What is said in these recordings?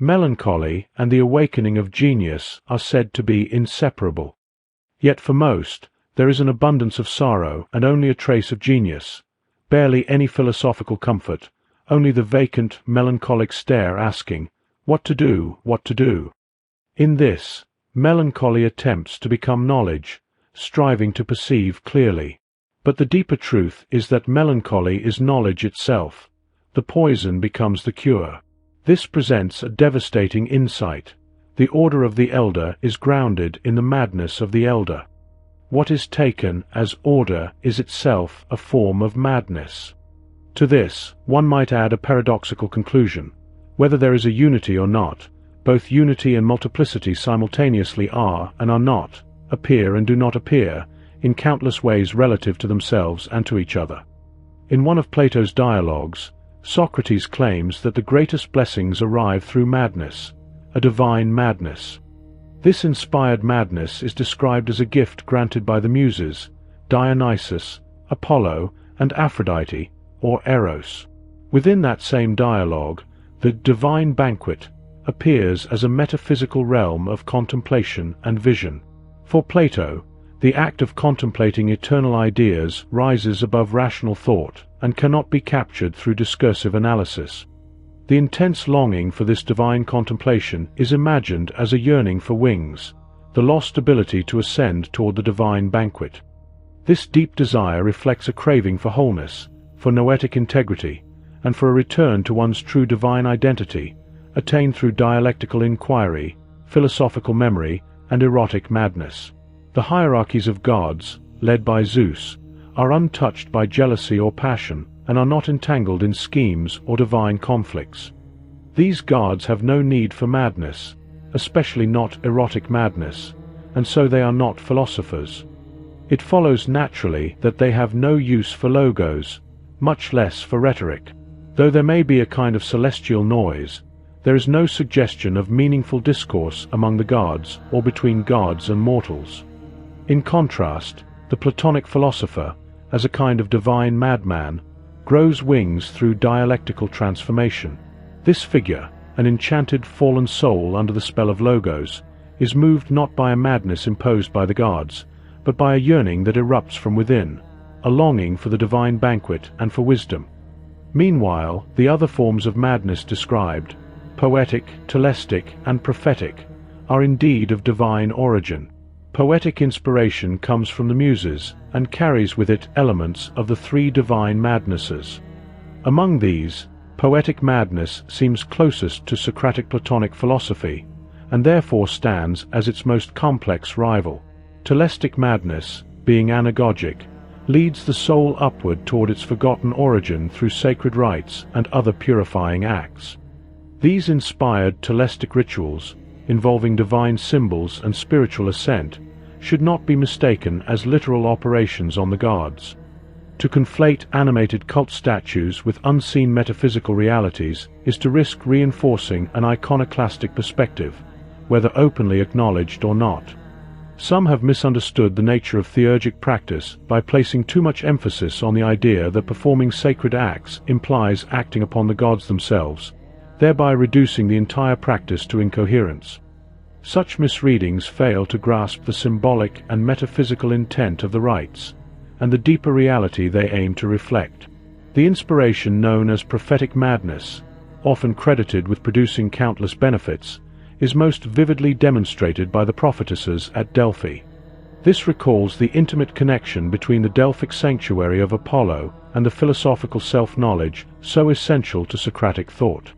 Melancholy and the awakening of genius are said to be inseparable. Yet for most, there is an abundance of sorrow and only a trace of genius, barely any philosophical comfort, only the vacant, melancholic stare asking, "What to do, what to do?" In this, melancholy attempts to become knowledge, striving to perceive clearly. But the deeper truth is that melancholy is knowledge itself. The poison becomes the cure. This presents a devastating insight. The order of the elder is grounded in the madness of the elder. What is taken as order is itself a form of madness. To this, one might add a paradoxical conclusion. Whether there is a unity or not, both unity and multiplicity simultaneously are and are not, appear and do not appear, in countless ways relative to themselves and to each other. In one of Plato's dialogues, Socrates claims that the greatest blessings arrive through madness, a divine madness. This inspired madness is described as a gift granted by the Muses, Dionysus, Apollo, and Aphrodite, or Eros. Within that same dialogue, the divine banquet appears as a metaphysical realm of contemplation and vision. For Plato, the act of contemplating eternal ideas rises above rational thought and cannot be captured through discursive analysis. The intense longing for this divine contemplation is imagined as a yearning for wings, the lost ability to ascend toward the divine banquet. This deep desire reflects a craving for wholeness, for noetic integrity, and for a return to one's true divine identity, attained through dialectical inquiry, philosophical memory, and erotic madness. The hierarchies of gods, led by Zeus, are untouched by jealousy or passion and are not entangled in schemes or divine conflicts. These gods have no need for madness, especially not erotic madness, and so they are not philosophers. It follows naturally that they have no use for logos, much less for rhetoric. Though there may be a kind of celestial noise, there is no suggestion of meaningful discourse among the gods or between gods and mortals. In contrast, the Platonic philosopher, as a kind of divine madman, grows wings through dialectical transformation. This figure, an enchanted fallen soul under the spell of logos, is moved not by a madness imposed by the gods, but by a yearning that erupts from within, a longing for the divine banquet and for wisdom. Meanwhile, the other forms of madness described, poetic, telestic, and prophetic, are indeed of divine origin. Poetic inspiration comes from the Muses and carries with it elements of the three divine madnesses. Among these, poetic madness seems closest to Socratic Platonic philosophy, and therefore stands as its most complex rival. Telestic madness, being anagogic, leads the soul upward toward its forgotten origin through sacred rites and other purifying acts. These inspired telestic rituals, involving divine symbols and spiritual ascent, should not be mistaken as literal operations on the gods. To conflate animated cult statues with unseen metaphysical realities is to risk reinforcing an iconoclastic perspective, whether openly acknowledged or not. Some have misunderstood the nature of theurgic practice by placing too much emphasis on the idea that performing sacred acts implies acting upon the gods themselves, thereby reducing the entire practice to incoherence. Such misreadings fail to grasp the symbolic and metaphysical intent of the rites, and the deeper reality they aim to reflect. The inspiration known as prophetic madness, often credited with producing countless benefits, is most vividly demonstrated by the prophetesses at Delphi. This recalls the intimate connection between the Delphic sanctuary of Apollo and the philosophical self-knowledge so essential to Socratic thought.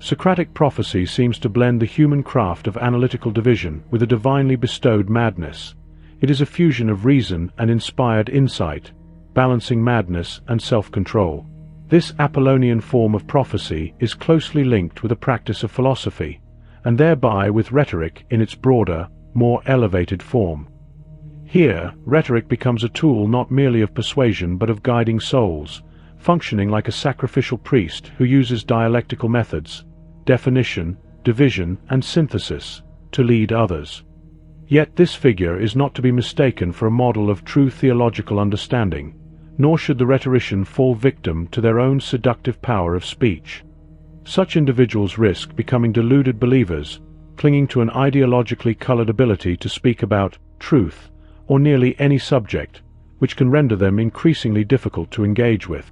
Socratic prophecy seems to blend the human craft of analytical division with a divinely bestowed madness. It is a fusion of reason and inspired insight, balancing madness and self-control. This Apollonian form of prophecy is closely linked with the practice of philosophy, and thereby with rhetoric in its broader, more elevated form. Here, rhetoric becomes a tool not merely of persuasion but of guiding souls, functioning like a sacrificial priest who uses dialectical methods, definition, division, and synthesis, to lead others. Yet this figure is not to be mistaken for a model of true theological understanding, nor should the rhetorician fall victim to their own seductive power of speech. Such individuals risk becoming deluded believers, clinging to an ideologically colored ability to speak about truth or nearly any subject, which can render them increasingly difficult to engage with.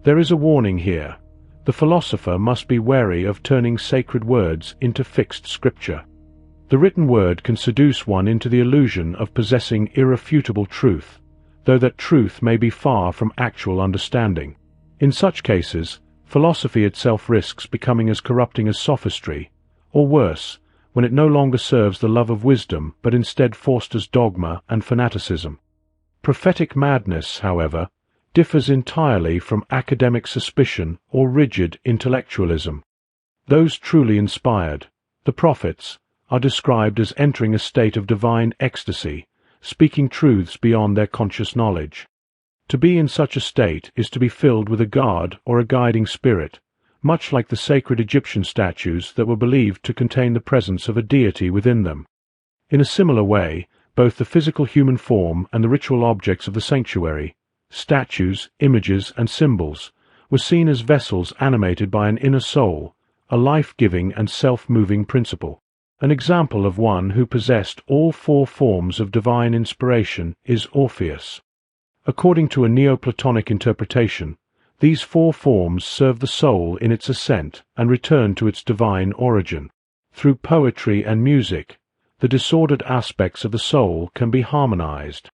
There is a warning here. The philosopher must be wary of turning sacred words into fixed scripture. The written word can seduce one into the illusion of possessing irrefutable truth, though that truth may be far from actual understanding. In such cases, philosophy itself risks becoming as corrupting as sophistry, or worse, when it no longer serves the love of wisdom but instead fosters dogma and fanaticism. Prophetic madness, however, differs entirely from academic suspicion or rigid intellectualism. Those truly inspired, the prophets, are described as entering a state of divine ecstasy, speaking truths beyond their conscious knowledge. To be in such a state is to be filled with a god or a guiding spirit, much like the sacred Egyptian statues that were believed to contain the presence of a deity within them. In a similar way, both the physical human form and the ritual objects of the sanctuary, statues, images, and symbols, were seen as vessels animated by an inner soul, a life-giving and self-moving principle. An example of one who possessed all four forms of divine inspiration is Orpheus. According to a Neoplatonic interpretation, these four forms serve the soul in its ascent and return to its divine origin. Through poetry and music, the disordered aspects of the soul can be harmonized.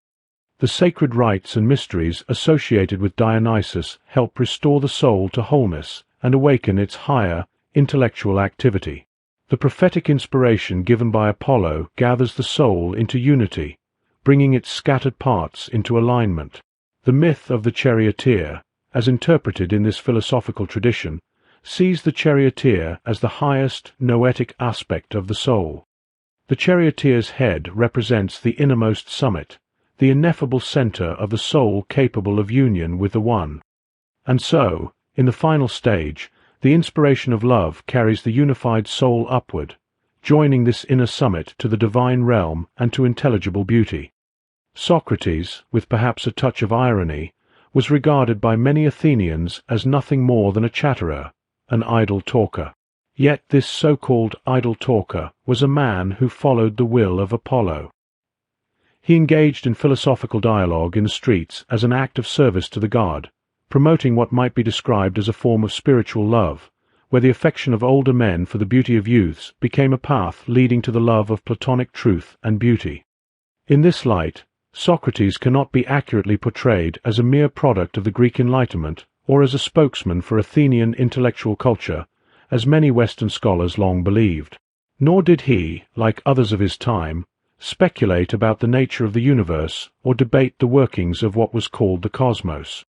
The sacred rites and mysteries associated with Dionysus help restore the soul to wholeness and awaken its higher, intellectual activity. The prophetic inspiration given by Apollo gathers the soul into unity, bringing its scattered parts into alignment. The myth of the charioteer, as interpreted in this philosophical tradition, sees the charioteer as the highest noetic aspect of the soul. The charioteer's head represents the innermost summit, the ineffable center of the soul capable of union with the One. And so, in the final stage, the inspiration of love carries the unified soul upward, joining this inner summit to the divine realm and to intelligible beauty. Socrates, with perhaps a touch of irony, was regarded by many Athenians as nothing more than a chatterer, an idle talker. Yet this so-called idle talker was a man who followed the will of Apollo. He engaged in philosophical dialogue in the streets as an act of service to the god, promoting what might be described as a form of spiritual love, where the affection of older men for the beauty of youths became a path leading to the love of Platonic truth and beauty. In this light, Socrates cannot be accurately portrayed as a mere product of the Greek Enlightenment or as a spokesman for Athenian intellectual culture, as many Western scholars long believed. Nor did he, like others of his time, speculate about the nature of the universe or debate the workings of what was called the cosmos.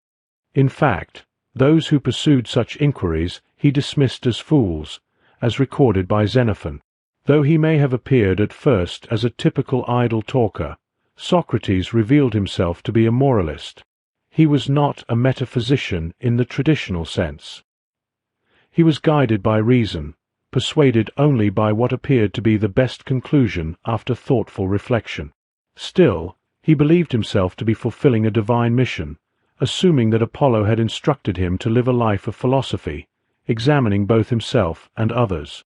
In fact, those who pursued such inquiries he dismissed as fools, as recorded by Xenophon. Though he may have appeared at first as a typical idle talker, Socrates revealed himself to be a moralist. He was not a metaphysician in the traditional sense. He was guided by reason, persuaded only by what appeared to be the best conclusion after thoughtful reflection. Still, he believed himself to be fulfilling a divine mission, assuming that Apollo had instructed him to live a life of philosophy, examining both himself and others.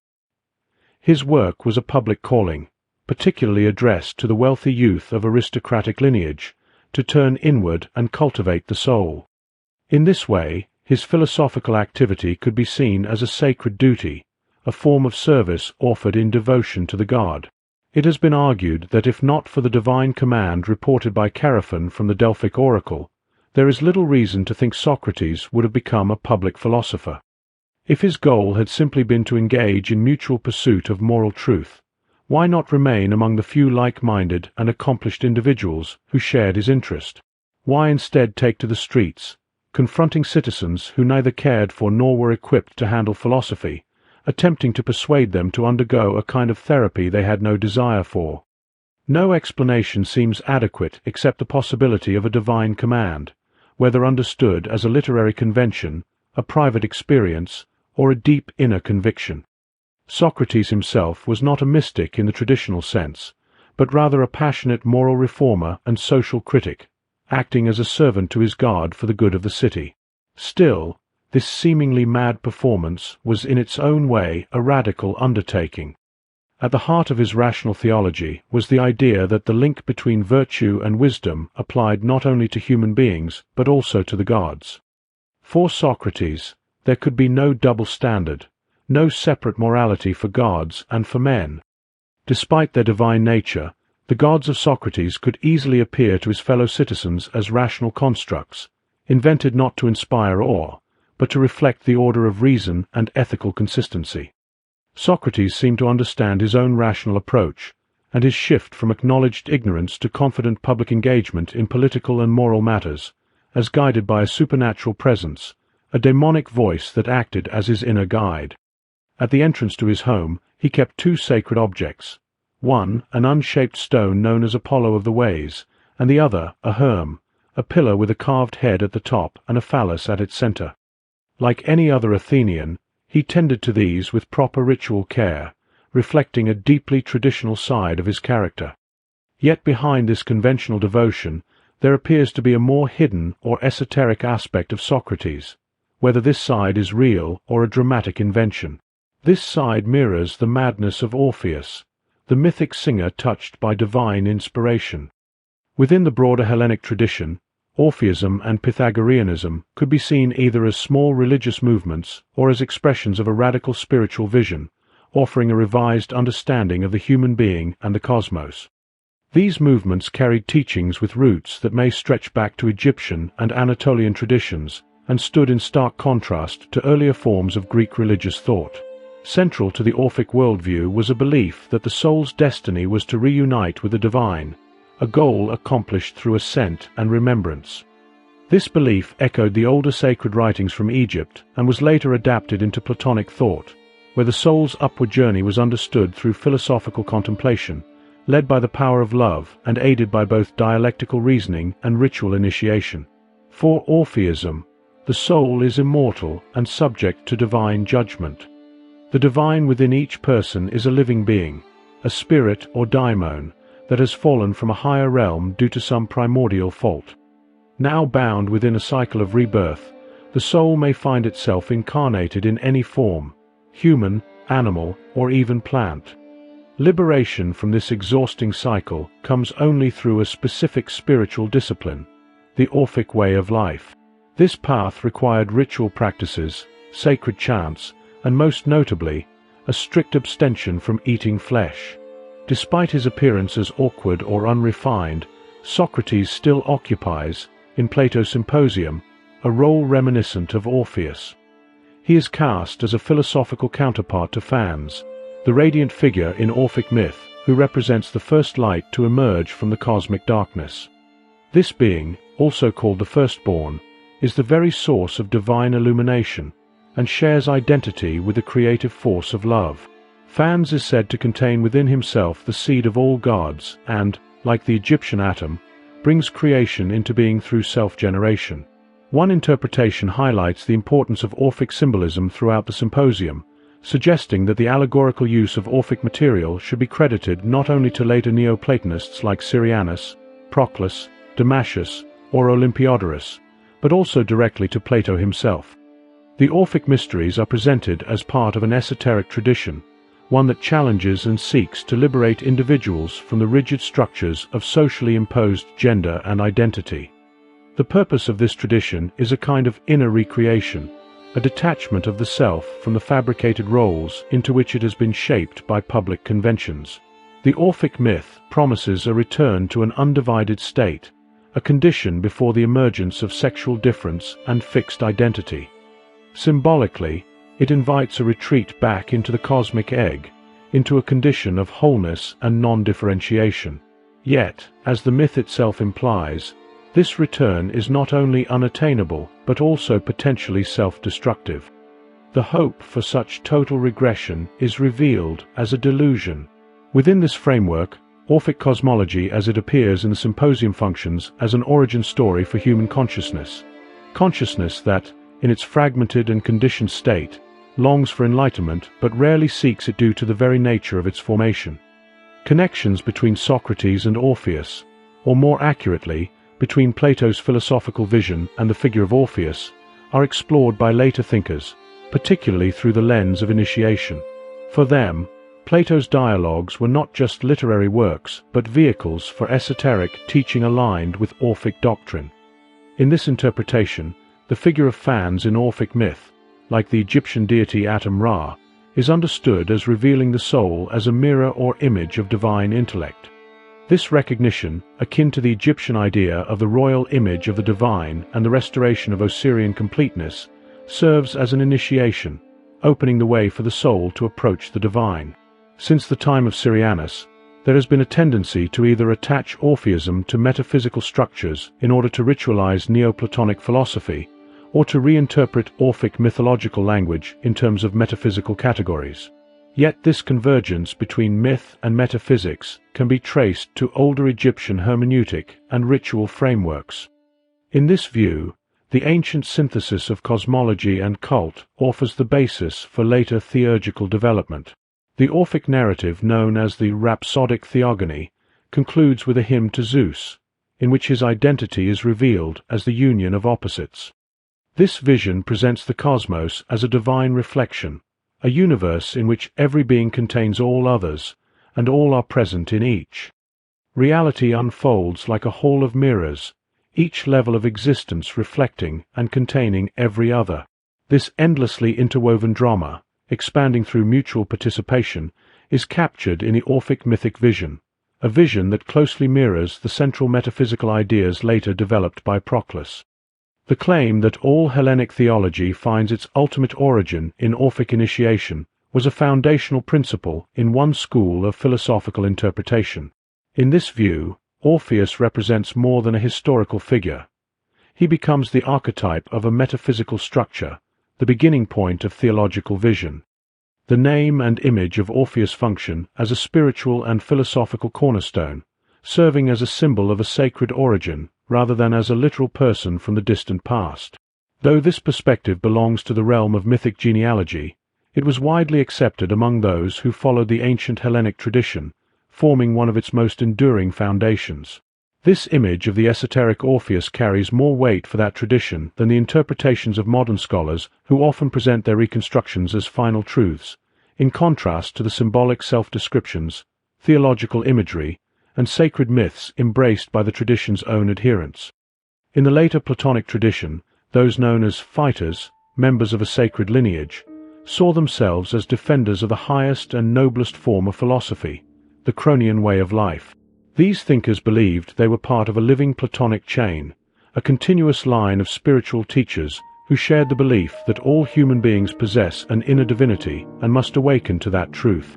His work was a public calling, particularly addressed to the wealthy youth of aristocratic lineage, to turn inward and cultivate the soul. In this way, his philosophical activity could be seen as a sacred duty, a form of service offered in devotion to the god. It has been argued that if not for the divine command reported by Chaerephon from the Delphic oracle, there is little reason to think Socrates would have become a public philosopher. If his goal had simply been to engage in mutual pursuit of moral truth, why not remain among the few like-minded and accomplished individuals who shared his interest? Why instead take to the streets, confronting citizens who neither cared for nor were equipped to handle philosophy, attempting to persuade them to undergo a kind of therapy they had no desire for? No explanation seems adequate except the possibility of a divine command, whether understood as a literary convention, a private experience, or a deep inner conviction. Socrates himself was not a mystic in the traditional sense, but rather a passionate moral reformer and social critic, acting as a servant to his god for the good of the city. Still, This seemingly mad performance was in its own way a radical undertaking. At the heart of his rational theology was the idea that the link between virtue and wisdom applied not only to human beings but also to the gods. For Socrates, there could be no double standard, no separate morality for gods and for men. Despite their divine nature, the gods of Socrates could easily appear to his fellow citizens as rational constructs, invented not to inspire awe, but to reflect the order of reason and ethical consistency. Socrates seemed to understand his own rational approach, and his shift from acknowledged ignorance to confident public engagement in political and moral matters, as guided by a supernatural presence, a daemonic voice that acted as his inner guide. At the entrance to his home, he kept two sacred objects, one an unshaped stone known as Apollo of the Ways, and the other a herm, a pillar with a carved head at the top and a phallus at its center. Like any other Athenian, he tended to these with proper ritual care, reflecting a deeply traditional side of his character. Yet behind this conventional devotion there appears to be a more hidden or esoteric aspect of Socrates, whether this side is real or a dramatic invention. This side mirrors the madness of Orpheus, the mythic singer touched by divine inspiration. Within the broader Hellenic tradition, Orpheism and Pythagoreanism could be seen either as small religious movements or as expressions of a radical spiritual vision, offering a revised understanding of the human being and the cosmos. These movements carried teachings with roots that may stretch back to Egyptian and Anatolian traditions and stood in stark contrast to earlier forms of Greek religious thought. Central to the Orphic worldview was a belief that the soul's destiny was to reunite with the divine, a goal accomplished through ascent and remembrance. This belief echoed the older sacred writings from Egypt and was later adapted into Platonic thought, where the soul's upward journey was understood through philosophical contemplation, led by the power of love and aided by both dialectical reasoning and ritual initiation. For Orpheism, the soul is immortal and subject to divine judgment. The divine within each person is a living being, a spirit or daimon, that has fallen from a higher realm due to some primordial fault. Now bound within a cycle of rebirth, the soul may find itself incarnated in any form, human, animal, or even plant. Liberation from this exhausting cycle comes only through a specific spiritual discipline, the Orphic way of life. This path required ritual practices, sacred chants, and most notably, a strict abstention from eating flesh. Despite his appearance as awkward or unrefined, Socrates still occupies, in Plato's Symposium, a role reminiscent of Orpheus. He is cast as a philosophical counterpart to Phans, the radiant figure in Orphic myth who represents the first light to emerge from the cosmic darkness. This being, also called the firstborn, is the very source of divine illumination, and shares identity with the creative force of love. Phans is said to contain within himself the seed of all gods and, like the Egyptian atom, brings creation into being through self-generation. One interpretation highlights the importance of Orphic symbolism throughout the Symposium, suggesting that the allegorical use of Orphic material should be credited not only to later Neoplatonists like Syrianus, Proclus, Damascus, or Olympiodorus, but also directly to Plato himself. The Orphic mysteries are presented as part of an esoteric tradition, one that challenges and seeks to liberate individuals from the rigid structures of socially imposed gender and identity. The purpose of this tradition is a kind of inner recreation, a detachment of the self from the fabricated roles into which it has been shaped by public conventions. The Orphic myth promises a return to an undivided state, a condition before the emergence of sexual difference and fixed identity. Symbolically, it invites a retreat back into the cosmic egg, into a condition of wholeness and non-differentiation. Yet, as the myth itself implies, this return is not only unattainable but also potentially self-destructive. The hope for such total regression is revealed as a delusion. Within this framework, Orphic cosmology as it appears in the Symposium functions as an origin story for human consciousness. Consciousness that, in its fragmented and conditioned state, longs for enlightenment but rarely seeks it due to the very nature of its formation. Connections between Socrates and Orpheus, or more accurately, between Plato's philosophical vision and the figure of Orpheus, are explored by later thinkers, particularly through the lens of initiation. For them, Plato's dialogues were not just literary works, but vehicles for esoteric teaching aligned with Orphic doctrine. In this interpretation, the figure of Phans in Orphic myth, like the Egyptian deity Atum-Ra, is understood as revealing the soul as a mirror or image of divine intellect. This recognition, akin to the Egyptian idea of the royal image of the divine and the restoration of Osirian completeness, serves as an initiation, opening the way for the soul to approach the divine. Since the time of Syrianus, there has been a tendency to either attach Orpheism to metaphysical structures in order to ritualize Neoplatonic philosophy, or to reinterpret Orphic mythological language in terms of metaphysical categories. Yet this convergence between myth and metaphysics can be traced to older Egyptian hermeneutic and ritual frameworks. In this view, the ancient synthesis of cosmology and cult offers the basis for later theurgical development. The Orphic narrative, known as the Rhapsodic Theogony, concludes with a hymn to Zeus, in which his identity is revealed as the union of opposites. This vision presents the cosmos as a divine reflection, a universe in which every being contains all others, and all are present in each. Reality unfolds like a hall of mirrors, each level of existence reflecting and containing every other. This endlessly interwoven drama, expanding through mutual participation, is captured in the Orphic mythic vision, a vision that closely mirrors the central metaphysical ideas later developed by Proclus. The claim that all Hellenic theology finds its ultimate origin in Orphic initiation was a foundational principle in one school of philosophical interpretation. In this view, Orpheus represents more than a historical figure. He becomes the archetype of a metaphysical structure, the beginning point of theological vision. The name and image of Orpheus function as a spiritual and philosophical cornerstone, serving as a symbol of a sacred origin rather than as a literal person from the distant past. Though this perspective belongs to the realm of mythic genealogy, it was widely accepted among those who followed the ancient Hellenic tradition, forming one of its most enduring foundations. This image of the esoteric Orpheus carries more weight for that tradition than the interpretations of modern scholars who often present their reconstructions as final truths, in contrast to the symbolic self-descriptions, theological imagery, and sacred myths embraced by the tradition's own adherents. In the later Platonic tradition, those known as fighters, members of a sacred lineage, saw themselves as defenders of the highest and noblest form of philosophy, the Cronian way of life. These thinkers believed they were part of a living Platonic chain, a continuous line of spiritual teachers who shared the belief that all human beings possess an inner divinity and must awaken to that truth.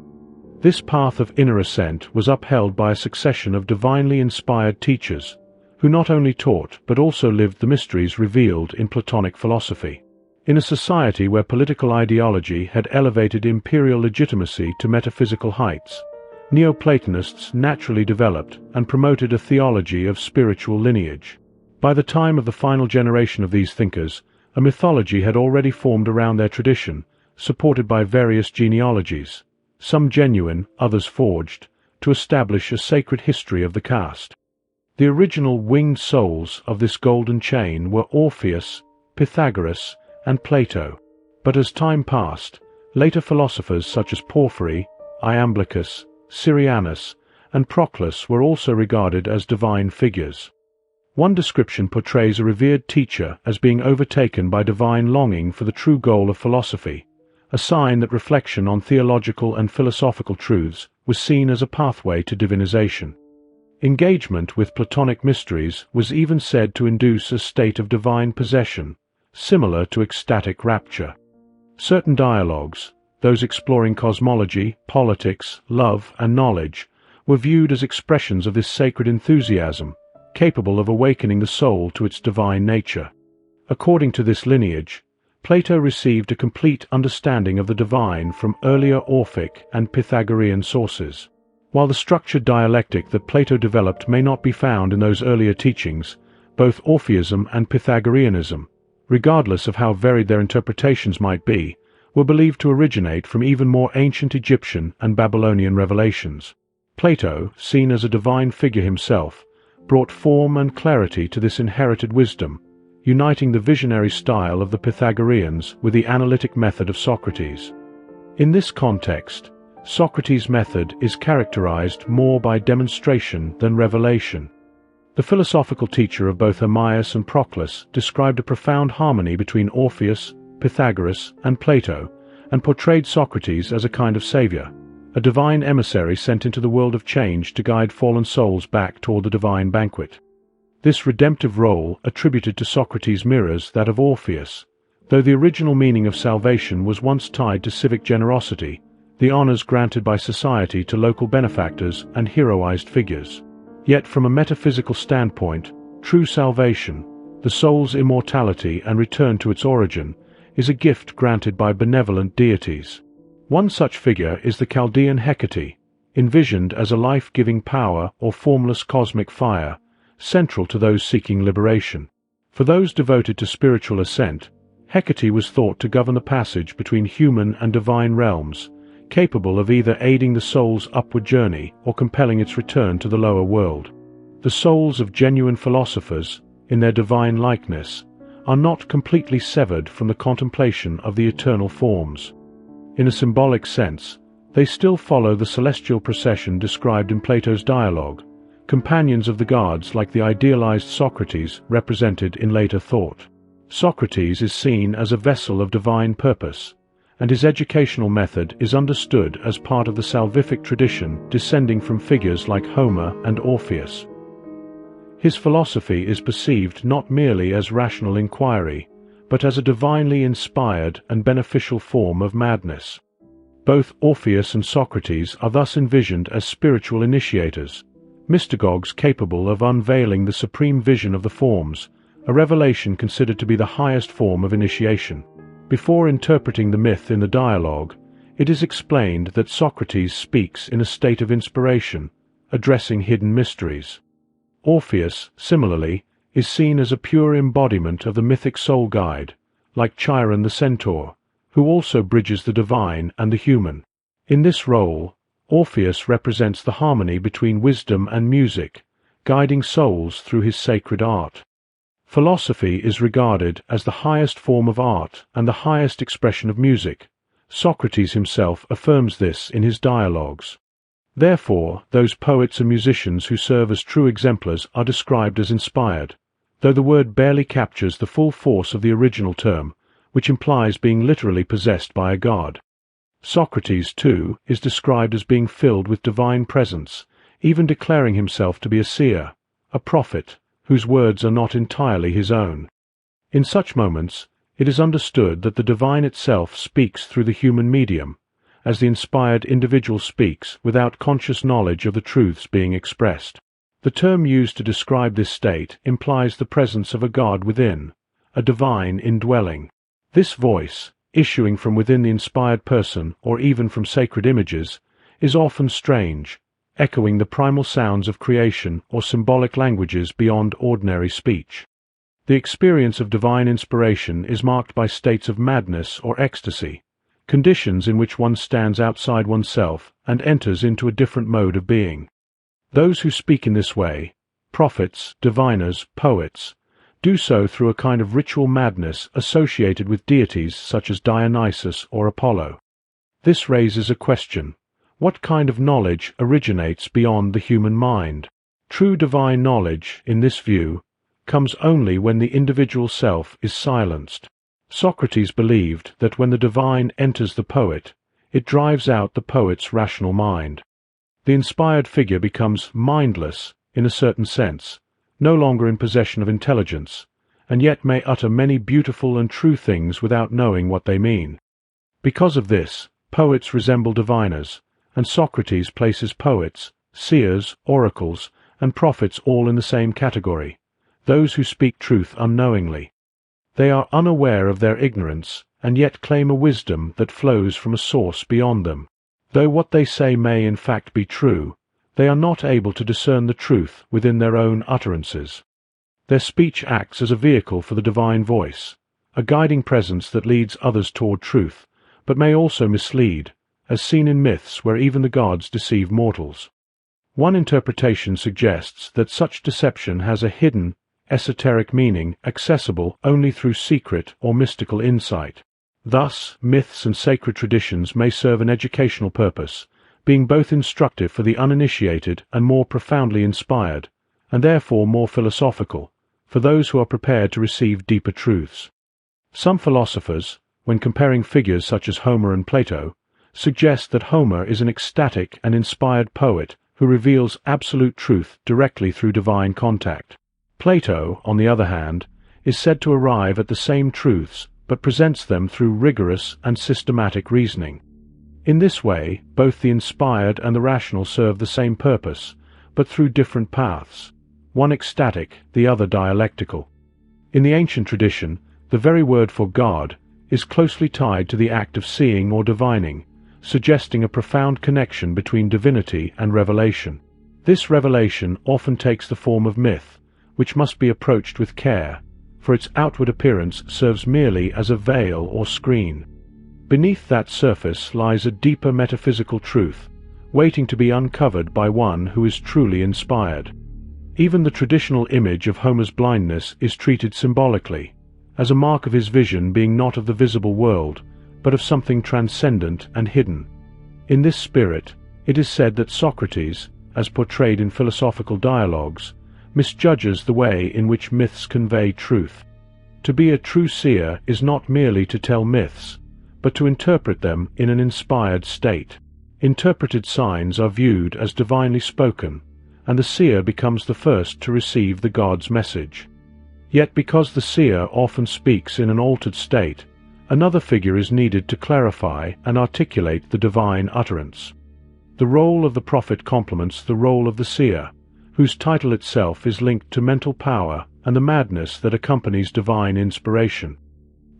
This path of inner ascent was upheld by a succession of divinely inspired teachers, who not only taught but also lived the mysteries revealed in Platonic philosophy. In a society where political ideology had elevated imperial legitimacy to metaphysical heights, Neoplatonists naturally developed and promoted a theology of spiritual lineage. By the time of the final generation of these thinkers, a mythology had already formed around their tradition, supported by various genealogies, some genuine, others forged, to establish a sacred history of the caste. The original winged souls of this golden chain were Orpheus, Pythagoras, and Plato, but as time passed, later philosophers such as Porphyry, Iamblichus, Syrianus, and Proclus were also regarded as divine figures. One description portrays a revered teacher as being overtaken by divine longing for the true goal of philosophy, a sign that reflection on theological and philosophical truths was seen as a pathway to divinization. Engagement with Platonic mysteries was even said to induce a state of divine possession, similar to ecstatic rapture. Certain dialogues, those exploring cosmology, politics, love, and knowledge, were viewed as expressions of this sacred enthusiasm, capable of awakening the soul to its divine nature. According to this lineage, Plato received a complete understanding of the divine from earlier Orphic and Pythagorean sources. While the structured dialectic that Plato developed may not be found in those earlier teachings, both Orpheism and Pythagoreanism, regardless of how varied their interpretations might be, were believed to originate from even more ancient Egyptian and Babylonian revelations. Plato, seen as a divine figure himself, brought form and clarity to this inherited wisdom, uniting the visionary style of the Pythagoreans with the analytic method of Socrates. In this context, Socrates' method is characterized more by demonstration than revelation. The philosophical teacher of both Hermias and Proclus described a profound harmony between Orpheus, Pythagoras, and Plato, and portrayed Socrates as a kind of savior, a divine emissary sent into the world of change to guide fallen souls back toward the divine banquet. This redemptive role attributed to Socrates mirrors that of Orpheus. Though the original meaning of salvation was once tied to civic generosity, the honors granted by society to local benefactors and heroized figures. Yet from a metaphysical standpoint, true salvation, the soul's immortality and return to its origin, is a gift granted by benevolent deities. One such figure is the Chaldean Hecate, envisioned as a life-giving power or formless cosmic fire, central to those seeking liberation. For those devoted to spiritual ascent, Hecate was thought to govern the passage between human and divine realms, capable of either aiding the soul's upward journey or compelling its return to the lower world. The souls of genuine philosophers, in their divine likeness, are not completely severed from the contemplation of the eternal forms. In a symbolic sense, they still follow the celestial procession described in Plato's dialogue, companions of the gods like the idealized Socrates represented in later thought. Socrates is seen as a vessel of divine purpose, and his educational method is understood as part of the salvific tradition descending from figures like Homer and Orpheus. His philosophy is perceived not merely as rational inquiry, but as a divinely inspired and beneficial form of madness. Both Orpheus and Socrates are thus envisioned as spiritual initiators, mystagogues capable of unveiling the supreme vision of the forms, a revelation considered to be the highest form of initiation. Before interpreting the myth in the dialogue, it is explained that Socrates speaks in a state of inspiration, addressing hidden mysteries. Orpheus, similarly, is seen as a pure embodiment of the mythic soul guide, like Chiron the centaur, who also bridges the divine and the human. In this role, Orpheus represents the harmony between wisdom and music, guiding souls through his sacred art. Philosophy is regarded as the highest form of art and the highest expression of music. Socrates himself affirms this in his dialogues. Therefore, those poets and musicians who serve as true exemplars are described as inspired, though the word barely captures the full force of the original term, which implies being literally possessed by a god. Socrates, too, is described as being filled with divine presence, even declaring himself to be a seer, a prophet, whose words are not entirely his own. In such moments, it is understood that the divine itself speaks through the human medium, as the inspired individual speaks without conscious knowledge of the truths being expressed. The term used to describe this state implies the presence of a god within, a divine indwelling. This voice, issuing from within the inspired person or even from sacred images, is often strange, echoing the primal sounds of creation or symbolic languages beyond ordinary speech. The experience of divine inspiration is marked by states of madness or ecstasy, conditions in which one stands outside oneself and enters into a different mode of being. Those who speak in this way, prophets, diviners, poets, do so through a kind of ritual madness associated with deities such as Dionysus or Apollo. This raises a question: what kind of knowledge originates beyond the human mind? True divine knowledge, in this view, comes only when the individual self is silenced. Socrates believed that when the divine enters the poet, it drives out the poet's rational mind. The inspired figure becomes mindless, in a certain sense, no longer in possession of intelligence, and yet may utter many beautiful and true things without knowing what they mean. Because of this, poets resemble diviners, and Socrates places poets, seers, oracles, and prophets all in the same category, those who speak truth unknowingly. They are unaware of their ignorance, and yet claim a wisdom that flows from a source beyond them. Though what they say may in fact be true, they are not able to discern the truth within their own utterances. Their speech acts as a vehicle for the divine voice, a guiding presence that leads others toward truth, but may also mislead, as seen in myths where even the gods deceive mortals. One interpretation suggests that such deception has a hidden, esoteric meaning accessible only through secret or mystical insight. Thus, myths and sacred traditions may serve an educational purpose, being both instructive for the uninitiated and more profoundly inspired, and therefore more philosophical, for those who are prepared to receive deeper truths. Some philosophers, when comparing figures such as Homer and Plato, suggest that Homer is an ecstatic and inspired poet who reveals absolute truth directly through divine contact. Plato, on the other hand, is said to arrive at the same truths but presents them through rigorous and systematic reasoning. In this way, both the inspired and the rational serve the same purpose, but through different paths, one ecstatic, the other dialectical. In the ancient tradition, the very word for God is closely tied to the act of seeing or divining, suggesting a profound connection between divinity and revelation. This revelation often takes the form of myth, which must be approached with care, for its outward appearance serves merely as a veil or screen. Beneath that surface lies a deeper metaphysical truth, waiting to be uncovered by one who is truly inspired. Even the traditional image of Homer's blindness is treated symbolically, as a mark of his vision being not of the visible world, but of something transcendent and hidden. In this spirit, it is said that Socrates, as portrayed in philosophical dialogues, misjudges the way in which myths convey truth. To be a true seer is not merely to tell myths, but to interpret them in an inspired state. Interpreted signs are viewed as divinely spoken, and the seer becomes the first to receive the god's message. Yet because the seer often speaks in an altered state, another figure is needed to clarify and articulate the divine utterance. The role of the prophet complements the role of the seer, whose title itself is linked to mental power and the madness that accompanies divine inspiration.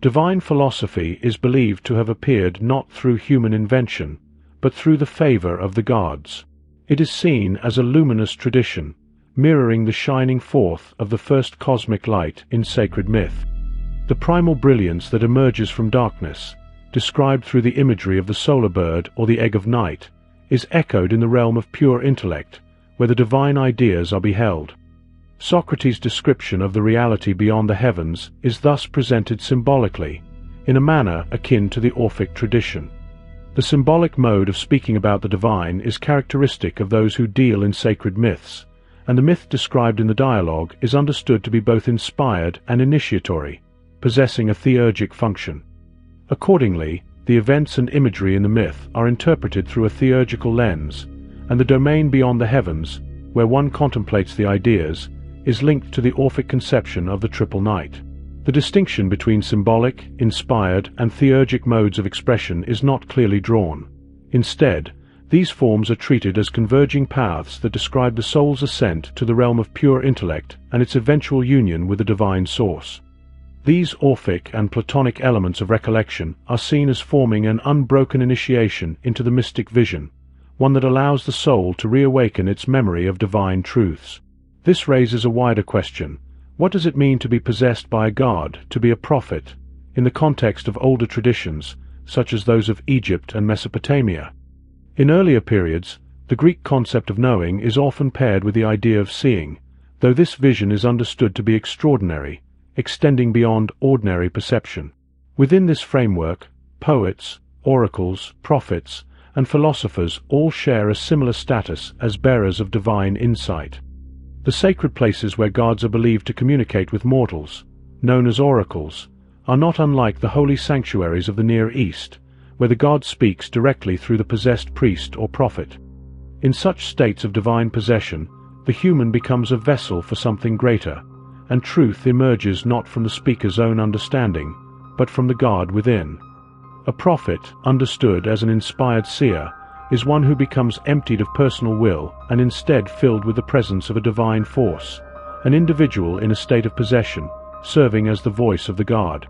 Divine philosophy is believed to have appeared not through human invention, but through the favor of the gods. It is seen as a luminous tradition, mirroring the shining forth of the first cosmic light in sacred myth. The primal brilliance that emerges from darkness, described through the imagery of the solar bird or the egg of night, is echoed in the realm of pure intellect, where the divine ideas are beheld. Socrates' description of the reality beyond the heavens is thus presented symbolically, in a manner akin to the Orphic tradition. The symbolic mode of speaking about the divine is characteristic of those who deal in sacred myths, and the myth described in the dialogue is understood to be both inspired and initiatory, possessing a theurgic function. Accordingly, the events and imagery in the myth are interpreted through a theurgical lens, and the domain beyond the heavens, where one contemplates the ideas, is linked to the Orphic conception of the triple night. The distinction between symbolic, inspired, and theurgic modes of expression is not clearly drawn. Instead, these forms are treated as converging paths that describe the soul's ascent to the realm of pure intellect and its eventual union with the divine source. These Orphic and Platonic elements of recollection are seen as forming an unbroken initiation into the mystic vision, one that allows the soul to reawaken its memory of divine truths. This raises a wider question. What does it mean to be possessed by a god, to be a prophet, in the context of older traditions, such as those of Egypt and Mesopotamia? In earlier periods, the Greek concept of knowing is often paired with the idea of seeing, though this vision is understood to be extraordinary, extending beyond ordinary perception. Within this framework, poets, oracles, prophets, and philosophers all share a similar status as bearers of divine insight. The sacred places where gods are believed to communicate with mortals, known as oracles, are not unlike the holy sanctuaries of the Near East, where the god speaks directly through the possessed priest or prophet. In such states of divine possession, the human becomes a vessel for something greater, and truth emerges not from the speaker's own understanding, but from the God within. A prophet, understood as an inspired seer, is one who becomes emptied of personal will and instead filled with the presence of a divine force, an individual in a state of possession, serving as the voice of the God.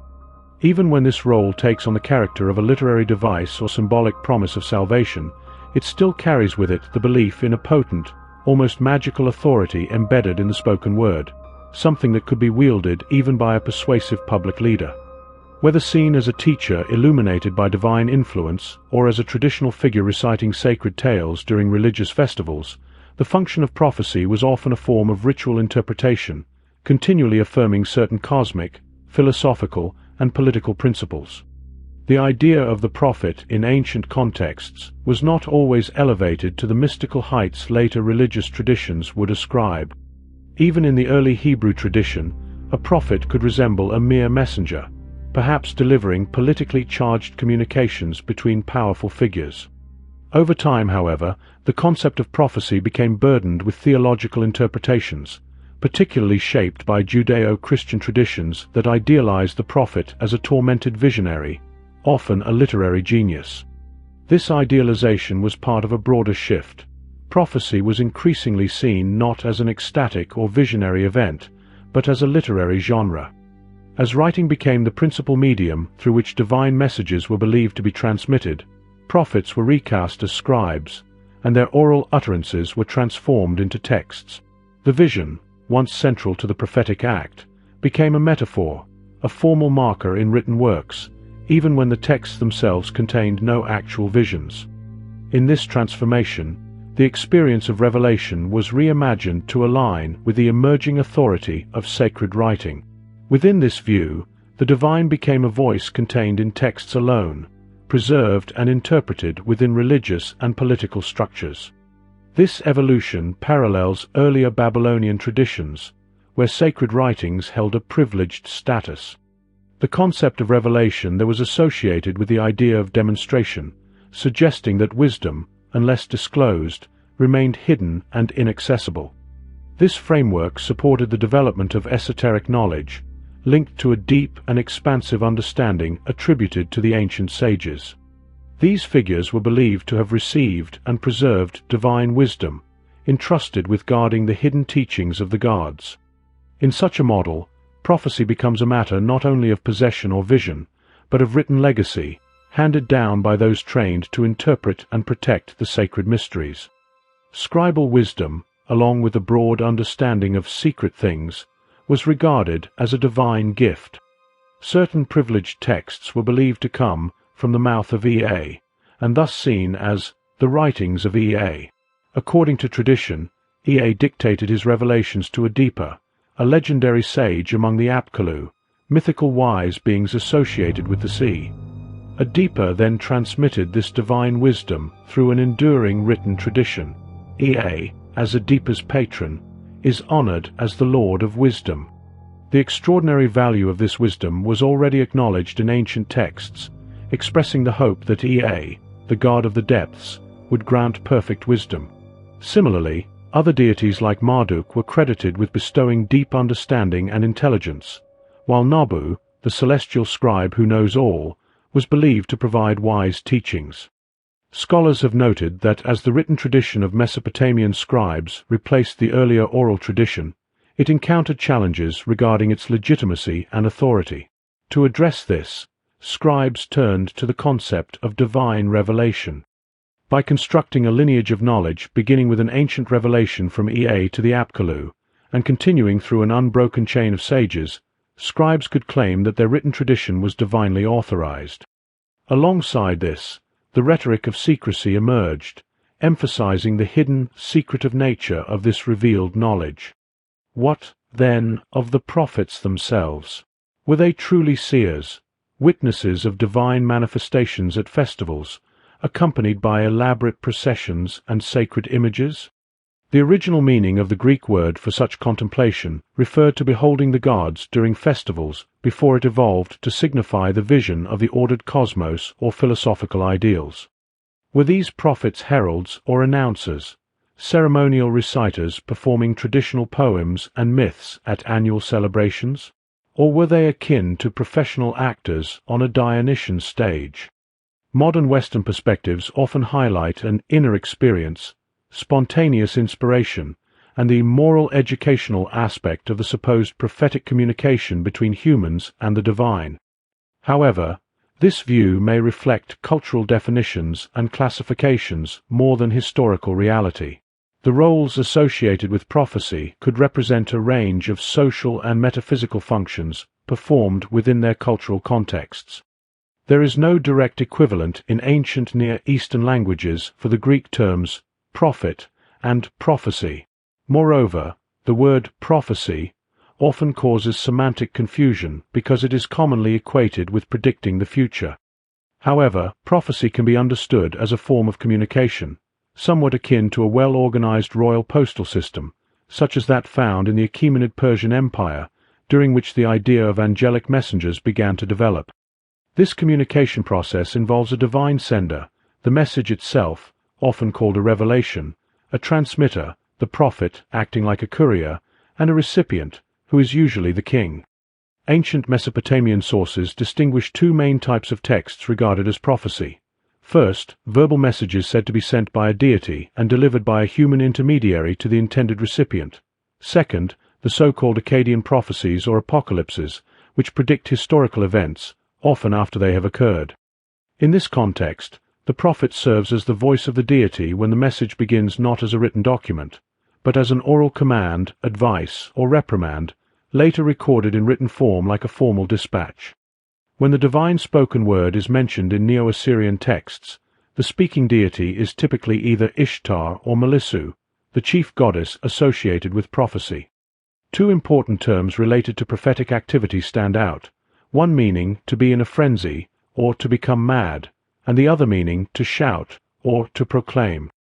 Even when this role takes on the character of a literary device or symbolic promise of salvation, it still carries with it the belief in a potent, almost magical authority embedded in the spoken word, something that could be wielded even by a persuasive public leader. Whether seen as a teacher illuminated by divine influence or as a traditional figure reciting sacred tales during religious festivals, the function of prophecy was often a form of ritual interpretation, continually affirming certain cosmic, philosophical, and political principles. The idea of the prophet in ancient contexts was not always elevated to the mystical heights later religious traditions would ascribe. Even in the early Hebrew tradition, a prophet could resemble a mere messenger, perhaps delivering politically charged communications between powerful figures. Over time, however, the concept of prophecy became burdened with theological interpretations, particularly shaped by Judeo-Christian traditions that idealized the prophet as a tormented visionary, often a literary genius. This idealization was part of a broader shift. Prophecy was increasingly seen not as an ecstatic or visionary event, but as a literary genre. As writing became the principal medium through which divine messages were believed to be transmitted, prophets were recast as scribes, and their oral utterances were transformed into texts. The vision, once central to the prophetic act, became a metaphor, a formal marker in written works, even when the texts themselves contained no actual visions. In this transformation, the experience of revelation was reimagined to align with the emerging authority of sacred writing. Within this view, the divine became a voice contained in texts alone, preserved and interpreted within religious and political structures. This evolution parallels earlier Babylonian traditions, where sacred writings held a privileged status. The concept of revelation there was associated with the idea of demonstration, suggesting that wisdom, unless disclosed, remained hidden and inaccessible. This framework supported the development of esoteric knowledge, linked to a deep and expansive understanding attributed to the ancient sages. These figures were believed to have received and preserved divine wisdom, entrusted with guarding the hidden teachings of the gods. In such a model, prophecy becomes a matter not only of possession or vision, but of written legacy, handed down by those trained to interpret and protect the sacred mysteries. Scribal wisdom, along with a broad understanding of secret things, was regarded as a divine gift. Certain privileged texts were believed to come from the mouth of Ea, and thus seen as the writings of Ea. According to tradition, Ea dictated his revelations to Adipa, a legendary sage among the Apkallu, mythical wise beings associated with the sea. Adipa then transmitted this divine wisdom through an enduring written tradition. Ea, as Adipa's patron, is honored as the Lord of Wisdom. The extraordinary value of this wisdom was already acknowledged in ancient texts, expressing the hope that Ea, the god of the depths, would grant perfect wisdom. Similarly, other deities like Marduk were credited with bestowing deep understanding and intelligence, while Nabu, the celestial scribe who knows all, was believed to provide wise teachings. Scholars have noted that as the written tradition of Mesopotamian scribes replaced the earlier oral tradition, it encountered challenges regarding its legitimacy and authority. To address this, scribes turned to the concept of divine revelation. By constructing a lineage of knowledge beginning with an ancient revelation from Ea to the Apkallu, and continuing through an unbroken chain of sages, scribes could claim that their written tradition was divinely authorized. Alongside this, the rhetoric of secrecy emerged, emphasizing the hidden, secretive nature of this revealed knowledge. What, then, of the prophets themselves? Were they truly seers, witnesses of divine manifestations at festivals, accompanied by elaborate processions and sacred images? The original meaning of the Greek word for such contemplation referred to beholding the gods during festivals before it evolved to signify the vision of the ordered cosmos or philosophical ideals. Were these prophets heralds or announcers, ceremonial reciters performing traditional poems and myths at annual celebrations? Or were they akin to professional actors on a Dionysian stage? Modern Western perspectives often highlight an inner experience, spontaneous inspiration, and the moral educational aspect of the supposed prophetic communication between humans and the divine. However, this view may reflect cultural definitions and classifications more than historical reality. The roles associated with prophecy could represent a range of social and metaphysical functions performed within their cultural contexts. There is no direct equivalent in ancient Near Eastern languages for the Greek terms prophet and prophecy. Moreover, the word prophecy, often causes semantic confusion because it is commonly equated with predicting the future. However, prophecy can be understood as a form of communication, somewhat akin to a well-organized royal postal system, such as that found in the Achaemenid Persian Empire, during which the idea of angelic messengers began to develop. This communication process involves a divine sender, the message itself, often called a revelation, a transmitter, the prophet acting like a courier, and a recipient, who is usually the king. Ancient Mesopotamian sources distinguish two main types of texts regarded as prophecy. First, verbal messages said to be sent by a deity and delivered by a human intermediary to the intended recipient. Second, the so-called Akkadian prophecies or apocalypses, which predict historical events, often after they have occurred. In this context, the prophet serves as the voice of the deity when the message begins not as a written document, but as an oral command, advice, or reprimand, later recorded in written form like a formal dispatch. When the divine spoken word is mentioned in Neo-Assyrian texts, the speaking deity is typically either Ishtar or Melissu, the chief goddess associated with prophecy. Two important terms related to prophetic activity stand out, one meaning to be in a frenzy or to become mad, and the other meaning to shout or to proclaim.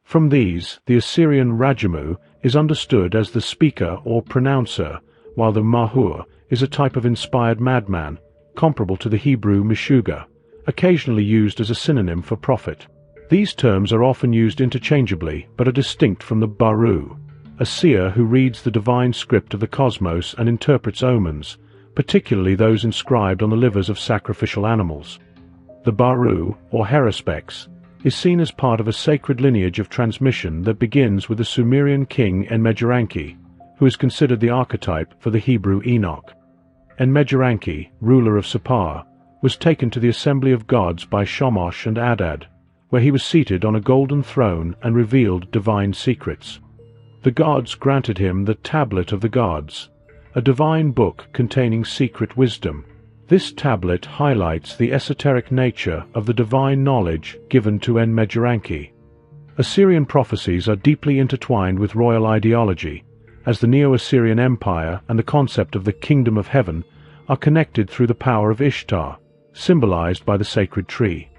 From these, the Assyrian Rajamu is understood as the speaker or pronouncer, while the Mahur is a type of inspired madman, comparable to the Hebrew Meshuggah, occasionally used as a synonym for prophet. These terms are often used interchangeably but are distinct from the Baru, a seer who reads the divine script of the cosmos and interprets omens, particularly those inscribed on the livers of sacrificial animals. The Baru, or Haruspex, is seen as part of a sacred lineage of transmission that begins with the Sumerian king Enmeduranki, who is considered the archetype for the Hebrew Enoch. Enmeduranki, ruler of Sapar, was taken to the assembly of gods by Shamash and Adad, where he was seated on a golden throne and revealed divine secrets. The gods granted him the Tablet of the Gods, a divine book containing secret wisdom. This tablet highlights the esoteric nature of the divine knowledge given to Enmeduranki. Assyrian prophecies are deeply intertwined with royal ideology, as the Neo-Assyrian Empire and the concept of the Kingdom of Heaven are connected through the power of Ishtar, symbolized by the sacred tree.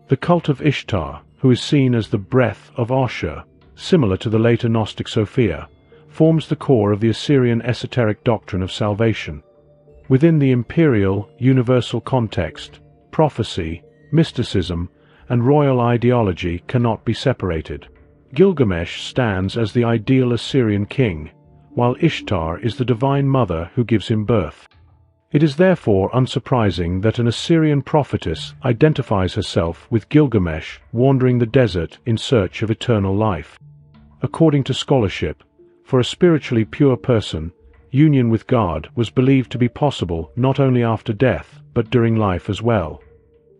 The cult of Ishtar, who is seen as the breath of Ashur, similar to the later Gnostic Sophia, forms the core of the Assyrian esoteric doctrine of salvation. Within the imperial, universal context, prophecy, mysticism, and royal ideology cannot be separated. Gilgamesh stands as the ideal Assyrian king, while Ishtar is the divine mother who gives him birth. It is therefore unsurprising that an Assyrian prophetess identifies herself with Gilgamesh wandering the desert in search of eternal life. According to scholarship, for a spiritually pure person, union with God was believed to be possible not only after death, but during life as well.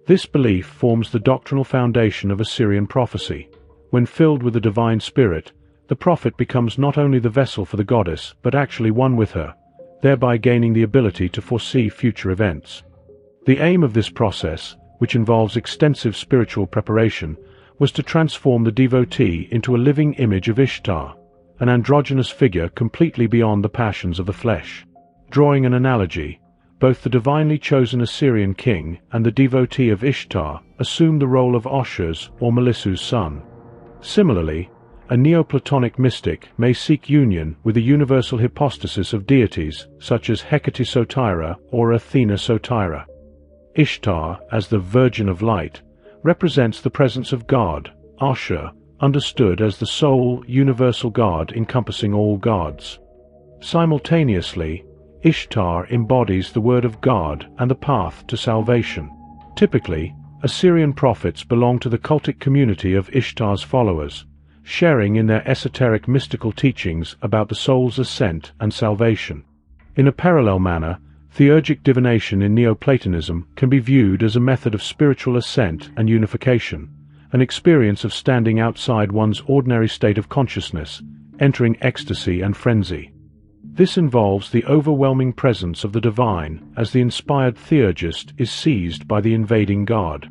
This belief forms the doctrinal foundation of Assyrian prophecy. When filled with the divine spirit, the prophet becomes not only the vessel for the goddess, but actually one with her, thereby gaining the ability to foresee future events. The aim of this process, which involves extensive spiritual preparation, was to transform the devotee into a living image of Ishtar, an androgynous figure completely beyond the passions of the flesh. Drawing an analogy, both the divinely chosen Assyrian king and the devotee of Ishtar assume the role of Ashur's or Melissu's son. Similarly, a Neoplatonic mystic may seek union with a universal hypostasis of deities such as Hecate Sotyra or Athena Sotyra. Ishtar, as the Virgin of Light, represents the presence of God, Ashur, understood as the sole, universal God encompassing all gods. Simultaneously, Ishtar embodies the word of God and the path to salvation. Typically, Assyrian prophets belong to the cultic community of Ishtar's followers, sharing in their esoteric mystical teachings about the soul's ascent and salvation. In a parallel manner, theurgic divination in Neoplatonism can be viewed as a method of spiritual ascent and unification, an experience of standing outside one's ordinary state of consciousness, entering ecstasy and frenzy. This involves the overwhelming presence of the divine as the inspired theurgist is seized by the invading god.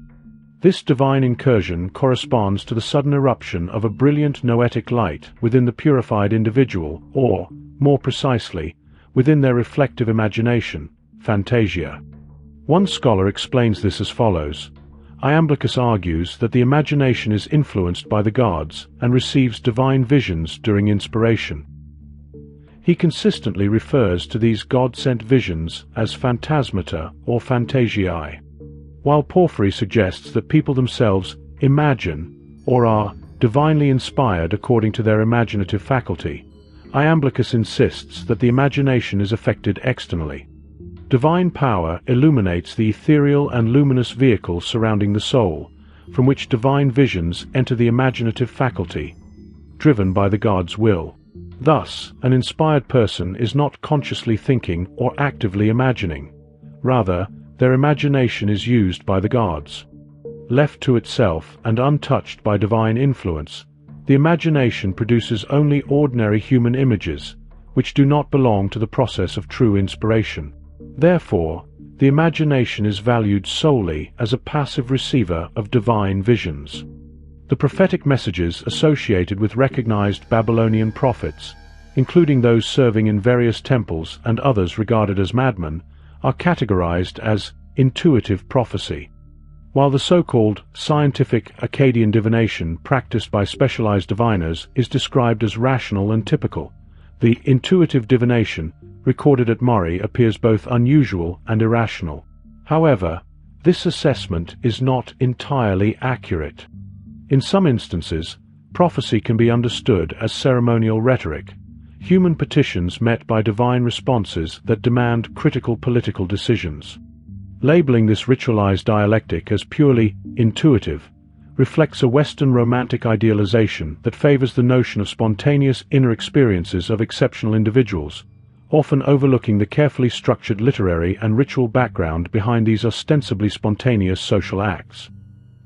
This divine incursion corresponds to the sudden eruption of a brilliant noetic light within the purified individual, or, more precisely, within their reflective imagination, fantasia. One scholar explains this as follows. Iamblichus argues that the imagination is influenced by the gods and receives divine visions during inspiration. He consistently refers to these God-sent visions as phantasmata or phantasiae, while Porphyry suggests that people themselves imagine or are divinely inspired according to their imaginative faculty. Iamblichus insists that the imagination is affected externally. Divine power illuminates the ethereal and luminous vehicle surrounding the soul, from which divine visions enter the imaginative faculty, driven by the God's will. Thus, an inspired person is not consciously thinking or actively imagining. Rather, their imagination is used by the gods. Left to itself and untouched by divine influence, the imagination produces only ordinary human images, which do not belong to the process of true inspiration. Therefore, the imagination is valued solely as a passive receiver of divine visions. The prophetic messages associated with recognized Babylonian prophets, including those serving in various temples and others regarded as madmen, are categorized as intuitive prophecy. While the so-called scientific Akkadian divination practiced by specialized diviners is described as rational and typical, the intuitive divination recorded at Mori appears both unusual and irrational. However, this assessment is not entirely accurate. In some instances, prophecy can be understood as ceremonial rhetoric, human petitions met by divine responses that demand critical political decisions. Labeling this ritualized dialectic as purely intuitive reflects a Western romantic idealization that favors the notion of spontaneous inner experiences of exceptional individuals, often overlooking the carefully structured literary and ritual background behind these ostensibly spontaneous social acts.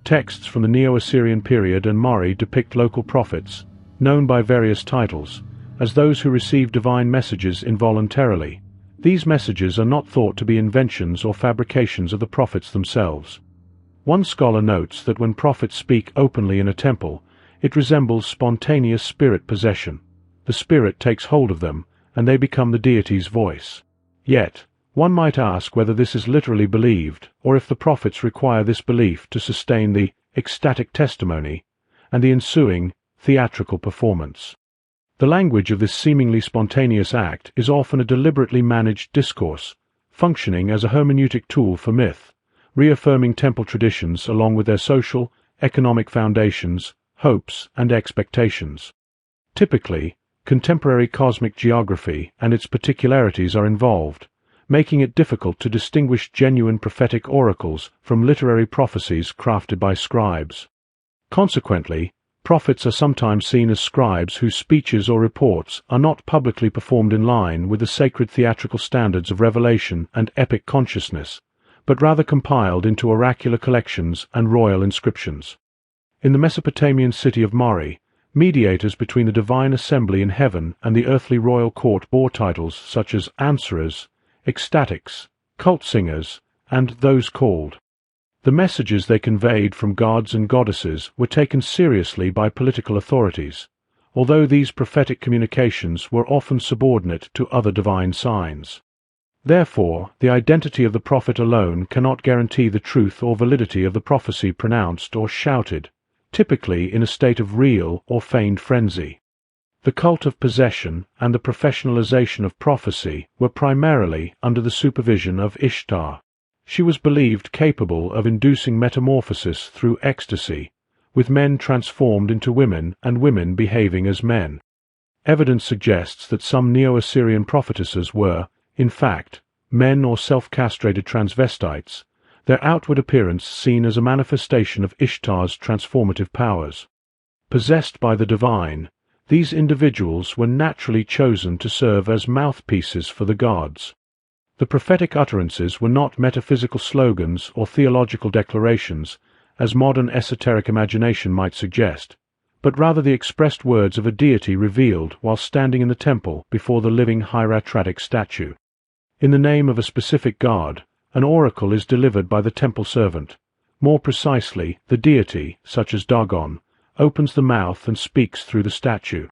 Texts from the Neo-Assyrian period and Mari depict local prophets, known by various titles, as those who receive divine messages involuntarily. These messages are not thought to be inventions or fabrications of the prophets themselves. One scholar notes that when prophets speak openly in a temple, it resembles spontaneous spirit possession. The spirit takes hold of them, and they become the deity's voice. Yet, one might ask whether this is literally believed, or if the prophets require this belief to sustain the ecstatic testimony and the ensuing theatrical performance. The language of this seemingly spontaneous act is often a deliberately managed discourse, functioning as a hermeneutic tool for myth, reaffirming temple traditions along with their social, economic foundations, hopes, and expectations. Typically, contemporary cosmic geography and its particularities are involved, making it difficult to distinguish genuine prophetic oracles from literary prophecies crafted by scribes. Consequently, prophets are sometimes seen as scribes whose speeches or reports are not publicly performed in line with the sacred theatrical standards of revelation and epic consciousness, but rather compiled into oracular collections and royal inscriptions. In the Mesopotamian city of Mari, mediators between the divine assembly in heaven and the earthly royal court bore titles such as answerers, ecstatics, cult singers, and those called. The messages they conveyed from gods and goddesses were taken seriously by political authorities, although these prophetic communications were often subordinate to other divine signs. Therefore, the identity of the prophet alone cannot guarantee the truth or validity of the prophecy pronounced or shouted, typically in a state of real or feigned frenzy. The cult of possession and the professionalization of prophecy were primarily under the supervision of Ishtar. She was believed capable of inducing metamorphosis through ecstasy, with men transformed into women and women behaving as men. Evidence suggests that some Neo-Assyrian prophetesses were, in fact, men or self-castrated transvestites, their outward appearance seen as a manifestation of Ishtar's transformative powers. Possessed by the divine, these individuals were naturally chosen to serve as mouthpieces for the gods. The prophetic utterances were not metaphysical slogans or theological declarations, as modern esoteric imagination might suggest, but rather the expressed words of a deity revealed while standing in the temple before the living hieratic statue. In the name of a specific god, an oracle is delivered by the temple servant. More precisely, the deity, such as Dagon, opens the mouth and speaks through the statue.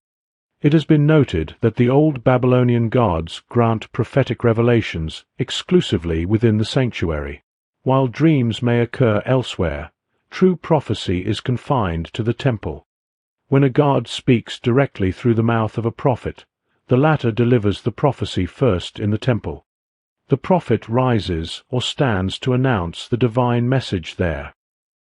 It has been noted that the old Babylonian gods grant prophetic revelations exclusively within the sanctuary. While dreams may occur elsewhere, true prophecy is confined to the temple. When a god speaks directly through the mouth of a prophet, the latter delivers the prophecy first in the temple. The prophet rises or stands to announce the divine message there.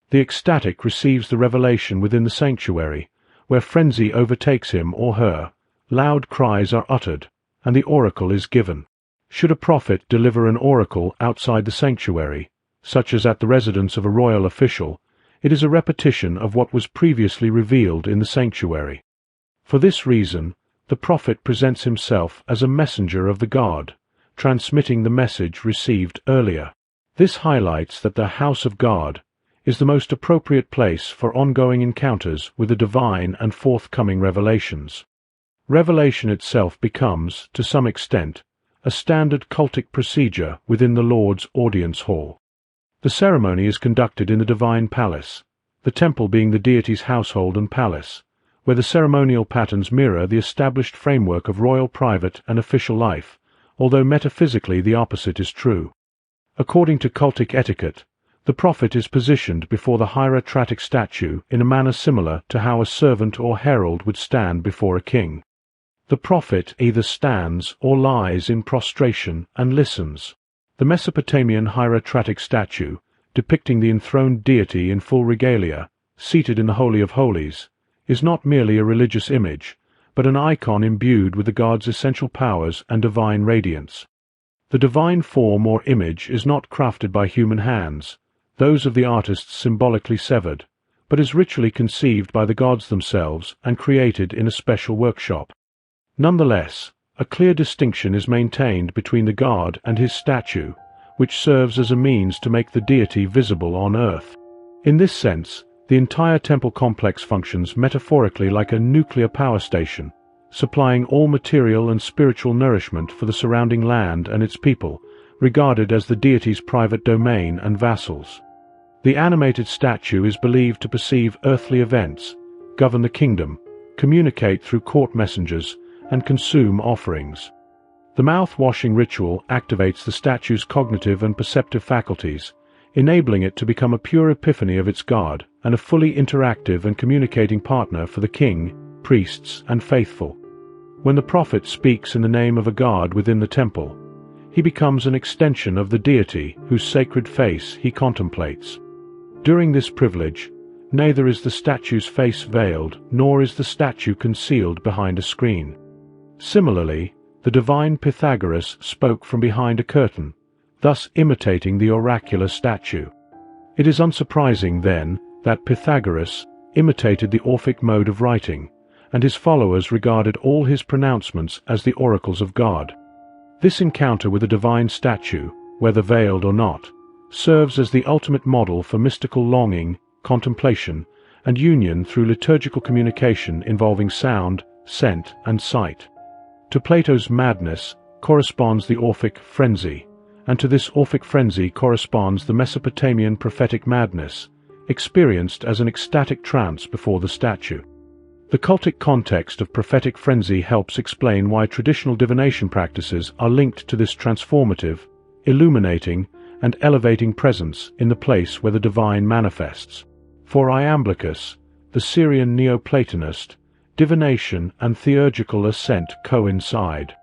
The ecstatic receives the revelation within the sanctuary, where frenzy overtakes him or her, loud cries are uttered, and the oracle is given. Should a prophet deliver an oracle outside the sanctuary, such as at the residence of a royal official, it is a repetition of what was previously revealed in the sanctuary. For this reason, the prophet presents himself as a messenger of the god, transmitting the message received earlier. This highlights that the house of God is the most appropriate place for ongoing encounters with the divine and forthcoming revelations. Revelation itself becomes, to some extent, a standard cultic procedure within the Lord's audience hall. The ceremony is conducted in the divine palace, the temple being the deity's household and palace, where the ceremonial patterns mirror the established framework of royal private and official life, although metaphysically the opposite is true. According to cultic etiquette, the prophet is positioned before the hieratic statue in a manner similar to how a servant or herald would stand before a king. The prophet either stands or lies in prostration and listens. The Mesopotamian hieratic statue, depicting the enthroned deity in full regalia, seated in the Holy of Holies, is not merely a religious image, but an icon imbued with the god's essential powers and divine radiance. The divine form or image is not crafted by human hands, those of the artists symbolically severed, but is ritually conceived by the gods themselves and created in a special workshop. Nonetheless, a clear distinction is maintained between the god and his statue, which serves as a means to make the deity visible on earth. In this sense, the entire temple complex functions metaphorically like a nuclear power station, supplying all material and spiritual nourishment for the surrounding land and its people, regarded as the deity's private domain and vassals. The animated statue is believed to perceive earthly events, govern the kingdom, communicate through court messengers, and consume offerings. The mouth-washing ritual activates the statue's cognitive and perceptive faculties, enabling it to become a pure epiphany of its god and a fully interactive and communicating partner for the king, priests, and faithful. When the prophet speaks in the name of a god within the temple, he becomes an extension of the deity whose sacred face he contemplates. During this privilege, neither is the statue's face veiled nor is the statue concealed behind a screen. Similarly, the divine Pythagoras spoke from behind a curtain, thus imitating the oracular statue. It is unsurprising, then, that Pythagoras imitated the Orphic mode of writing, and his followers regarded all his pronouncements as the oracles of God. This encounter with a divine statue, whether veiled or not, serves as the ultimate model for mystical longing, contemplation, and union through liturgical communication involving sound, scent, and sight. To Plato's madness corresponds the Orphic frenzy, and to this Orphic frenzy corresponds the Mesopotamian prophetic madness, experienced as an ecstatic trance before the statue. The cultic context of prophetic frenzy helps explain why traditional divination practices are linked to this transformative, illuminating, and elevating presence in the place where the divine manifests. For Iamblichus, the Syrian Neoplatonist, divination and theurgical ascent coincide.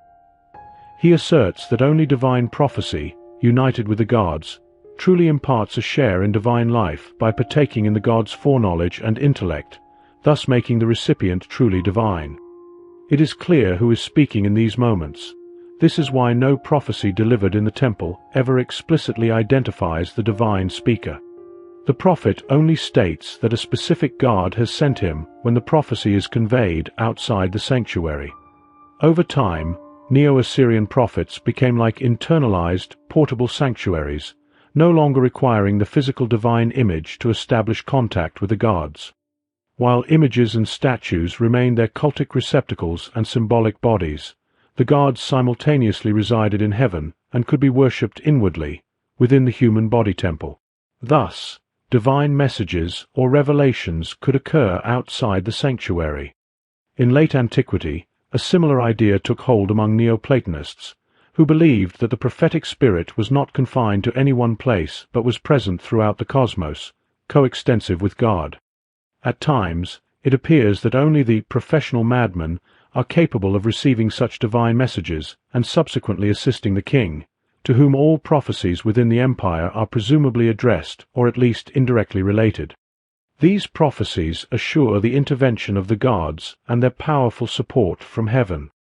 He asserts that only divine prophecy, united with the gods, truly imparts a share in divine life by partaking in the gods' foreknowledge and intellect, thus making the recipient truly divine. It is clear who is speaking in these moments. This is why no prophecy delivered in the temple ever explicitly identifies the divine speaker. The prophet only states that a specific god has sent him when the prophecy is conveyed outside the sanctuary. Over time, Neo-Assyrian prophets became like internalized, portable sanctuaries, no longer requiring the physical divine image to establish contact with the gods. While images and statues remained their cultic receptacles and symbolic bodies, the gods simultaneously resided in heaven and could be worshipped inwardly, within the human body temple. Thus, divine messages or revelations could occur outside the sanctuary. In late antiquity, A similar idea took hold among Neoplatonists, who believed that the prophetic spirit was not confined to any one place but was present throughout the cosmos, coextensive with God. At times, it appears that only the professional madmen are capable of receiving such divine messages and subsequently assisting the king, to whom all prophecies within the empire are presumably addressed or at least indirectly related. These prophecies assure the intervention of the gods and their powerful support from heaven.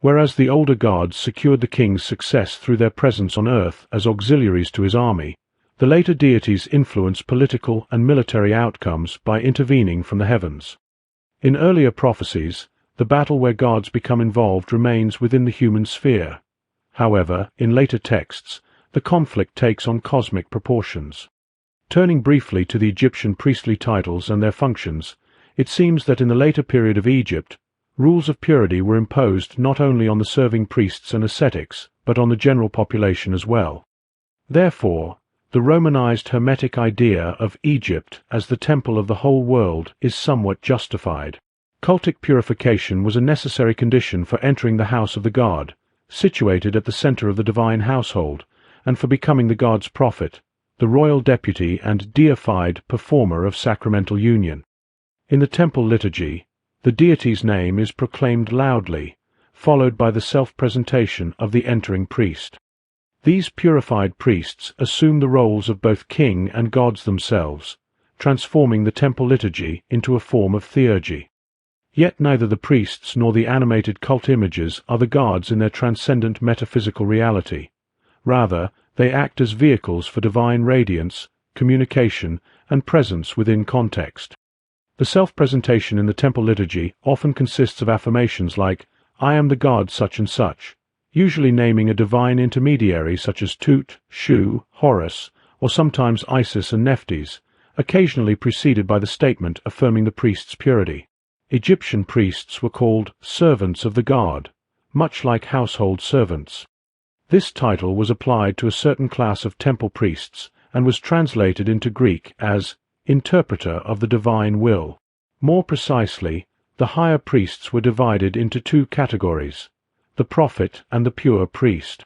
Whereas the older gods secured the king's success through their presence on earth as auxiliaries to his army, the later deities influence political and military outcomes by intervening from the heavens. In earlier prophecies, the battle where gods become involved remains within the human sphere. However, in later texts, the conflict takes on cosmic proportions. Turning briefly to the Egyptian priestly titles and their functions, it seems that in the later period of Egypt, rules of purity were imposed not only on the serving priests and ascetics, but on the general population as well. Therefore, the Romanized Hermetic idea of Egypt as the temple of the whole world is somewhat justified. Cultic purification was a necessary condition for entering the house of the god, situated at the center of the divine household, and for becoming the god's prophet, the royal deputy and deified performer of sacramental union. In the temple liturgy, the deity's name is proclaimed loudly, followed by the self-presentation of the entering priest. These purified priests assume the roles of both king and gods themselves, transforming the temple liturgy into a form of theurgy. Yet neither the priests nor the animated cult images are the gods in their transcendent metaphysical reality. Rather, they act as vehicles for divine radiance, communication, and presence within context. The self-presentation in the temple liturgy often consists of affirmations like, "I am the god such and such," usually naming a divine intermediary such as Tut, Shu, Horus, or sometimes Isis and Nephthys, occasionally preceded by the statement affirming the priest's purity. Egyptian priests were called servants of the god, much like household servants. This title was applied to a certain class of temple priests and was translated into Greek as interpreter of the divine will. More precisely, the higher priests were divided into two categories, the prophet and the pure priest.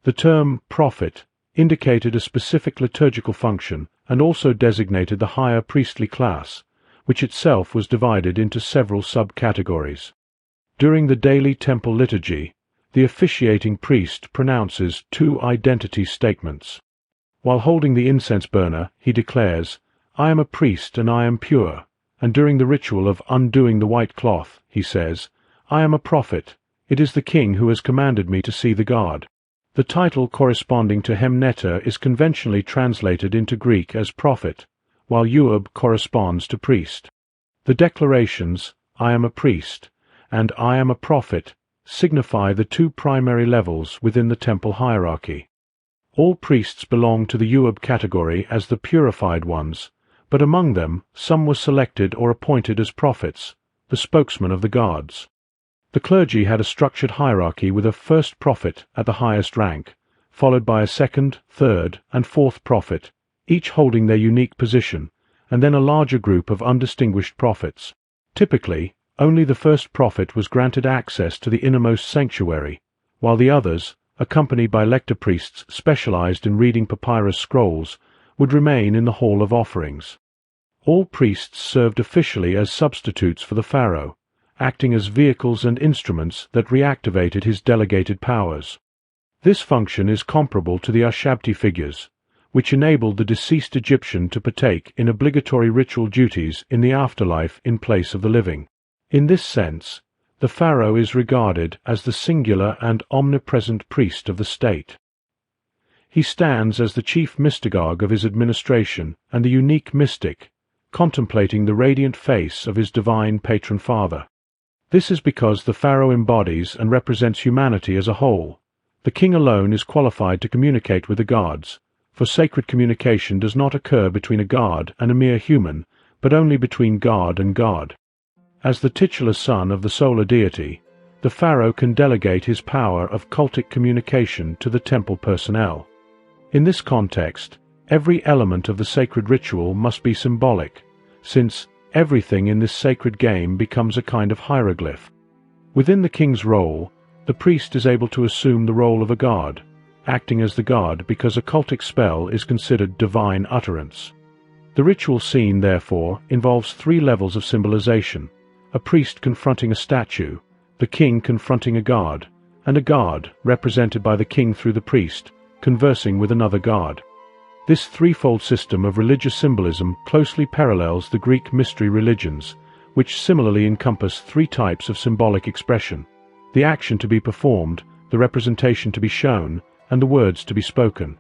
The term prophet indicated a specific liturgical function and also designated the higher priestly class, which itself was divided into several subcategories. During the daily temple liturgy, the officiating priest pronounces two identity statements. While holding the incense burner, he declares, "I am a priest and I am pure," and during the ritual of undoing the white cloth, he says, "I am a prophet. It is the king who has commanded me to see the god." The title corresponding to Hemneter is conventionally translated into Greek as prophet, while Uab corresponds to priest. The declarations, "I am a priest," and "I am a prophet," signify the two primary levels within the temple hierarchy. All priests belong to the Uab category as the purified ones, but among them some were selected or appointed as prophets, the spokesmen of the gods. The clergy had a structured hierarchy with a first prophet at the highest rank, followed by a second, third, and fourth prophet, each holding their unique position, and then a larger group of undistinguished prophets. Typically, only the first prophet was granted access to the innermost sanctuary, while the others, accompanied by lector priests specialized in reading papyrus scrolls, would remain in the Hall of Offerings. All priests served officially as substitutes for the pharaoh, acting as vehicles and instruments that reactivated his delegated powers. This function is comparable to the Ushabti figures, which enabled the deceased Egyptian to partake in obligatory ritual duties in the afterlife in place of the living. In this sense, the pharaoh is regarded as the singular and omnipresent priest of the state. He stands as the chief mystagogue of his administration and the unique mystic, contemplating the radiant face of his divine patron father. This is because the pharaoh embodies and represents humanity as a whole. The king alone is qualified to communicate with the gods, for sacred communication does not occur between a god and a mere human, but only between God and God. As the titular son of the solar deity, the pharaoh can delegate his power of cultic communication to the temple personnel. In this context, every element of the sacred ritual must be symbolic, since everything in this sacred game becomes a kind of hieroglyph. Within the king's role, the priest is able to assume the role of a god, acting as the god because a cultic spell is considered divine utterance. The ritual scene, therefore, involves three levels of symbolization: a priest confronting a statue, the king confronting a god, and a god, represented by the king through the priest, conversing with another god. This threefold system of religious symbolism closely parallels the Greek mystery religions, which similarly encompass three types of symbolic expression: the action to be performed, the representation to be shown, and the words to be spoken.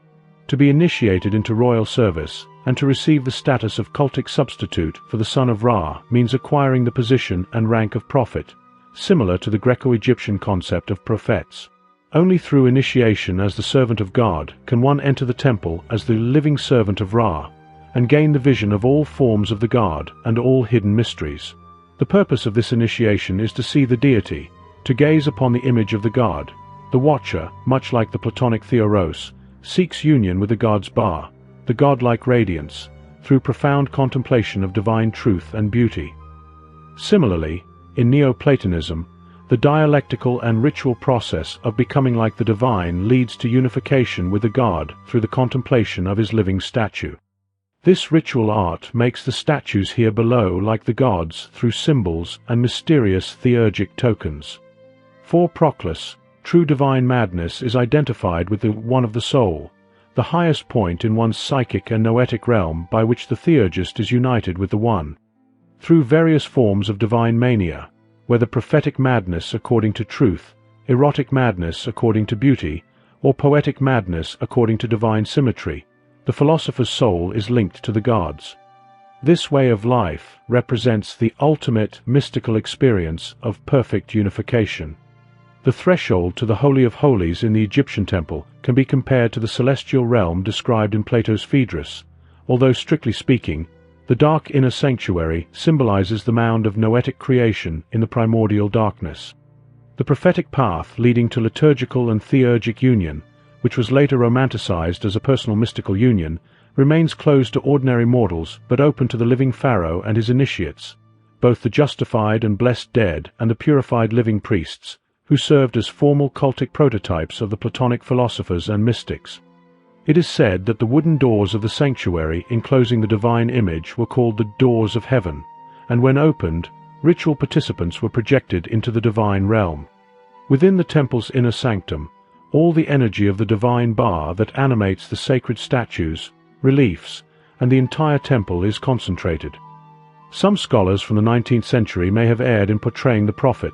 To be initiated into royal service, and to receive the status of cultic substitute for the son of Ra, means acquiring the position and rank of prophet, similar to the Greco-Egyptian concept of prophets. Only through initiation as the servant of God can one enter the temple as the living servant of Ra, and gain the vision of all forms of the god and all hidden mysteries. The purpose of this initiation is to see the deity, to gaze upon the image of the god. The watcher, much like the Platonic theoros, seeks union with the god's bar, the godlike radiance, through profound contemplation of divine truth and beauty. Similarly, in Neoplatonism, the dialectical and ritual process of becoming like the divine leads to unification with the god through the contemplation of his living statue. This ritual art makes the statues here below like the gods through symbols and mysterious theurgic tokens. For Proclus, true divine madness is identified with the one of the soul, the highest point in one's psychic and noetic realm by which the theurgist is united with the one. Through various forms of divine mania, whether prophetic madness according to truth, erotic madness according to beauty, or poetic madness according to divine symmetry, the philosopher's soul is linked to the gods. This way of life represents the ultimate mystical experience of perfect unification. The threshold to the Holy of Holies in the Egyptian temple can be compared to the celestial realm described in Plato's Phaedrus, although strictly speaking, the dark inner sanctuary symbolizes the mound of noetic creation in the primordial darkness. The prophetic path leading to liturgical and theurgic union, which was later romanticized as a personal mystical union, remains closed to ordinary mortals but open to the living pharaoh and his initiates, both the justified and blessed dead and the purified living priests, who served as formal cultic prototypes of the Platonic philosophers and mystics. It is said that the wooden doors of the sanctuary enclosing the divine image were called the doors of heaven, and when opened, ritual participants were projected into the divine realm. Within the temple's inner sanctum, all the energy of the divine bar that animates the sacred statues, reliefs, and the entire temple is concentrated. Some scholars from the 19th century may have erred in portraying the prophet,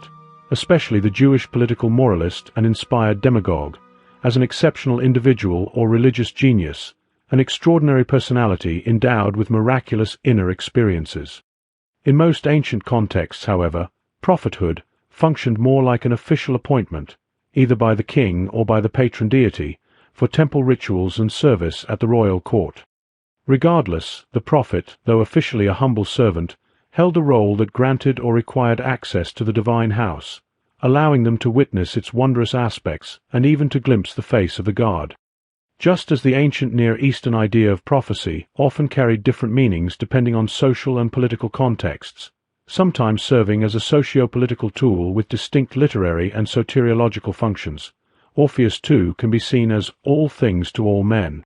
especially the Jewish political moralist and inspired demagogue, as an exceptional individual or religious genius, an extraordinary personality endowed with miraculous inner experiences. In most ancient contexts, however, prophethood functioned more like an official appointment, either by the king or by the patron deity, for temple rituals and service at the royal court. Regardless, the prophet, though officially a humble servant, held a role that granted or required access to the divine house, allowing them to witness its wondrous aspects and even to glimpse the face of the god. Just as the ancient Near Eastern idea of prophecy often carried different meanings depending on social and political contexts, sometimes serving as a socio-political tool with distinct literary and soteriological functions, Orpheus too can be seen as all things to all men.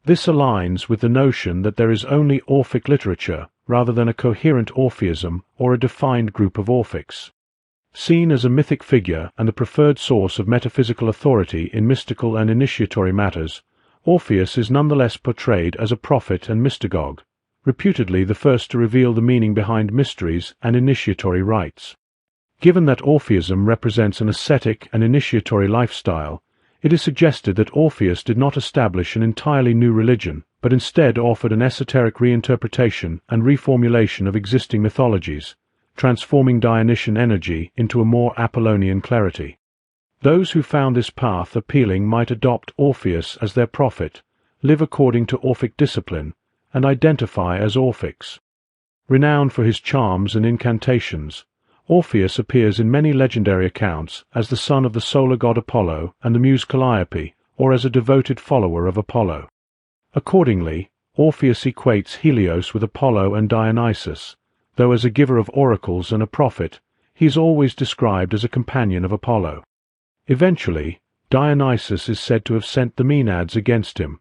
This aligns with the notion that there is only Orphic literature rather than a coherent Orpheism or a defined group of Orphics. Seen as a mythic figure and the preferred source of metaphysical authority in mystical and initiatory matters, Orpheus is nonetheless portrayed as a prophet and mystagogue, reputedly the first to reveal the meaning behind mysteries and initiatory rites. Given that Orpheism represents an ascetic and initiatory lifestyle, it is suggested that Orpheus did not establish an entirely new religion, but instead offered an esoteric reinterpretation and reformulation of existing mythologies, transforming Dionysian energy into a more Apollonian clarity. Those who found this path appealing might adopt Orpheus as their prophet, live according to Orphic discipline, and identify as Orphics. Renowned for his charms and incantations, Orpheus appears in many legendary accounts as the son of the solar god Apollo and the muse Calliope, or as a devoted follower of Apollo. Accordingly, Orpheus equates Helios with Apollo and Dionysus, though as a giver of oracles and a prophet, he is always described as a companion of Apollo. Eventually, Dionysus is said to have sent the Maenads against him,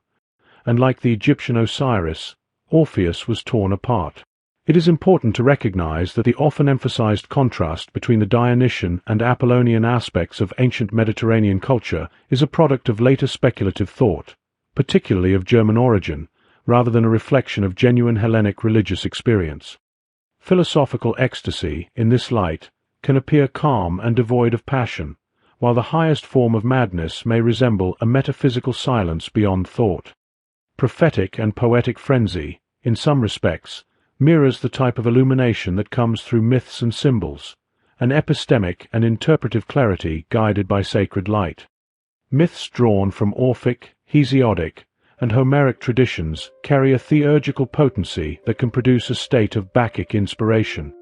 and like the Egyptian Osiris, Orpheus was torn apart. It is important to recognize that the often emphasized contrast between the Dionysian and Apollonian aspects of ancient Mediterranean culture is a product of later speculative thought, particularly of German origin, rather than a reflection of genuine Hellenic religious experience. Philosophical ecstasy, in this light, can appear calm and devoid of passion, while the highest form of madness may resemble a metaphysical silence beyond thought. Prophetic and poetic frenzy, in some respects, mirrors the type of illumination that comes through myths and symbols, an epistemic and interpretive clarity guided by sacred light. Myths drawn from Orphic, Hesiodic, and Homeric traditions carry a theurgical potency that can produce a state of Bacchic inspiration.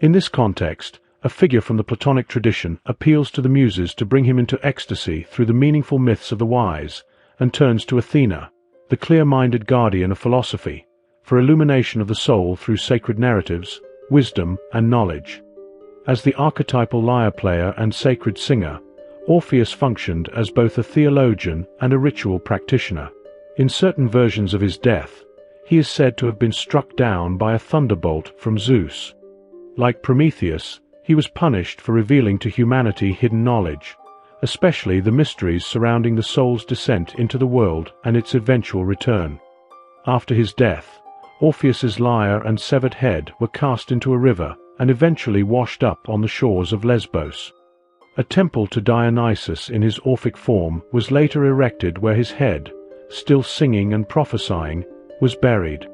In this context, a figure from the Platonic tradition appeals to the Muses to bring him into ecstasy through the meaningful myths of the wise, and turns to Athena, the clear-minded guardian of philosophy, for illumination of the soul through sacred narratives, wisdom, and knowledge. As the archetypal lyre player and sacred singer, Orpheus functioned as both a theologian and a ritual practitioner. In certain versions of his death, he is said to have been struck down by a thunderbolt from Zeus. Like Prometheus, he was punished for revealing to humanity hidden knowledge, especially the mysteries surrounding the soul's descent into the world and its eventual return. After his death, Orpheus's lyre and severed head were cast into a river and eventually washed up on the shores of Lesbos. A temple to Dionysus in his Orphic form was later erected where his head, still singing and prophesying, was buried.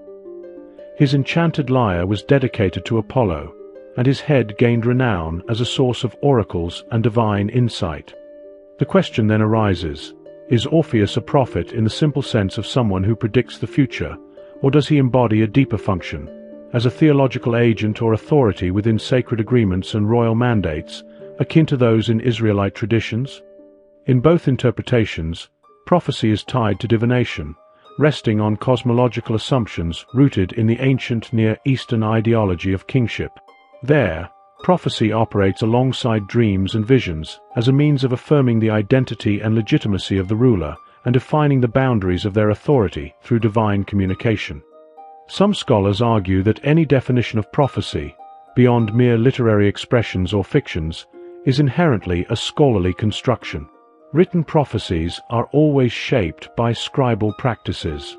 His enchanted lyre was dedicated to Apollo, and his head gained renown as a source of oracles and divine insight. The question then arises, is Orpheus a prophet in the simple sense of someone who predicts the future, or does he embody a deeper function, as a theological agent or authority within sacred agreements and royal mandates, akin to those in Israelite traditions? In both interpretations, prophecy is tied to divination, resting on cosmological assumptions rooted in the ancient Near Eastern ideology of kingship. There, prophecy operates alongside dreams and visions as a means of affirming the identity and legitimacy of the ruler and defining the boundaries of their authority through divine communication. Some scholars argue that any definition of prophecy, beyond mere literary expressions or fictions, is inherently a scholarly construction. Written prophecies are always shaped by scribal practices.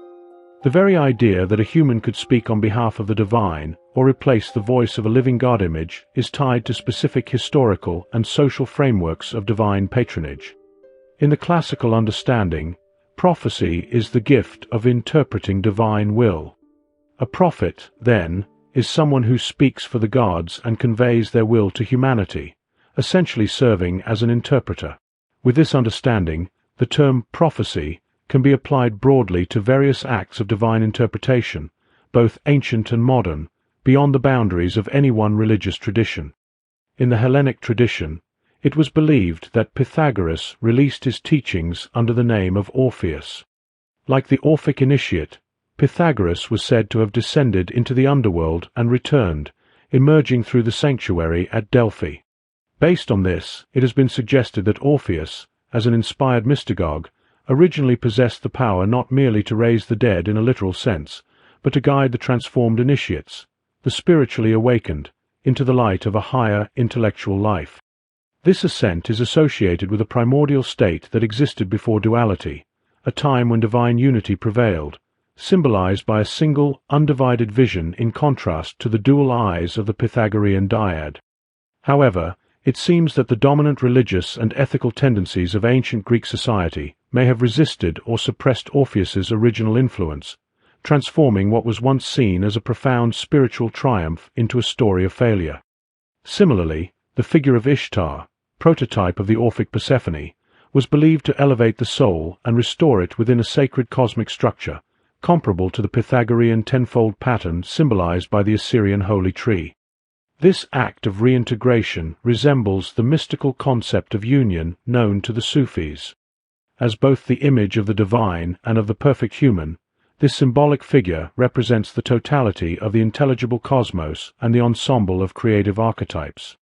The very idea that a human could speak on behalf of the divine or replace the voice of a living God image is tied to specific historical and social frameworks of divine patronage. In the classical understanding, prophecy is the gift of interpreting divine will. A prophet, then, is someone who speaks for the gods and conveys their will to humanity, essentially serving as an interpreter. With this understanding, the term prophecy can be applied broadly to various acts of divine interpretation, both ancient and modern, beyond the boundaries of any one religious tradition. In the Hellenic tradition, it was believed that Pythagoras released his teachings under the name of Orpheus. Like the Orphic initiate, Pythagoras was said to have descended into the underworld and returned, emerging through the sanctuary at Delphi. Based on this, it has been suggested that Orpheus, as an inspired mystagogue, originally possessed the power not merely to raise the dead in a literal sense, but to guide the transformed initiates, the spiritually awakened, into the light of a higher intellectual life. This ascent is associated with a primordial state that existed before duality, a time when divine unity prevailed, symbolized by a single, undivided vision in contrast to the dual eyes of the Pythagorean dyad. However, it seems that the dominant religious and ethical tendencies of ancient Greek society may have resisted or suppressed Orpheus's original influence, transforming what was once seen as a profound spiritual triumph into a story of failure. Similarly, the figure of Ishtar, prototype of the Orphic Persephone, was believed to elevate the soul and restore it within a sacred cosmic structure, comparable to the Pythagorean tenfold pattern symbolized by the Assyrian holy tree. This act of reintegration resembles the mystical concept of union known to the Sufis. As both the image of the divine and of the perfect human, this symbolic figure represents the totality of the intelligible cosmos and the ensemble of creative archetypes.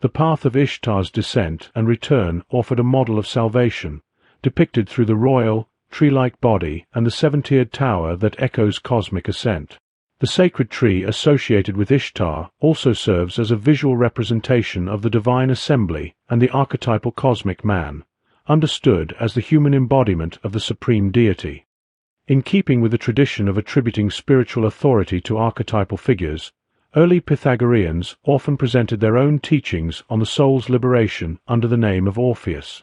The path of Ishtar's descent and return offered a model of salvation, depicted through the royal, tree-like body and the seven-tiered tower that echoes cosmic ascent. The sacred tree associated with Ishtar also serves as a visual representation of the divine assembly and the archetypal cosmic man, understood as the human embodiment of the supreme deity. In keeping with the tradition of attributing spiritual authority to archetypal figures, early Pythagoreans often presented their own teachings on the soul's liberation under the name of Orpheus.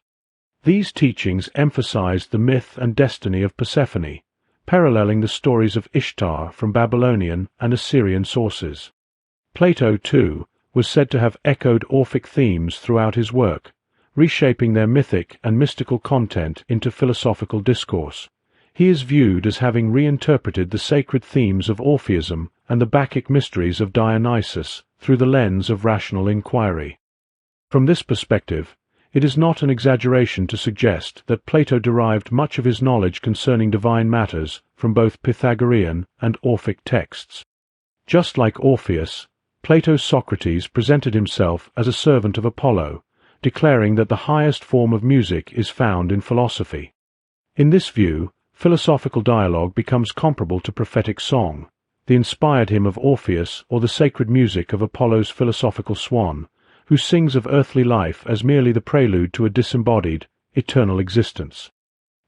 These teachings emphasized the myth and destiny of Persephone, paralleling the stories of Ishtar from Babylonian and Assyrian sources. Plato, too, was said to have echoed Orphic themes throughout his work, reshaping their mythic and mystical content into philosophical discourse. He is viewed as having reinterpreted the sacred themes of Orpheism and the Bacchic mysteries of Dionysus through the lens of rational inquiry. From this perspective, it is not an exaggeration to suggest that Plato derived much of his knowledge concerning divine matters from both Pythagorean and Orphic texts. Just like Orpheus, Plato's Socrates presented himself as a servant of Apollo, declaring that the highest form of music is found in philosophy. In this view, philosophical dialogue becomes comparable to prophetic song, the inspired hymn of Orpheus or the sacred music of Apollo's philosophical swan, who sings of earthly life as merely the prelude to a disembodied, eternal existence.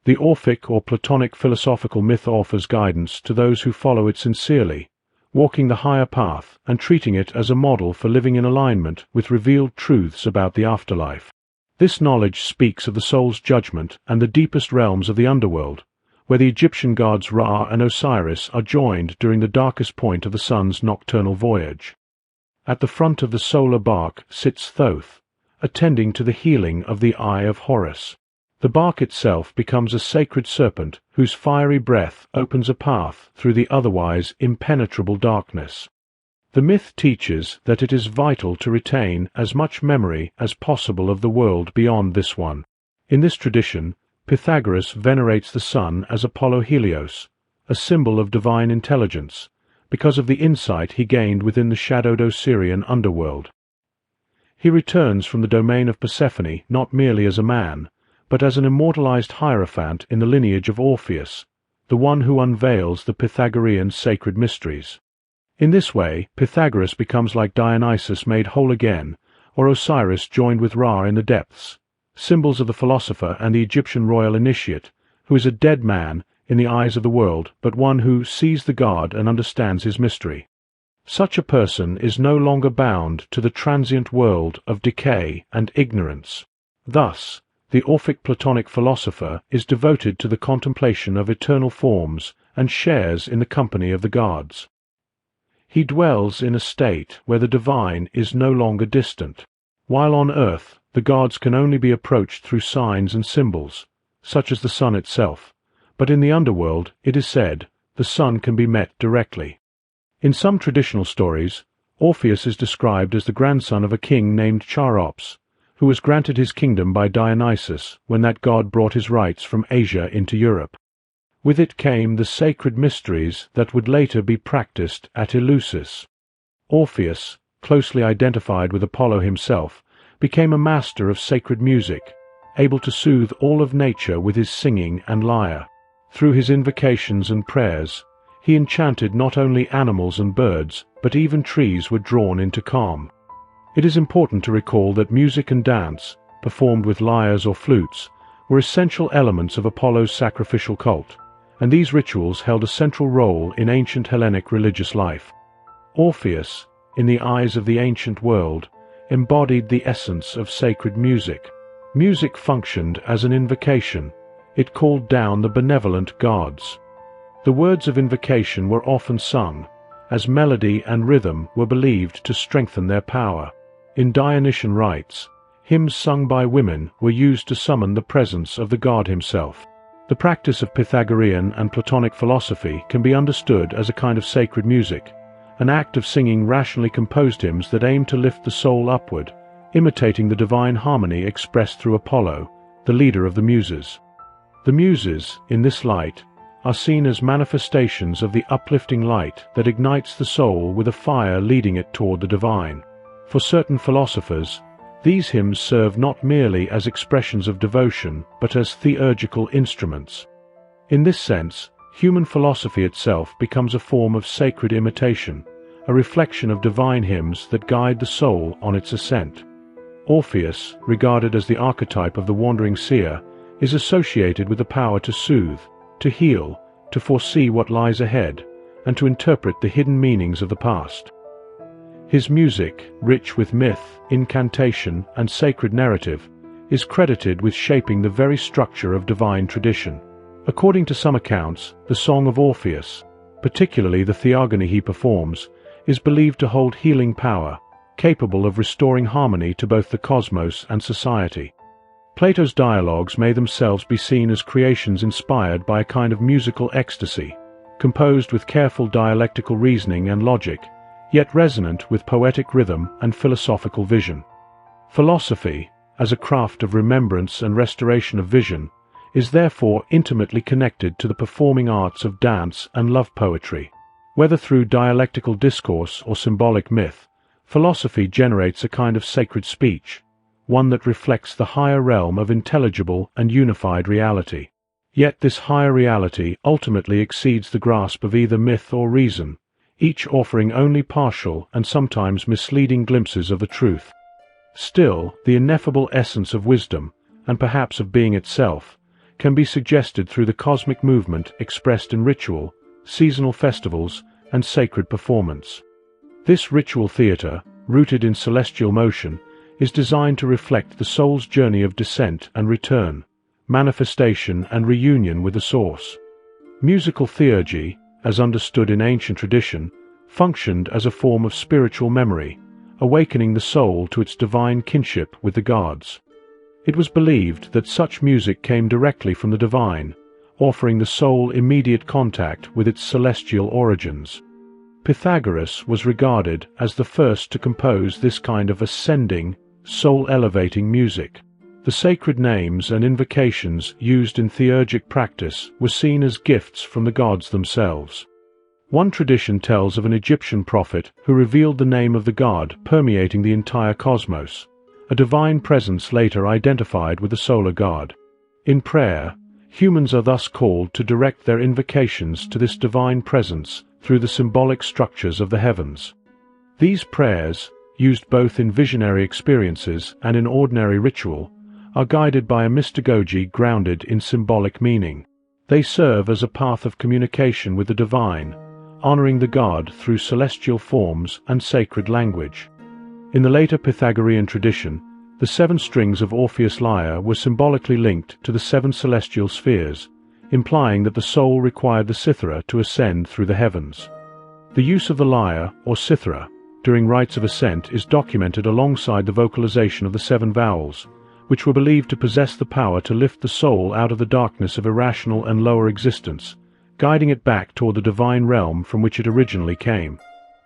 The Orphic or Platonic philosophical myth offers guidance to those who follow it sincerely, walking the higher path and treating it as a model for living in alignment with revealed truths about the afterlife. This knowledge speaks of the soul's judgment and the deepest realms of the underworld, where the Egyptian gods Ra and Osiris are joined during the darkest point of the sun's nocturnal voyage. At the front of the solar bark sits Thoth, attending to the healing of the eye of Horus. The bark itself becomes a sacred serpent whose fiery breath opens a path through the otherwise impenetrable darkness. The myth teaches that it is vital to retain as much memory as possible of the world beyond this one. In this tradition, Pythagoras venerates the sun as Apollo Helios, a symbol of divine intelligence, because of the insight he gained within the shadowed Osirian underworld. He returns from the domain of Persephone not merely as a man, but as an immortalized hierophant in the lineage of Orpheus, the one who unveils the Pythagorean sacred mysteries. In this way, Pythagoras becomes like Dionysus made whole again, or Osiris joined with Ra in the depths, symbols of the philosopher and the Egyptian royal initiate, who is a dead man in the eyes of the world, but one who sees the god and understands his mystery. Such a person is no longer bound to the transient world of decay and ignorance. Thus, the Orphic Platonic philosopher is devoted to the contemplation of eternal forms and shares in the company of the gods. He dwells in a state where the divine is no longer distant. While on earth, the gods can only be approached through signs and symbols, such as the sun itself, but in the underworld, it is said, the sun can be met directly. In some traditional stories, Orpheus is described as the grandson of a king named Charops, who was granted his kingdom by Dionysus when that god brought his rights from Asia into Europe. With it came the sacred mysteries that would later be practiced at Eleusis. Orpheus, closely identified with Apollo himself, became a master of sacred music, able to soothe all of nature with his singing and lyre. Through his invocations and prayers, he enchanted not only animals and birds, but even trees were drawn into calm. It is important to recall that music and dance, performed with lyres or flutes, were essential elements of Apollo's sacrificial cult, and these rituals held a central role in ancient Hellenic religious life. Orpheus, in the eyes of the ancient world, embodied the essence of sacred music. Music functioned as an invocation. It called down the benevolent gods. The words of invocation were often sung, as melody and rhythm were believed to strengthen their power. In Dionysian rites, hymns sung by women were used to summon the presence of the god himself. The practice of Pythagorean and Platonic philosophy can be understood as a kind of sacred music, an act of singing rationally composed hymns that aim to lift the soul upward, imitating the divine harmony expressed through Apollo, the leader of the Muses. The Muses, in this light, are seen as manifestations of the uplifting light that ignites the soul with a fire leading it toward the divine. For certain philosophers, These hymns serve not merely as expressions of devotion, but as theurgical instruments. In this sense, human philosophy itself becomes a form of sacred imitation, a reflection of divine hymns that guide the soul on its ascent. Orpheus, regarded as the archetype of the wandering seer, is associated with the power to soothe, to heal, to foresee what lies ahead, and to interpret the hidden meanings of the past. His music, rich with myth, incantation, and sacred narrative, is credited with shaping the very structure of divine tradition. According to some accounts, the Song of Orpheus, particularly the theogony he performs, is believed to hold healing power, capable of restoring harmony to both the cosmos and society. Plato's dialogues may themselves be seen as creations inspired by a kind of musical ecstasy, composed with careful dialectical reasoning and logic, yet resonant with poetic rhythm and philosophical vision. Philosophy, as a craft of remembrance and restoration of vision, is therefore intimately connected to the performing arts of dance and love poetry. Whether through dialectical discourse or symbolic myth, philosophy generates a kind of sacred speech, one that reflects the higher realm of intelligible and unified reality. Yet this higher reality ultimately exceeds the grasp of either myth or reason, each offering only partial and sometimes misleading glimpses of the truth. Still, the ineffable essence of wisdom, and perhaps of being itself, can be suggested through the cosmic movement expressed in ritual, seasonal festivals, and sacred performance. This ritual theatre, rooted in celestial motion, is designed to reflect the soul's journey of descent and return, manifestation and reunion with the source. Musical theurgy, as understood in ancient tradition, functioned as a form of spiritual memory, awakening the soul to its divine kinship with the gods. It was believed that such music came directly from the divine, offering the soul immediate contact with its celestial origins. Pythagoras was regarded as the first to compose this kind of ascending, soul-elevating music. The sacred names and invocations used in theurgic practice were seen as gifts from the gods themselves. One tradition tells of an Egyptian prophet who revealed the name of the god permeating the entire cosmos, a divine presence later identified with the solar god. In prayer, humans are thus called to direct their invocations to this divine presence through the symbolic structures of the heavens. These prayers, used both in visionary experiences and in ordinary ritual, are guided by a mystagogy grounded in symbolic meaning. They serve as a path of communication with the divine, honoring the god through celestial forms and sacred language. In the later Pythagorean tradition, the 7 strings of Orpheus' lyre were symbolically linked to the 7 celestial spheres, implying that the soul required the cithara to ascend through the heavens. The use of the lyre, or cithara, during rites of ascent is documented alongside the vocalization of the 7 vowels, which were believed to possess the power to lift the soul out of the darkness of irrational and lower existence, guiding it back toward the divine realm from which it originally came.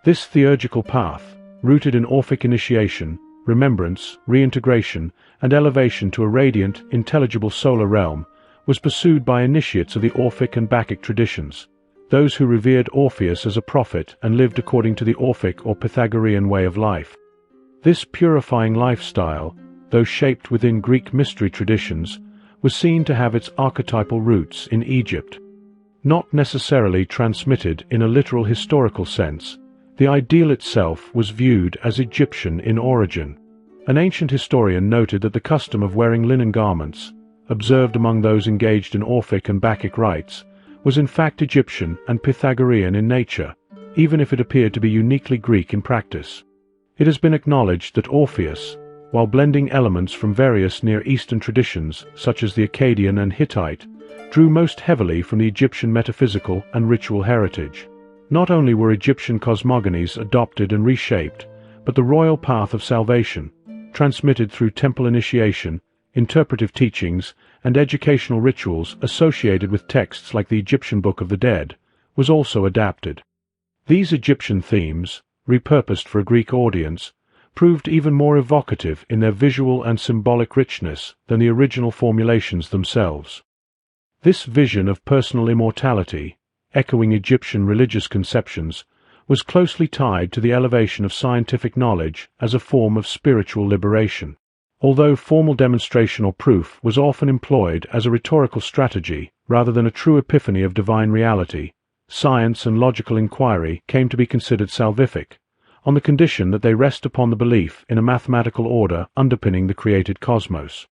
This theurgical path, rooted in Orphic initiation, remembrance, reintegration, and elevation to a radiant, intelligible solar realm, was pursued by initiates of the Orphic and Bacchic traditions, those who revered Orpheus as a prophet and lived according to the Orphic or Pythagorean way of life. This purifying lifestyle, though shaped within Greek mystery traditions, was seen to have its archetypal roots in Egypt. Not necessarily transmitted in a literal historical sense, the ideal itself was viewed as Egyptian in origin. An ancient historian noted that the custom of wearing linen garments, observed among those engaged in Orphic and Bacchic rites, was in fact Egyptian and Pythagorean in nature, even if it appeared to be uniquely Greek in practice. It has been acknowledged that Orpheus, while blending elements from various Near Eastern traditions such as the Akkadian and Hittite, drew most heavily from the Egyptian metaphysical and ritual heritage. Not only were Egyptian cosmogonies adopted and reshaped, but the royal path of salvation, transmitted through temple initiation, interpretive teachings, and educational rituals associated with texts like the Egyptian Book of the Dead, was also adapted. These Egyptian themes, repurposed for a Greek audience, proved even more evocative in their visual and symbolic richness than the original formulations themselves. This vision of personal immortality, echoing Egyptian religious conceptions, was closely tied to the elevation of scientific knowledge as a form of spiritual liberation. Although formal demonstration or proof was often employed as a rhetorical strategy rather than a true epiphany of divine reality, science and logical inquiry came to be considered salvific, on the condition that they rest upon the belief in a mathematical order underpinning the created cosmos.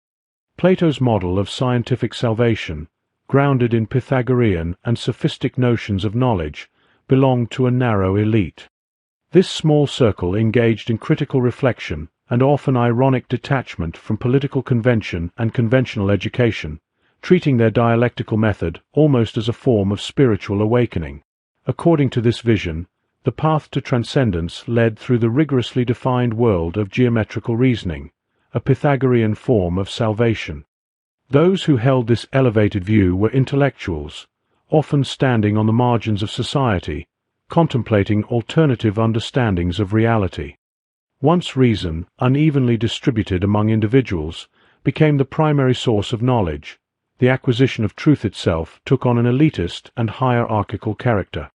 Plato's model of scientific salvation, grounded in Pythagorean and sophistic notions of knowledge, belonged to a narrow elite. This small circle engaged in critical reflection and often ironic detachment from political convention and conventional education, treating their dialectical method almost as a form of spiritual awakening. According to this vision, the path to transcendence led through the rigorously defined world of geometrical reasoning, a Pythagorean form of salvation. Those who held this elevated view were intellectuals, often standing on the margins of society, contemplating alternative understandings of reality. Once reason, unevenly distributed among individuals, became the primary source of knowledge, the acquisition of truth itself took on an elitist and hierarchical character.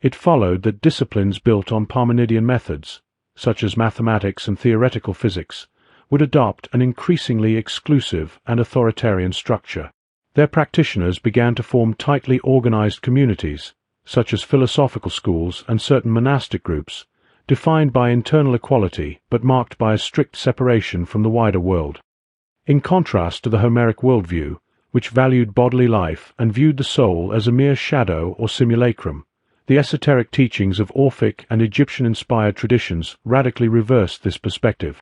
It followed that disciplines built on Parmenidean methods, such as mathematics and theoretical physics, would adopt an increasingly exclusive and authoritarian structure. Their practitioners began to form tightly organized communities, such as philosophical schools and certain monastic groups, defined by internal equality but marked by a strict separation from the wider world. In contrast to the Homeric worldview, which valued bodily life and viewed the soul as a mere shadow or simulacrum, the esoteric teachings of Orphic and Egyptian-inspired traditions radically reversed this perspective.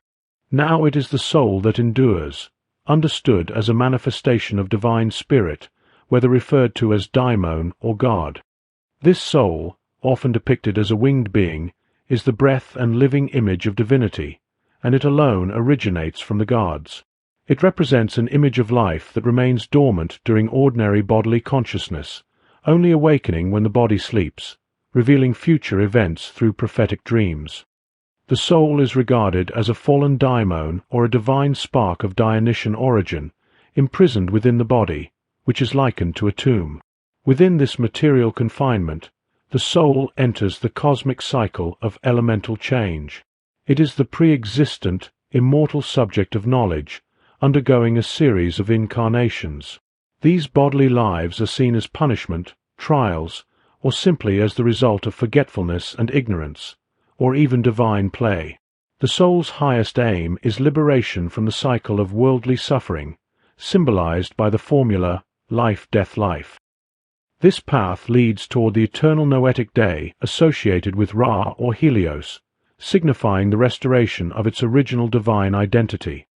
Now it is the soul that endures, understood as a manifestation of divine spirit, whether referred to as daimon or God. This soul, often depicted as a winged being, is the breath and living image of divinity, and it alone originates from the gods. It represents an image of life that remains dormant during ordinary bodily consciousness, only awakening when the body sleeps, revealing future events through prophetic dreams. The soul is regarded as a fallen daimon or a divine spark of Dionysian origin, imprisoned within the body, which is likened to a tomb. Within this material confinement, the soul enters the cosmic cycle of elemental change. It is the pre-existent, immortal subject of knowledge, undergoing a series of incarnations. These bodily lives are seen as punishment, trials, or simply as the result of forgetfulness and ignorance, or even divine play. The soul's highest aim is liberation from the cycle of worldly suffering, symbolized by the formula life, death, life. This path leads toward the eternal noetic day associated with Ra or Helios, signifying the restoration of its original divine identity.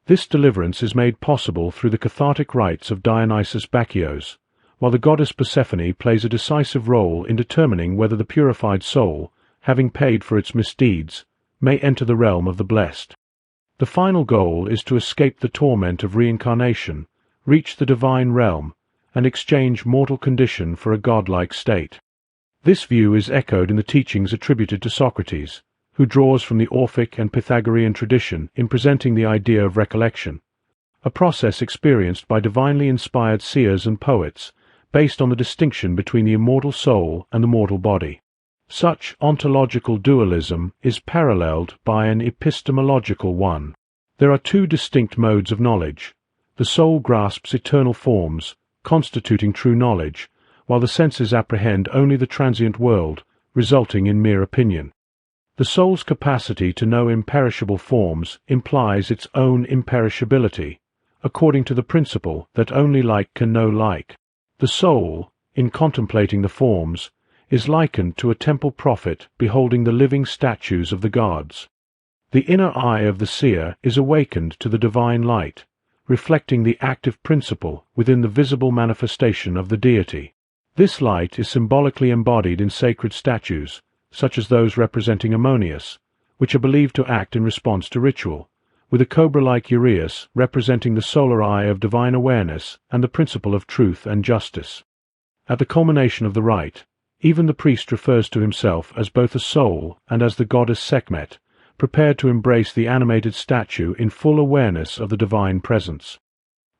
This deliverance is made possible through the cathartic rites of Dionysus Bacchios, while the goddess Persephone plays a decisive role in determining whether the purified soul, having paid for its misdeeds, may enter the realm of the blessed. The final goal is to escape the torment of reincarnation, reach the divine realm, and exchange mortal condition for a godlike state. This view is echoed in the teachings attributed to Socrates, who draws from the Orphic and Pythagorean tradition in presenting the idea of recollection, a process experienced by divinely inspired seers and poets, based on the distinction between the immortal soul and the mortal body. Such ontological dualism is paralleled by an epistemological one. There are two distinct modes of knowledge. The soul grasps eternal forms, constituting true knowledge, while the senses apprehend only the transient world, resulting in mere opinion. The soul's capacity to know imperishable forms implies its own imperishability, according to the principle that only like can know like. The soul, in contemplating the forms, is likened to a temple prophet beholding the living statues of the gods. The inner eye of the seer is awakened to the divine light, reflecting the active principle within the visible manifestation of the deity. This light is symbolically embodied in sacred statues, such as those representing Ammonius, which are believed to act in response to ritual, with a cobra-like uraeus representing the solar eye of divine awareness and the principle of truth and justice. At the culmination of the rite, even the priest refers to himself as both a soul and as the goddess Sekhmet, prepared to embrace the animated statue in full awareness of the divine presence.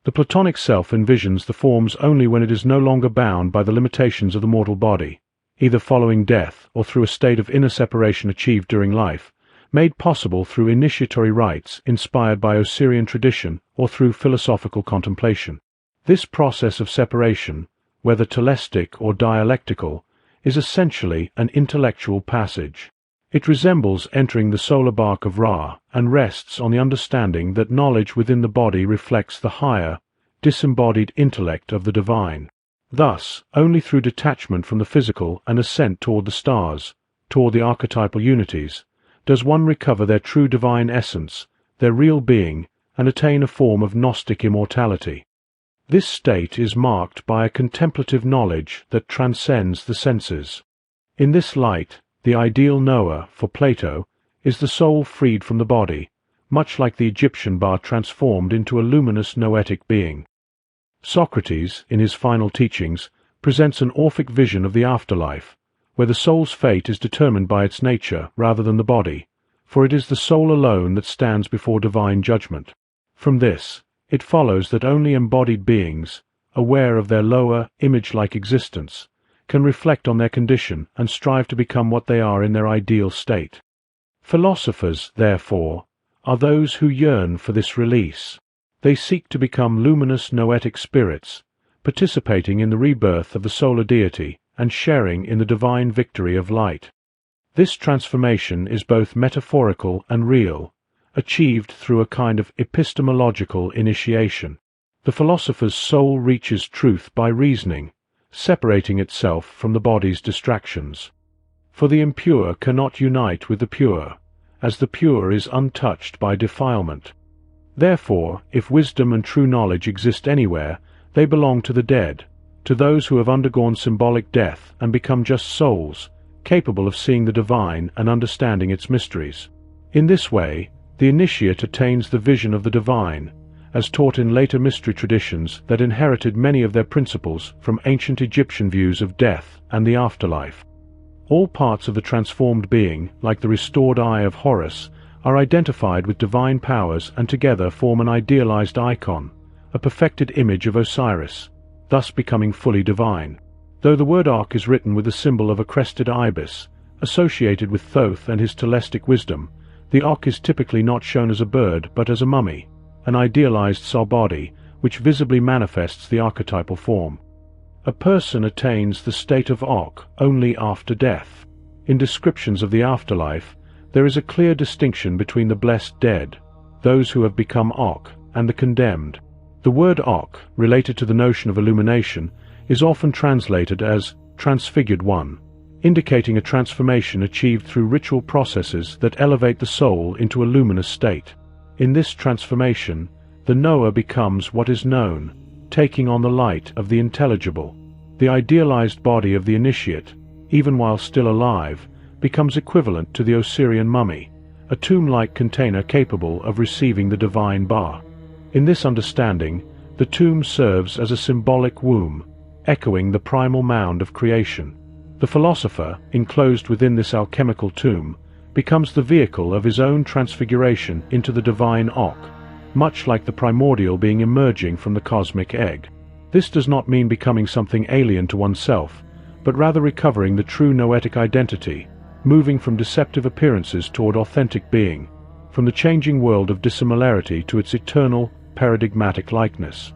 The Platonic self envisions the forms only when it is no longer bound by the limitations of the mortal body, either following death or through a state of inner separation achieved during life, made possible through initiatory rites inspired by Osirian tradition or through philosophical contemplation. This process of separation, whether telestic or dialectical, is essentially an intellectual passage. It resembles entering the solar bark of Ra and rests on the understanding that knowledge within the body reflects the higher, disembodied intellect of the divine. Thus, only through detachment from the physical and ascent toward the stars, toward the archetypal unities, does one recover their true divine essence, their real being, and attain a form of Gnostic immortality. This state is marked by a contemplative knowledge that transcends the senses. In this light, the ideal knower, for Plato, is the soul freed from the body, much like the Egyptian bar transformed into a luminous noetic being. Socrates, in his final teachings, presents an Orphic vision of the afterlife, where the soul's fate is determined by its nature rather than the body, for it is the soul alone that stands before divine judgment. From this, it follows that only embodied beings, aware of their lower, image-like existence, can reflect on their condition and strive to become what they are in their ideal state. Philosophers, therefore, are those who yearn for this release. They seek to become luminous noetic spirits, participating in the rebirth of the solar deity and sharing in the divine victory of light. This transformation is both metaphorical and real, achieved through a kind of epistemological initiation. The philosopher's soul reaches truth by reasoning, separating itself from the body's distractions. For the impure cannot unite with the pure, as the pure is untouched by defilement. Therefore, if wisdom and true knowledge exist anywhere, they belong to the dead, to those who have undergone symbolic death and become just souls, capable of seeing the divine and understanding its mysteries. In this way, the initiate attains the vision of the divine, as taught in later mystery traditions that inherited many of their principles from ancient Egyptian views of death and the afterlife. All parts of the transformed being, like the restored eye of Horus, are identified with divine powers and together form an idealized icon, a perfected image of Osiris, thus becoming fully divine. Though the word ark is written with the symbol of a crested ibis, associated with Thoth and his telestic wisdom, the ark is typically not shown as a bird but as a mummy, an idealized soul body which visibly manifests the archetypal form. A person attains the state of ark only after death. In descriptions of the afterlife, there is a clear distinction between the blessed dead, those who have become ark, and the condemned. The word ark, related to the notion of illumination, is often translated as transfigured one, indicating a transformation achieved through ritual processes that elevate the soul into a luminous state. In this transformation, the knower becomes what is known, taking on the light of the intelligible. The idealized body of the initiate, even while still alive, becomes equivalent to the Osirian mummy, a tomb-like container capable of receiving the divine ba. In this understanding, the tomb serves as a symbolic womb, echoing the primal mound of creation. The philosopher, enclosed within this alchemical tomb, becomes the vehicle of his own transfiguration into the divine ark, much like the primordial being emerging from the cosmic egg. This does not mean becoming something alien to oneself, but rather recovering the true noetic identity, moving from deceptive appearances toward authentic being, from the changing world of dissimilarity to its eternal, paradigmatic likeness.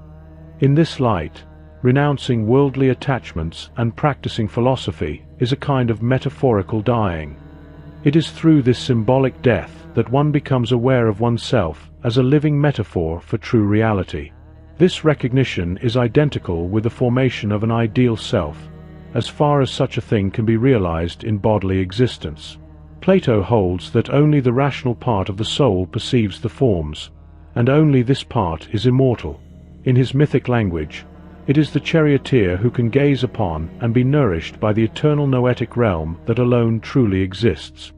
In this light, renouncing worldly attachments and practicing philosophy is a kind of metaphorical dying. It is through this symbolic death that one becomes aware of oneself as a living metaphor for true reality. This recognition is identical with the formation of an ideal self, as far as such a thing can be realized in bodily existence. Plato holds that only the rational part of the soul perceives the forms, and only this part is immortal. In his mythic language, it is the charioteer who can gaze upon and be nourished by the eternal noetic realm that alone truly exists.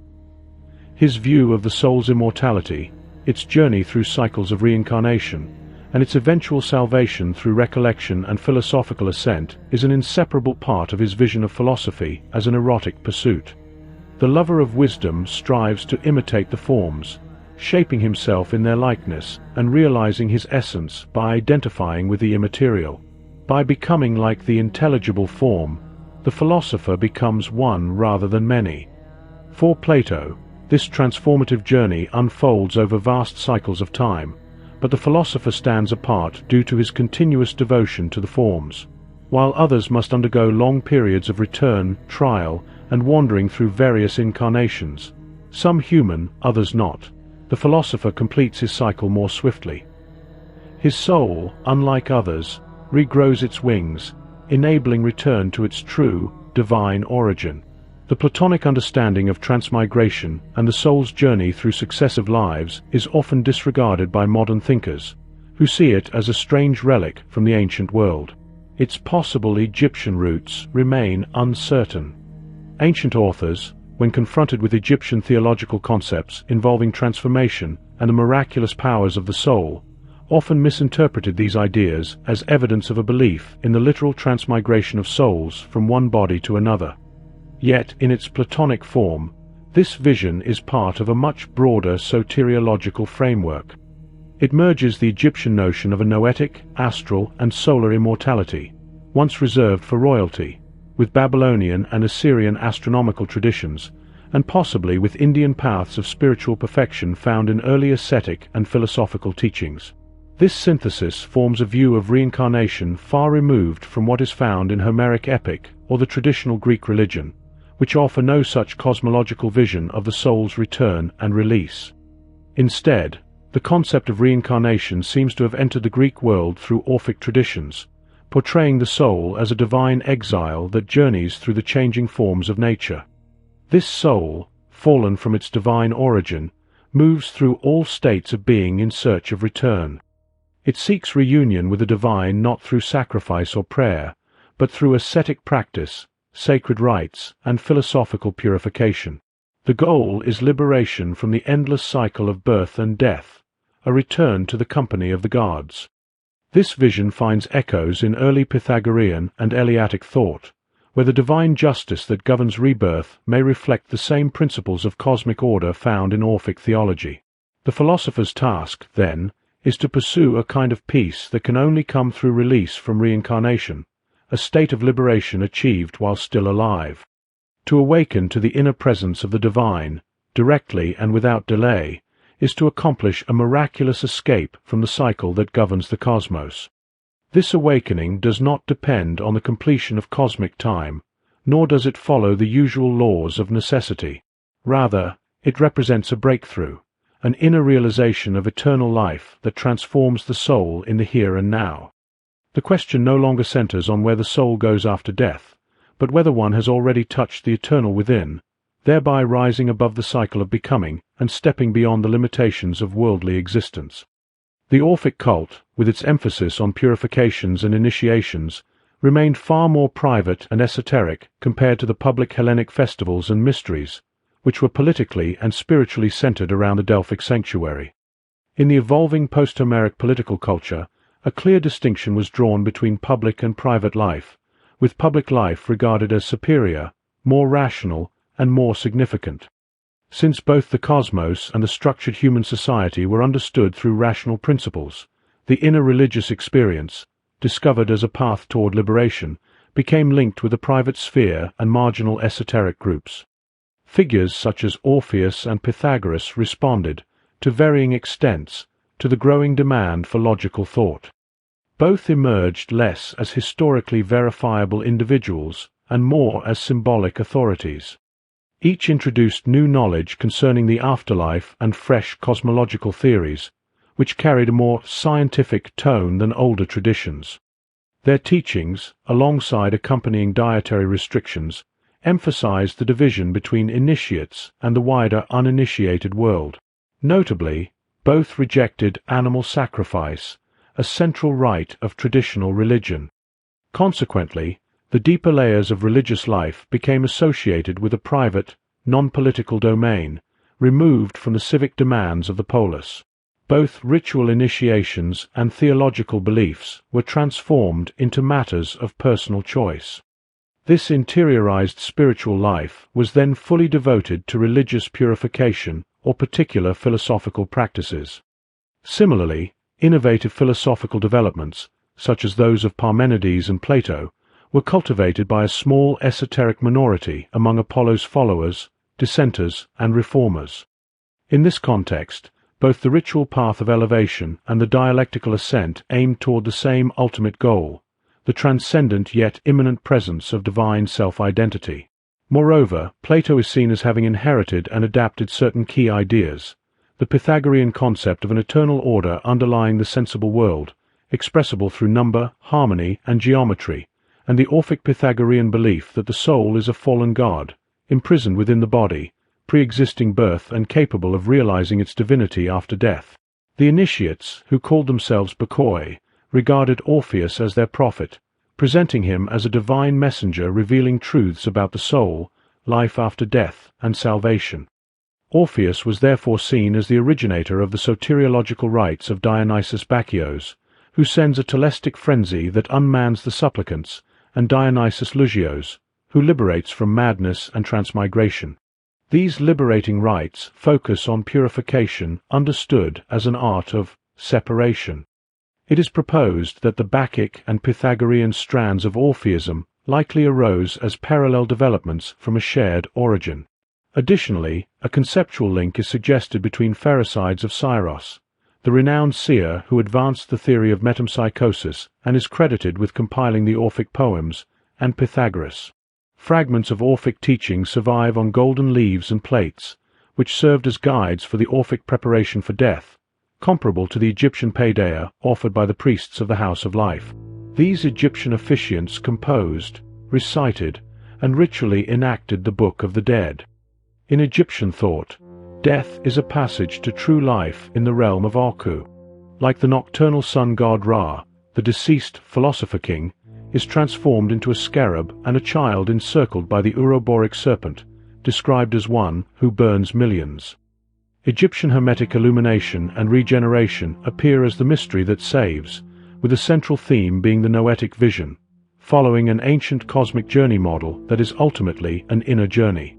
His view of the soul's immortality, its journey through cycles of reincarnation, and its eventual salvation through recollection and philosophical ascent is an inseparable part of his vision of philosophy as an erotic pursuit. The lover of wisdom strives to imitate the forms, shaping himself in their likeness and realizing his essence by identifying with the immaterial. By becoming like the intelligible form, the philosopher becomes one rather than many. For Plato, This transformative journey unfolds over vast cycles of time, but the philosopher stands apart due to his continuous devotion to the forms. While others must undergo long periods of return, trial, and wandering through various incarnations, some human, others not, the philosopher completes his cycle more swiftly. His soul, unlike others, regrows its wings, enabling return to its true, divine origin. The Platonic understanding of transmigration and the soul's journey through successive lives is often disregarded by modern thinkers, who see it as a strange relic from the ancient world. Its possible Egyptian roots remain uncertain. Ancient authors, when confronted with Egyptian theological concepts involving transformation and the miraculous powers of the soul, often misinterpreted these ideas as evidence of a belief in the literal transmigration of souls from one body to another. Yet, in its Platonic form, this vision is part of a much broader soteriological framework. It merges the Egyptian notion of a noetic, astral, and solar immortality, once reserved for royalty, with Babylonian and Assyrian astronomical traditions, and possibly with Indian paths of spiritual perfection found in early ascetic and philosophical teachings. This synthesis forms a view of reincarnation far removed from what is found in Homeric epic or the traditional Greek religion, which offer no such cosmological vision of the soul's return and release. Instead, the concept of reincarnation seems to have entered the Greek world through Orphic traditions, portraying the soul as a divine exile that journeys through the changing forms of nature. This soul, fallen from its divine origin, moves through all states of being in search of return. It seeks reunion with the divine not through sacrifice or prayer, but through ascetic practice, sacred rites, and philosophical purification. The goal is liberation from the endless cycle of birth and death, a return to the company of the gods. This vision finds echoes in early Pythagorean and Eleatic thought, where the divine justice that governs rebirth may reflect the same principles of cosmic order found in Orphic theology. The philosopher's task, then, is to pursue a kind of peace that can only come through release from reincarnation, a state of liberation achieved while still alive. To awaken to the inner presence of the divine, directly and without delay, is to accomplish a miraculous escape from the cycle that governs the cosmos. This awakening does not depend on the completion of cosmic time, nor does it follow the usual laws of necessity. Rather, it represents a breakthrough, an inner realization of eternal life that transforms the soul in the here and now. The question no longer centers on where the soul goes after death, but whether one has already touched the eternal within, thereby rising above the cycle of becoming and stepping beyond the limitations of worldly existence. The Orphic cult, with its emphasis on purifications and initiations, remained far more private and esoteric compared to the public Hellenic festivals and mysteries, which were politically and spiritually centered around the Delphic sanctuary. In the evolving post-Homeric political culture, a clear distinction was drawn between public and private life, with public life regarded as superior, more rational, and more significant. Since both the cosmos and the structured human society were understood through rational principles, the inner religious experience, discovered as a path toward liberation, became linked with the private sphere and marginal esoteric groups. Figures such as Orpheus and Pythagoras responded, to varying extents, to the growing demand for logical thought. Both emerged less as historically verifiable individuals and more as symbolic authorities. Each introduced new knowledge concerning the afterlife and fresh cosmological theories, which carried a more scientific tone than older traditions. Their teachings, alongside accompanying dietary restrictions, emphasized the division between initiates and the wider uninitiated world. Notably, both rejected animal sacrifice, a central rite of traditional religion. Consequently, the deeper layers of religious life became associated with a private, non-political domain, removed from the civic demands of the polis. Both ritual initiations and theological beliefs were transformed into matters of personal choice. This interiorized spiritual life was then fully devoted to religious purification or particular philosophical practices. Similarly, innovative philosophical developments, such as those of Parmenides and Plato, were cultivated by a small esoteric minority among Apollo's followers, dissenters, and reformers. In this context, both the ritual path of elevation and the dialectical ascent aimed toward the same ultimate goal, the transcendent yet immanent presence of divine self-identity. Moreover, Plato is seen as having inherited and adapted certain key ideas: the Pythagorean concept of an eternal order underlying the sensible world, expressible through number, harmony, and geometry, and the Orphic Pythagorean belief that the soul is a fallen god, imprisoned within the body, pre-existing birth and capable of realizing its divinity after death. The initiates, who called themselves bcause, regarded Orpheus as their prophet, presenting him as a divine messenger revealing truths about the soul, life after death, and salvation. Orpheus was therefore seen as the originator of the soteriological rites of Dionysus Bacchios, who sends a telestic frenzy that unmans the supplicants, and Dionysus Lugios, who liberates from madness and transmigration. These liberating rites focus on purification, understood as an art of separation. It is proposed that the Bacchic and Pythagorean strands of Orpheism likely arose as parallel developments from a shared origin. Additionally, a conceptual link is suggested between Pherecydes of Syros, the renowned seer who advanced the theory of metempsychosis and is credited with compiling the Orphic poems, and Pythagoras. Fragments of Orphic teaching survive on golden leaves and plates, which served as guides for the Orphic preparation for death, comparable to the Egyptian paideia offered by the priests of the House of Life. These Egyptian officiants composed, recited, and ritually enacted the Book of the Dead. In Egyptian thought, death is a passage to true life in the realm of Aku. Like the nocturnal sun god Ra, the deceased philosopher king is transformed into a scarab and a child encircled by the Uroboric serpent, described as one who burns millions. Egyptian Hermetic illumination and regeneration appear as the mystery that saves, with a central theme being the noetic vision, following an ancient cosmic journey model that is ultimately an inner journey.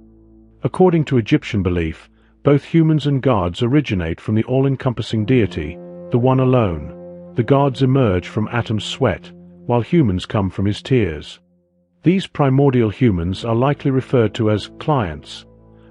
According to Egyptian belief, both humans and gods originate from the all-encompassing deity, the One alone. The gods emerge from Atom's sweat, while humans come from his tears. These primordial humans are likely referred to as clients,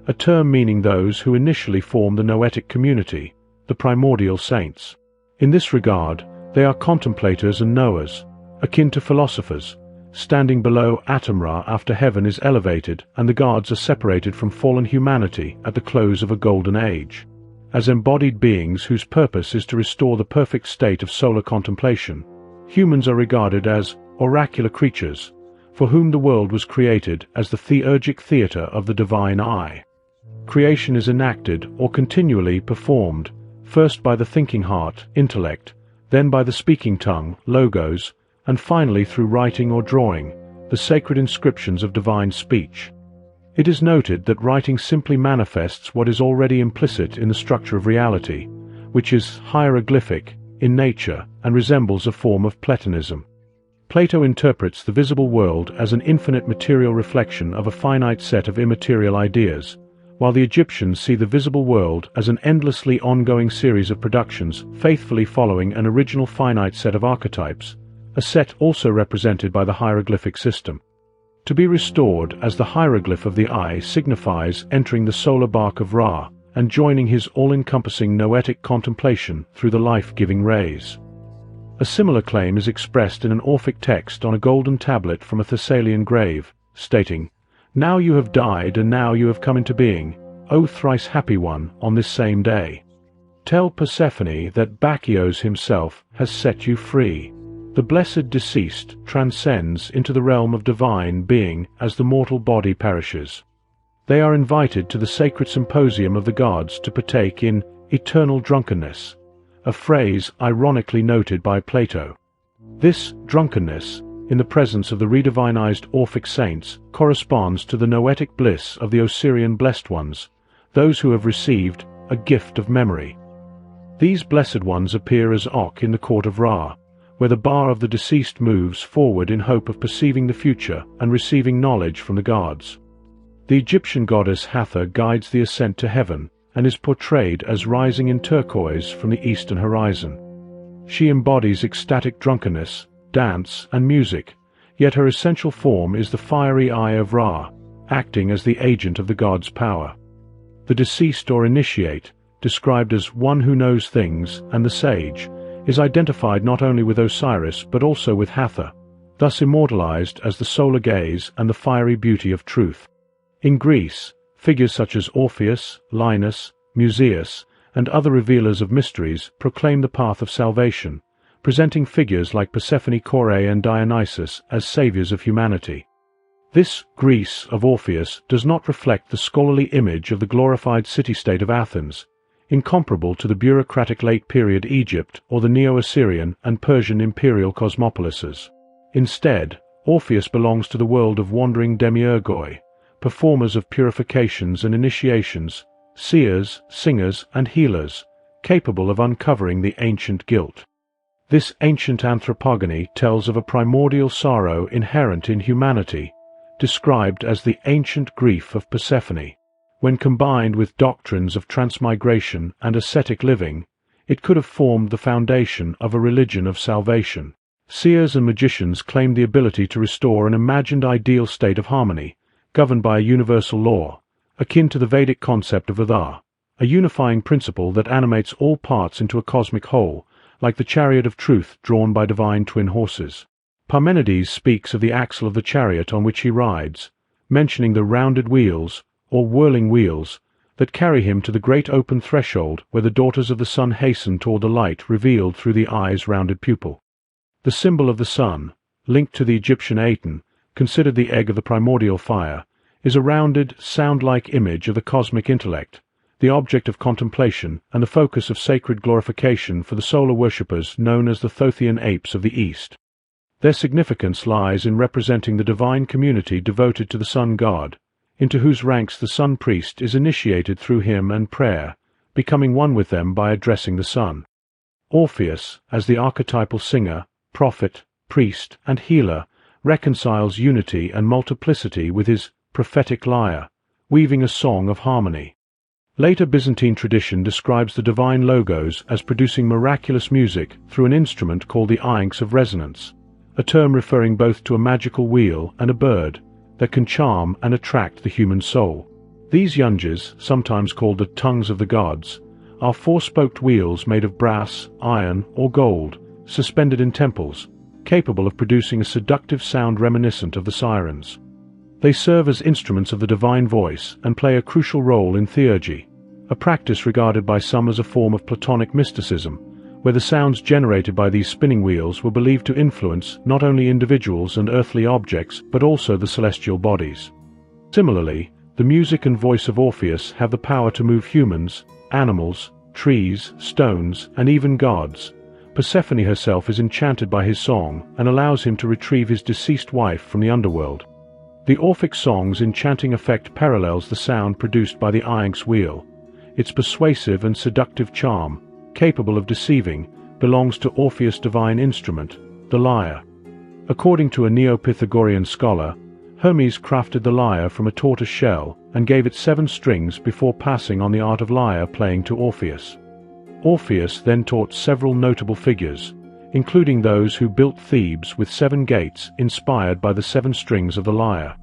a term meaning those who initially form the noetic community, the primordial saints. In this regard, they are contemplators and knowers, akin to philosophers, standing below Atom-Ra after heaven is elevated and the gods are separated from fallen humanity at the close of a golden age. As embodied beings whose purpose is to restore the perfect state of solar contemplation, humans are regarded as oracular creatures, for whom the world was created as the theurgic theatre of the divine eye. Creation is enacted or continually performed, first by the thinking heart, intellect, then by the speaking tongue, logos, and finally through writing or drawing, the sacred inscriptions of divine speech. It is noted that writing simply manifests what is already implicit in the structure of reality, which is hieroglyphic in nature and resembles a form of Platonism. Plato interprets the visible world as an infinite material reflection of a finite set of immaterial ideas, while the Egyptians see the visible world as an endlessly ongoing series of productions faithfully following an original finite set of archetypes, a set also represented by the hieroglyphic system. To be restored as the hieroglyph of the eye signifies entering the solar bark of Ra and joining his all-encompassing noetic contemplation through the life-giving rays. A similar claim is expressed in an Orphic text on a golden tablet from a Thessalian grave, stating, "Now you have died and now you have come into being, O thrice happy one, on this same day. Tell Persephone that Bacchios himself has set you free." The blessed deceased transcends into the realm of divine being as the mortal body perishes. They are invited to the sacred symposium of the gods to partake in eternal drunkenness, a phrase ironically noted by Plato. This drunkenness, in the presence of the redivinized Orphic saints, corresponds to the noetic bliss of the Osirian blessed ones, those who have received a gift of memory. These blessed ones appear as Ok in the court of Ra, where the bar of the deceased moves forward in hope of perceiving the future and receiving knowledge from the gods. The Egyptian goddess Hathor guides the ascent to heaven and is portrayed as rising in turquoise from the eastern horizon. She embodies ecstatic drunkenness, dance, and music, yet her essential form is the fiery eye of Ra, acting as the agent of the god's power. The deceased or initiate, described as one who knows things, and the sage, is identified not only with Osiris but also with Hathor, thus immortalized as the solar gaze and the fiery beauty of truth. In Greece, figures such as Orpheus, Linus, Musaeus, and other revealers of mysteries proclaim the path of salvation, presenting figures like Persephone, Kore, and Dionysus as saviors of humanity. This Greece of Orpheus does not reflect the scholarly image of the glorified city-state of Athens, incomparable to the bureaucratic late-period Egypt or the Neo-Assyrian and Persian imperial cosmopolises. Instead, Orpheus belongs to the world of wandering demiurgoi, performers of purifications and initiations, seers, singers, and healers, capable of uncovering the ancient guilt. This ancient anthropogony tells of a primordial sorrow inherent in humanity, described as the ancient grief of Persephone. When combined with doctrines of transmigration and ascetic living, it could have formed the foundation of a religion of salvation. Seers and magicians claimed the ability to restore an imagined ideal state of harmony, governed by a universal law, akin to the Vedic concept of Vedha, a unifying principle that animates all parts into a cosmic whole, like the chariot of truth drawn by divine twin horses. Parmenides speaks of the axle of the chariot on which he rides, mentioning the rounded wheels, or whirling wheels, that carry him to the great open threshold where the daughters of the sun hasten toward the light revealed through the eye's rounded pupil. The symbol of the sun, linked to the Egyptian Aten, considered the egg of the primordial fire, is a rounded, sound-like image of the cosmic intellect, the object of contemplation and the focus of sacred glorification for the solar worshippers known as the Thothian apes of the East. Their significance lies in representing the divine community devoted to the sun god, into whose ranks the sun priest is initiated through hymn and prayer, becoming one with them by addressing the sun. Orpheus, as the archetypal singer, prophet, priest, and healer, reconciles unity and multiplicity with his prophetic lyre, weaving a song of harmony. Later Byzantine tradition describes the divine logos as producing miraculous music through an instrument called the iynx of resonance, a term referring both to a magical wheel and a bird that can charm and attract the human soul. These yunges, sometimes called the tongues of the gods, are four-spoked wheels made of brass, iron, or gold, suspended in temples, capable of producing a seductive sound reminiscent of the sirens. They serve as instruments of the divine voice and play a crucial role in theurgy, a practice regarded by some as a form of Platonic mysticism, where the sounds generated by these spinning wheels were believed to influence not only individuals and earthly objects but also the celestial bodies. Similarly, the music and voice of Orpheus have the power to move humans, animals, trees, stones, and even gods. Persephone herself is enchanted by his song and allows him to retrieve his deceased wife from the underworld. The Orphic song's enchanting effect parallels the sound produced by the iynx wheel. Its persuasive and seductive charm, capable of deceiving, belongs to Orpheus' divine instrument, the lyre. According to a Neo-Pythagorean scholar, Hermes crafted the lyre from a tortoise shell and gave it 7 strings before passing on the art of lyre playing to Orpheus. Orpheus then taught several notable figures, including those who built Thebes with 7 gates inspired by the 7 strings of the lyre.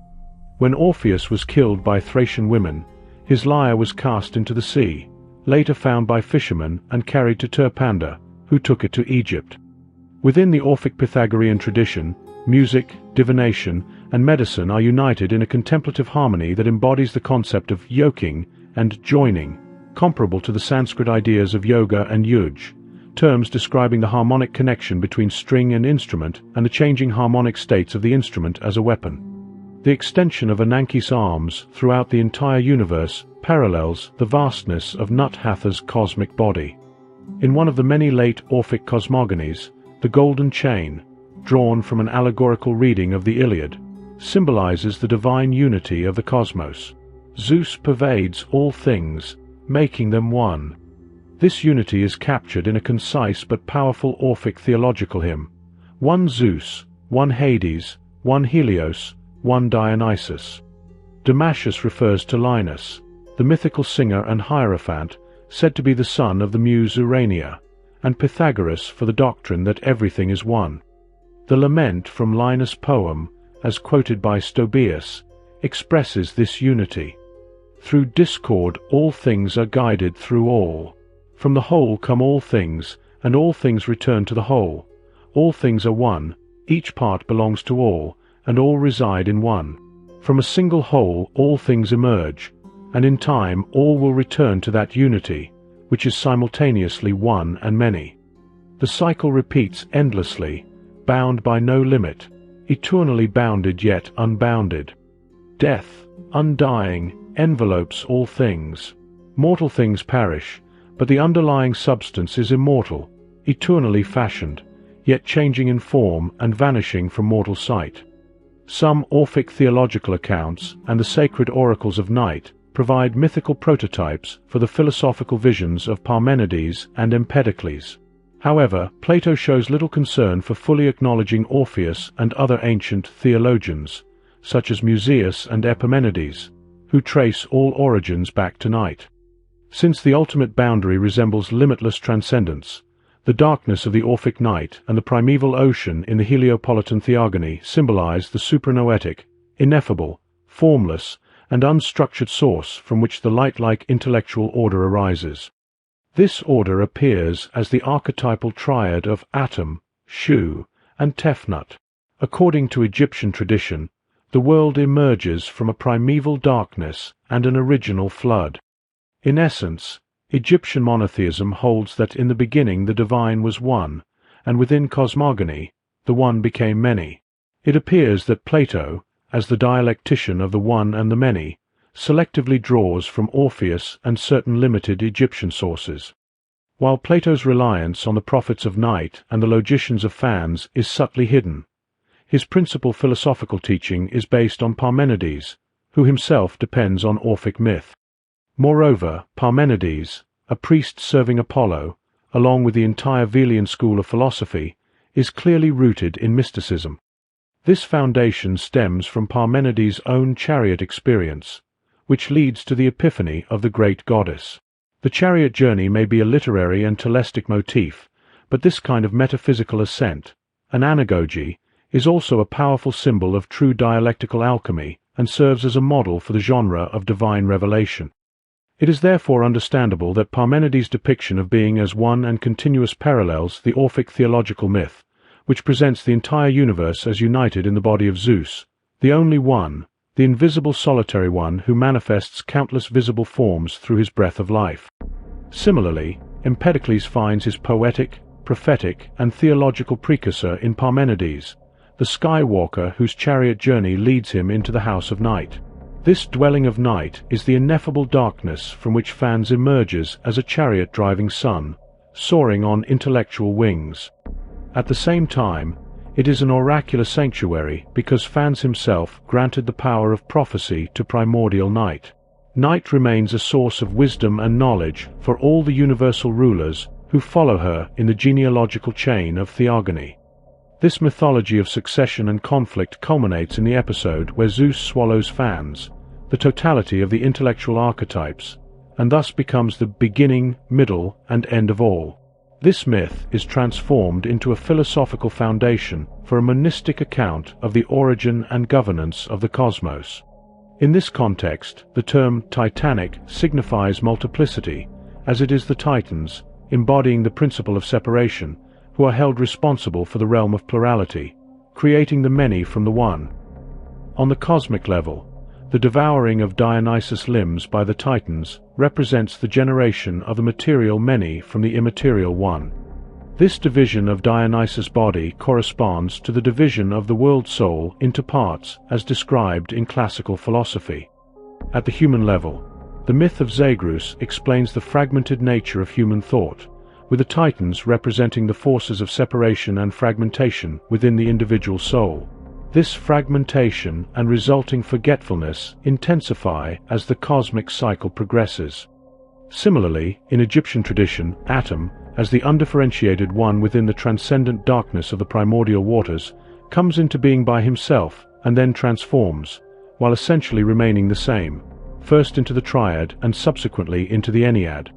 When Orpheus was killed by Thracian women, his lyre was cast into the sea, later found by fishermen and carried to Terpander, who took it to Egypt. Within the Orphic Pythagorean tradition, music, divination, and medicine are united in a contemplative harmony that embodies the concept of yoking and joining, comparable to the Sanskrit ideas of yoga and yuj, terms describing the harmonic connection between string and instrument and the changing harmonic states of the instrument as a weapon. The extension of Ananke's arms throughout the entire universe parallels the vastness of Nut Hathor's cosmic body. In one of the many late Orphic cosmogonies, the golden chain, drawn from an allegorical reading of the Iliad, symbolizes the divine unity of the cosmos. Zeus pervades all things, making them one. This unity is captured in a concise but powerful Orphic theological hymn: one Zeus, one Hades, one Helios, one Dionysus. Damascus refers to Linus, the mythical singer and hierophant, said to be the son of the muse Urania, and Pythagoras for the doctrine that everything is one. The lament from Linus' poem, as quoted by Stobaeus, expresses this unity. Through discord all things are guided through all. From the whole come all things, and all things return to the whole. All things are one, each part belongs to all, and all reside in one. From a single whole all things emerge, and in time all will return to that unity, which is simultaneously one and many. The cycle repeats endlessly, bound by no limit, eternally bounded yet unbounded. Death, undying, envelopes all things. Mortal things perish, but the underlying substance is immortal, eternally fashioned, yet changing in form and vanishing from mortal sight. Some Orphic theological accounts and the sacred oracles of night provide mythical prototypes for the philosophical visions of Parmenides and Empedocles. However, Plato shows little concern for fully acknowledging Orpheus and other ancient theologians, such as Musaeus and Epimenides, who trace all origins back to night. Since the ultimate boundary resembles limitless transcendence, the darkness of the Orphic night and the primeval ocean in the Heliopolitan Theogony symbolize the supranoetic, ineffable, formless, and unstructured source from which the light-like intellectual order arises. This order appears as the archetypal triad of Atum, Shu, and Tefnut. According to Egyptian tradition, the world emerges from a primeval darkness and an original flood. In essence, Egyptian monotheism holds that in the beginning the divine was one, and within cosmogony, the one became many. It appears that Plato, as the dialectician of the one and the many, selectively draws from Orpheus and certain limited Egyptian sources. While Plato's reliance on the prophets of night and the logicians of Phans is subtly hidden, his principal philosophical teaching is based on Parmenides, who himself depends on Orphic myth. Moreover, Parmenides, a priest serving Apollo, along with the entire Velian school of philosophy, is clearly rooted in mysticism. This foundation stems from Parmenides' own chariot experience, which leads to the epiphany of the great goddess. The chariot journey may be a literary and telestic motif, but this kind of metaphysical ascent, an anagogy, is also a powerful symbol of true dialectical alchemy and serves as a model for the genre of divine revelation. It is therefore understandable that Parmenides' depiction of being as one and continuous parallels the Orphic theological myth, which presents the entire universe as united in the body of Zeus, the only one, the invisible solitary one who manifests countless visible forms through his breath of life. Similarly, Empedocles finds his poetic, prophetic, and theological precursor in Parmenides, the skywalker whose chariot journey leads him into the house of night. This dwelling of night is the ineffable darkness from which Phans emerges as a chariot-driving sun, soaring on intellectual wings. At the same time, it is an oracular sanctuary because Phans himself granted the power of prophecy to primordial night. Night remains a source of wisdom and knowledge for all the universal rulers who follow her in the genealogical chain of theogony. This mythology of succession and conflict culminates in the episode where Zeus swallows Phans, the totality of the intellectual archetypes, and thus becomes the beginning, middle, and end of all. This myth is transformed into a philosophical foundation for a monistic account of the origin and governance of the cosmos. In this context, the term Titanic signifies multiplicity, as it is the Titans, embodying the principle of separation, who are held responsible for the realm of plurality, creating the many from the one. On the cosmic level, the devouring of Dionysus' limbs by the Titans represents the generation of the material many from the immaterial one. This division of Dionysus' body corresponds to the division of the world soul into parts as described in classical philosophy. At the human level, the myth of Zagreus explains the fragmented nature of human thought, with the Titans representing the forces of separation and fragmentation within the individual soul. This fragmentation and resulting forgetfulness intensify as the cosmic cycle progresses. Similarly, in Egyptian tradition, Atum, as the undifferentiated one within the transcendent darkness of the primordial waters, comes into being by himself and then transforms, while essentially remaining the same, first into the triad and subsequently into the ennead.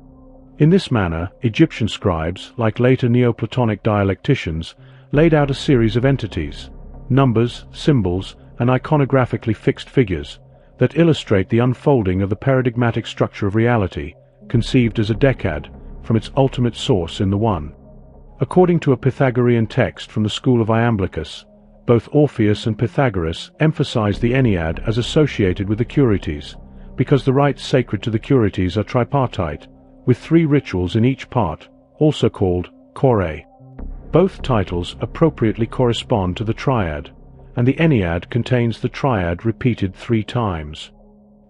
In this manner, Egyptian scribes, like later Neoplatonic dialecticians, laid out a series of entities, numbers, symbols, and iconographically fixed figures, that illustrate the unfolding of the paradigmatic structure of reality, conceived as a decad, from its ultimate source in the One. According to a Pythagorean text from the school of Iamblichus, both Orpheus and Pythagoras emphasize the Ennead as associated with the Curities, because the rites sacred to the Curities are tripartite, with 3 rituals in each part, also called chore. Both titles appropriately correspond to the triad, and the Ennead contains the triad repeated 3 times.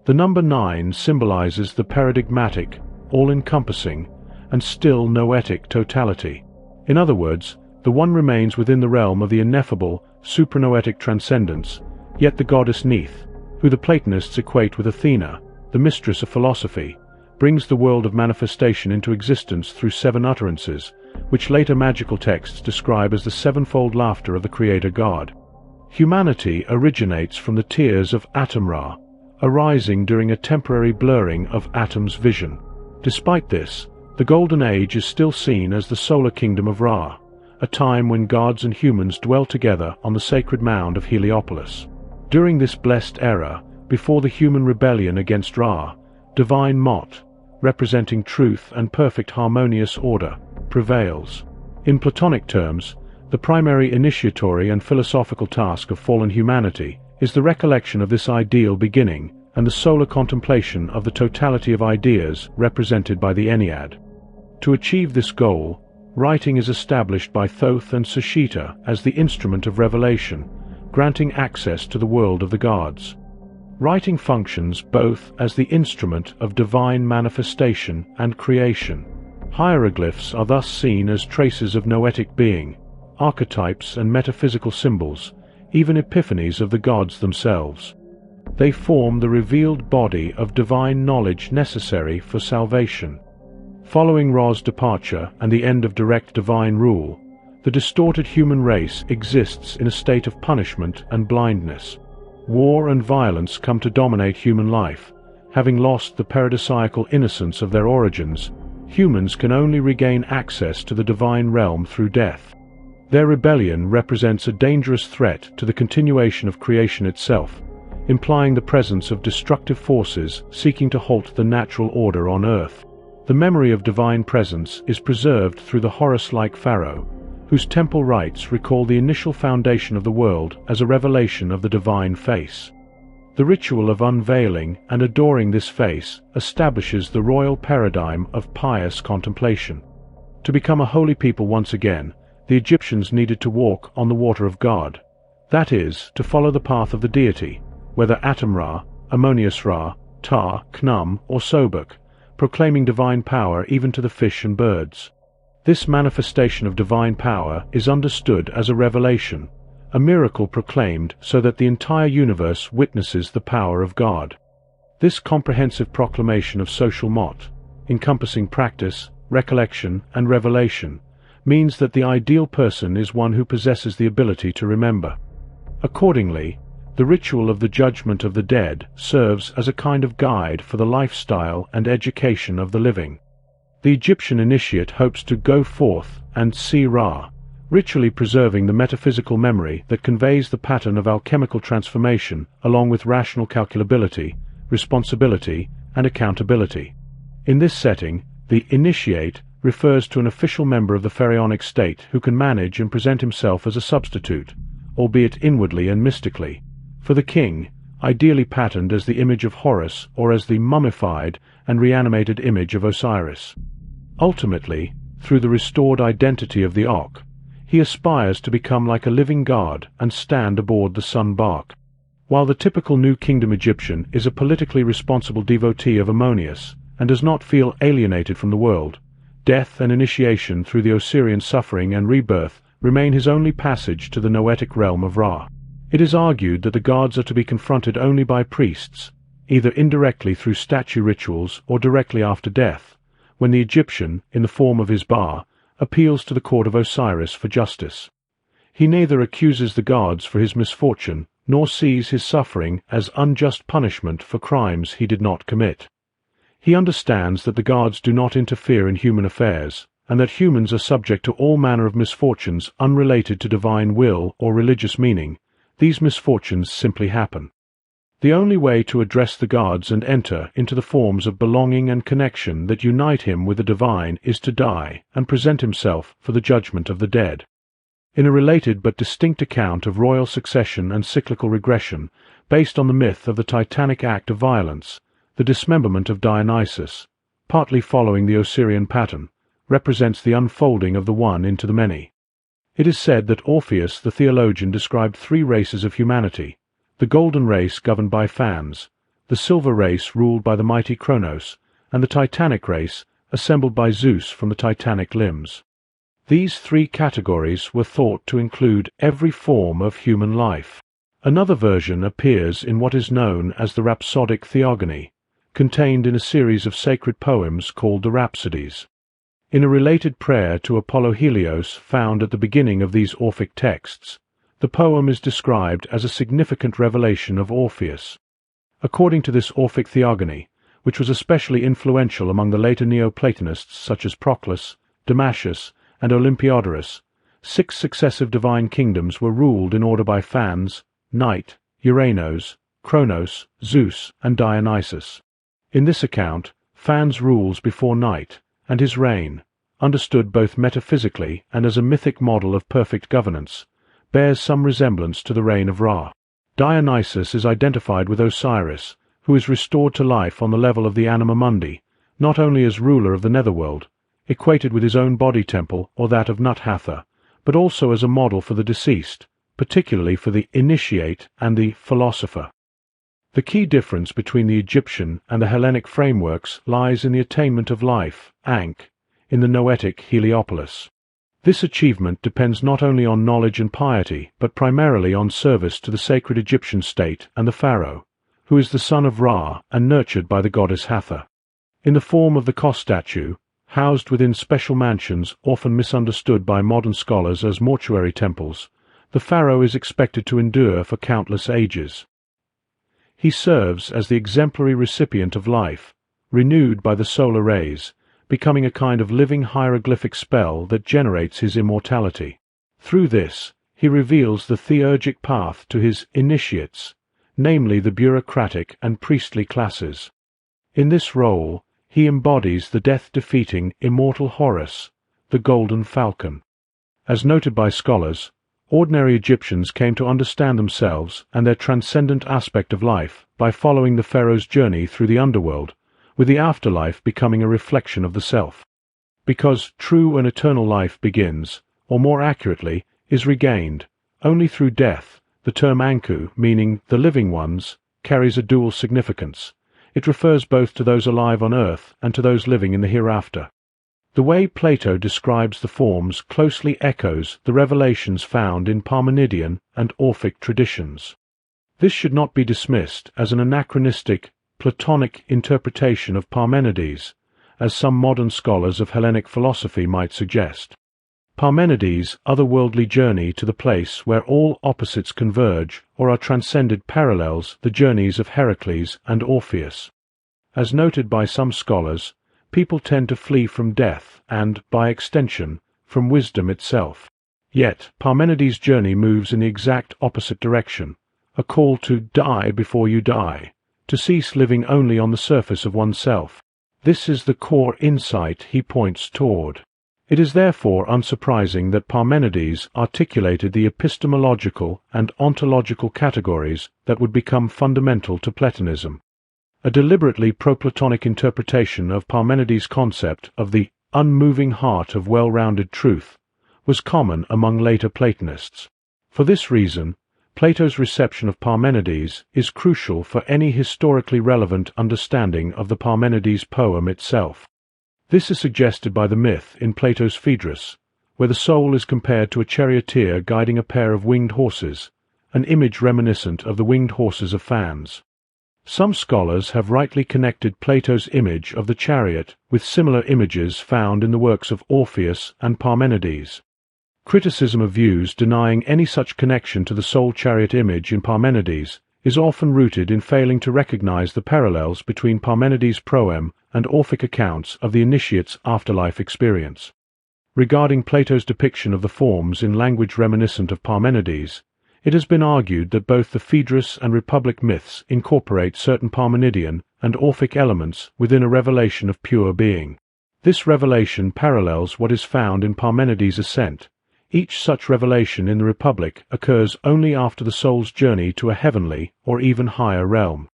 The number 9 symbolizes the paradigmatic, all-encompassing, and still noetic totality. In other words, the One remains within the realm of the ineffable, supranoetic transcendence, yet the goddess Neith, who the Platonists equate with Athena, the mistress of philosophy, brings the world of manifestation into existence through 7 utterances, which later magical texts describe as the sevenfold laughter of the Creator God. Humanity originates from the tears of Atum Ra, arising during a temporary blurring of Atum's vision. Despite this, the Golden Age is still seen as the solar kingdom of Ra, a time when gods and humans dwell together on the sacred mound of Heliopolis. During this blessed era, before the human rebellion against Ra, divine Mot, representing truth and perfect harmonious order, prevails. In Platonic terms, the primary initiatory and philosophical task of fallen humanity is the recollection of this ideal beginning and the solar contemplation of the totality of ideas represented by the Ennead. To achieve this goal, writing is established by Thoth and Sushita as the instrument of revelation, granting access to the world of the gods. Writing functions both as the instrument of divine manifestation and creation. Hieroglyphs are thus seen as traces of noetic being, archetypes and metaphysical symbols, even epiphanies of the gods themselves. They form the revealed body of divine knowledge necessary for salvation. Following Ra's departure and the end of direct divine rule, the distorted human race exists in a state of punishment and blindness. War and violence come to dominate human life. Having lost the paradisiacal innocence of their origins, humans can only regain access to the divine realm through death. Their rebellion represents a dangerous threat to the continuation of creation itself, implying the presence of destructive forces seeking to halt the natural order on earth. The memory of divine presence is preserved through the Horus-like pharaoh, whose temple rites recall the initial foundation of the world as a revelation of the divine face. The ritual of unveiling and adoring this face establishes the royal paradigm of pious contemplation. To become a holy people once again, the Egyptians needed to walk on the water of God, that is, to follow the path of the deity, whether Atum Ra, Ammonius Ra, Ptah, Khnum, or Sobek, proclaiming divine power even to the fish and birds. This manifestation of divine power is understood as a revelation, a miracle proclaimed so that the entire universe witnesses the power of God. This comprehensive proclamation of social Mot, encompassing practice, recollection, and revelation, means that the ideal person is one who possesses the ability to remember. Accordingly, the ritual of the judgment of the dead serves as a kind of guide for the lifestyle and education of the living. The Egyptian initiate hopes to go forth and see Ra, ritually preserving the metaphysical memory that conveys the pattern of alchemical transformation along with rational calculability, responsibility, and accountability. In this setting, the initiate refers to an official member of the pharaonic state who can manage and present himself as a substitute, albeit inwardly and mystically, for the king, ideally patterned as the image of Horus or as the mummified and reanimated image of Osiris. Ultimately, through the restored identity of the Ok, he aspires to become like a living god and stand aboard the sun bark. While the typical New Kingdom Egyptian is a politically responsible devotee of Ammonius and does not feel alienated from the world, death and initiation through the Osirian suffering and rebirth remain his only passage to the noetic realm of Ra. It is argued that the gods are to be confronted only by priests, either indirectly through statue rituals or directly after death, when the Egyptian, in the form of his Ba, appeals to the court of Osiris for justice. He neither accuses the gods for his misfortune nor sees his suffering as unjust punishment for crimes he did not commit. He understands that the gods do not interfere in human affairs, and that humans are subject to all manner of misfortunes unrelated to divine will or religious meaning. These misfortunes simply happen. The only way to address the gods and enter into the forms of belonging and connection that unite him with the divine is to die and present himself for the judgment of the dead. In a related but distinct account of royal succession and cyclical regression, based on the myth of the Titanic act of violence, the dismemberment of Dionysus, partly following the Osirian pattern, represents the unfolding of the one into the many. It is said that Orpheus the theologian described three races of humanity: the golden race governed by Fans, the silver race ruled by the mighty Kronos, and the Titanic race assembled by Zeus from the Titanic limbs. These three categories were thought to include every form of human life. Another version appears in what is known as the rhapsodic theogony, contained in a series of sacred poems called the Rhapsodies. In a related prayer to Apollo Helios found at the beginning of these Orphic texts, the poem is described as a significant revelation of Orpheus. According to this Orphic theogony, which was especially influential among the later Neoplatonists such as Proclus, Damascus, and Olympiodorus, 6 successive divine kingdoms were ruled in order by Fans, Night, Uranos, Kronos, Zeus, and Dionysus. In this account, Fans rules before Night, and his reign, understood both metaphysically and as a mythic model of perfect governance, bears some resemblance to the reign of Ra. Dionysus is identified with Osiris, who is restored to life on the level of the anima mundi, not only as ruler of the netherworld, equated with his own body temple or that of Nut-Hatha, but also as a model for the deceased, particularly for the initiate and the philosopher. The key difference between the Egyptian and the Hellenic frameworks lies in the attainment of life, Ankh, in the noetic Heliopolis. This achievement depends not only on knowledge and piety, but primarily on service to the sacred Egyptian state and the pharaoh, who is the son of Ra and nurtured by the goddess Hatha. In the form of the Kos statue, housed within special mansions often misunderstood by modern scholars as mortuary temples, the pharaoh is expected to endure for countless ages. He serves as the exemplary recipient of life, renewed by the solar rays, becoming a kind of living hieroglyphic spell that generates his immortality. Through this, he reveals the theurgic path to his initiates, namely the bureaucratic and priestly classes. In this role, he embodies the death-defeating immortal Horus, the golden falcon. As noted by scholars, ordinary Egyptians came to understand themselves and their transcendent aspect of life by following the pharaoh's journey through the underworld, with the afterlife becoming a reflection of the self. Because true and eternal life begins, or more accurately, is regained, only through death, the term Anku, meaning the living ones, carries a dual significance. It refers both to those alive on earth and to those living in the hereafter. The way Plato describes the forms closely echoes the revelations found in Parmenidean and Orphic traditions. This should not be dismissed as an anachronistic, Platonic interpretation of Parmenides, as some modern scholars of Hellenic philosophy might suggest. Parmenides' otherworldly journey to the place where all opposites converge or are transcended parallels the journeys of Heracles and Orpheus. As noted by some scholars, people tend to flee from death and, by extension, from wisdom itself. Yet Parmenides' journey moves in the exact opposite direction, a call to die before you die, to cease living only on the surface of oneself. This is the core insight he points toward. It is therefore unsurprising that Parmenides articulated the epistemological and ontological categories that would become fundamental to Platonism. A deliberately pro-Platonic interpretation of Parmenides' concept of the unmoving heart of well-rounded truth was common among later Platonists. For this reason, Plato's reception of Parmenides is crucial for any historically relevant understanding of the Parmenides poem itself. This is suggested by the myth in Plato's Phaedrus, where the soul is compared to a charioteer guiding a pair of winged horses, an image reminiscent of the winged horses of Fans. Some scholars have rightly connected Plato's image of the chariot with similar images found in the works of Orpheus and Parmenides. Criticism of views denying any such connection to the soul chariot image in Parmenides is often rooted in failing to recognize the parallels between Parmenides' proem and Orphic accounts of the initiate's afterlife experience. Regarding Plato's depiction of the forms in language reminiscent of Parmenides, It has been argued that both the Phaedrus and Republic myths incorporate certain Parmenidean and Orphic elements within a revelation of pure being. This revelation parallels what is found in Parmenides' ascent. Each such revelation in the Republic occurs only after the soul's journey to a heavenly or even higher realm.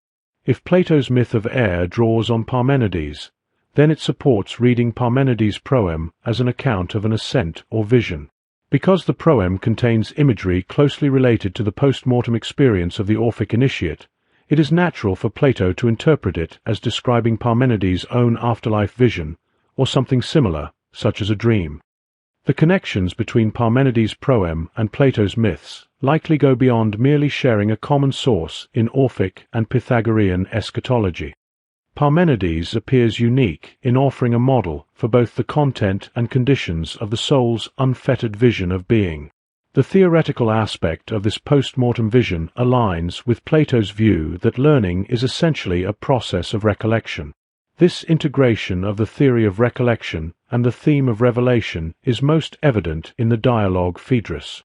If Plato's myth of air draws on Parmenides, then it supports reading Parmenides' proem as an account of an ascent or vision. Because the proem contains imagery closely related to the post-mortem experience of the Orphic initiate, it is natural for Plato to interpret it as describing Parmenides' own afterlife vision, or something similar, such as a dream. The connections between Parmenides' proem and Plato's myths likely go beyond merely sharing a common source in Orphic and Pythagorean eschatology. Parmenides appears unique in offering a model for both the content and conditions of the soul's unfettered vision of being. The theoretical aspect of this post-mortem vision aligns with Plato's view that learning is essentially a process of recollection. This integration of the theory of recollection and the theme of revelation is most evident in the dialogue Phaedrus.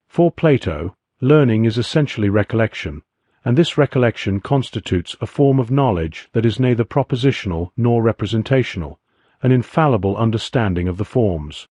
For Plato, learning is essentially recollection, and this recollection constitutes a form of knowledge that is neither propositional nor representational, an infallible understanding of the forms.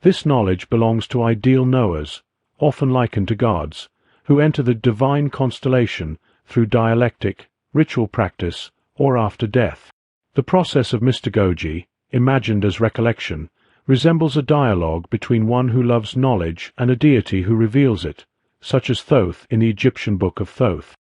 This knowledge belongs to ideal knowers, often likened to gods, who enter the divine constellation through dialectic, ritual practice, or after death. The process of mystagogy, imagined as recollection, resembles a dialogue between one who loves knowledge and a deity who reveals it, such as Thoth in the Egyptian book of Thoth.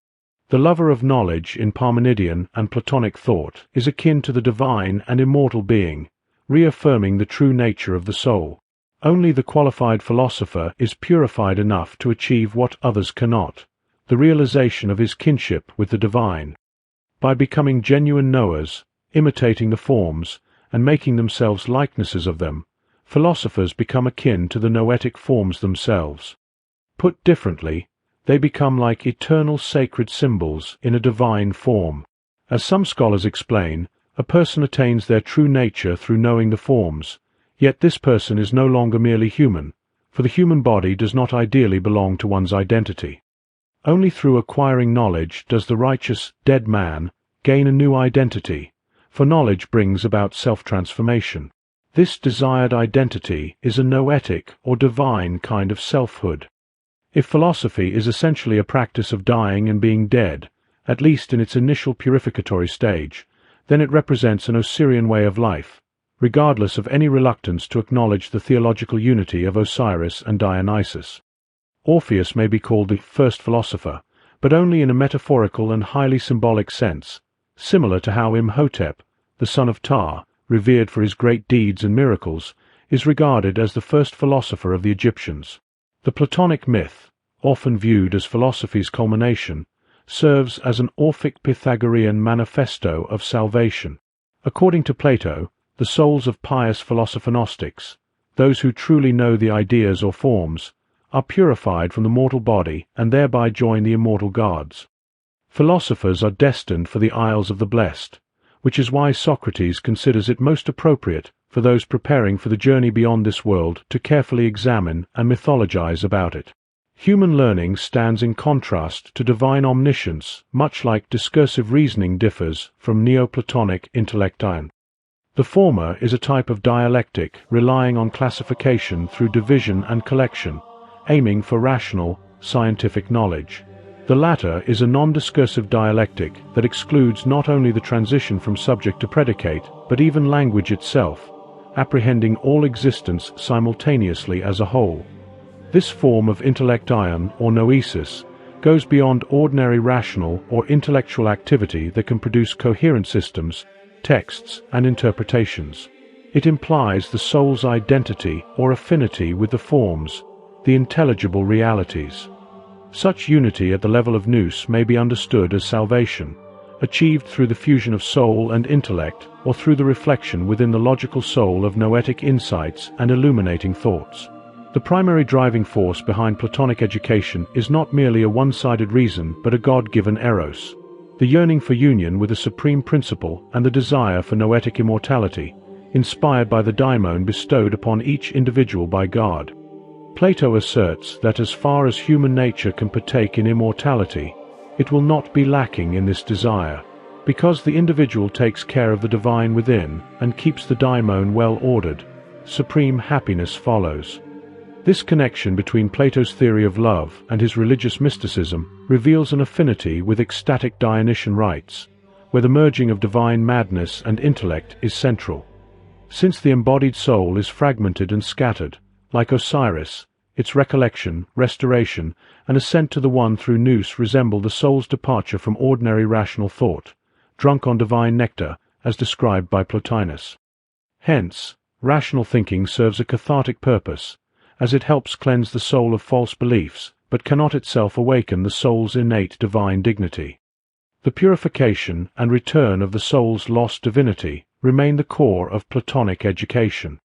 The lover of knowledge in Parmenidean and Platonic thought is akin to the divine and immortal being, reaffirming the true nature of the soul. Only the qualified philosopher is purified enough to achieve what others cannot, the realization of his kinship with the divine. By becoming genuine knowers, imitating the forms, and making themselves likenesses of them, philosophers become akin to the noetic forms themselves. Put differently, they become like eternal sacred symbols in a divine form. As some scholars explain, a person attains their true nature through knowing the forms, yet this person is no longer merely human, for the human body does not ideally belong to one's identity. Only through acquiring knowledge does the righteous, dead man gain a new identity, for knowledge brings about self-transformation. This desired identity is a noetic or divine kind of selfhood. If philosophy is essentially a practice of dying and being dead, at least in its initial purificatory stage, then it represents an Osirian way of life, regardless of any reluctance to acknowledge the theological unity of Osiris and Dionysus. Orpheus may be called the first philosopher, but only in a metaphorical and highly symbolic sense, similar to how Imhotep, the son of Ptah, revered for his great deeds and miracles, is regarded as the first philosopher of the Egyptians. The Platonic myth, often viewed as philosophy's culmination, serves as an Orphic Pythagorean manifesto of salvation. According to Plato, the souls of pious philosopher-Gnostics, those who truly know the ideas or forms, are purified from the mortal body and thereby join the immortal gods. Philosophers are destined for the Isles of the Blessed, which is why Socrates considers it most appropriate for those preparing for the journey beyond this world to carefully examine and mythologize about it. Human learning stands in contrast to divine omniscience, much like discursive reasoning differs from Neoplatonic intellection. The former is a type of dialectic relying on classification through division and collection, aiming for rational, scientific knowledge. The latter is a non-discursive dialectic that excludes not only the transition from subject to predicate, but even language itself, apprehending all existence simultaneously as a whole. This form of intellection or noesis goes beyond ordinary rational or intellectual activity that can produce coherent systems, texts, and interpretations. It implies the soul's identity or affinity with the forms, the intelligible realities. Such unity at the level of nous may be understood as salvation, achieved through the fusion of soul and intellect or through the reflection within the logical soul of noetic insights and illuminating thoughts. The primary driving force behind Platonic education is not merely a one-sided reason but a God-given eros, the yearning for union with a supreme principle and the desire for noetic immortality, inspired by the daimon bestowed upon each individual by God. Plato asserts that as far as human nature can partake in immortality, it will not be lacking in this desire, because the individual takes care of the divine within and keeps the daimon well ordered. Supreme happiness follows. This connection between Plato's theory of love and his religious mysticism reveals an affinity with ecstatic Dionysian rites, where the merging of divine madness and intellect is central. Since the embodied soul is fragmented and scattered, like Osiris, its recollection, restoration, and ascent to the One through nous resemble the soul's departure from ordinary rational thought, drunk on divine nectar, as described by Plotinus. Hence, rational thinking serves a cathartic purpose, as it helps cleanse the soul of false beliefs, but cannot itself awaken the soul's innate divine dignity. The purification and return of the soul's lost divinity remain the core of Platonic education.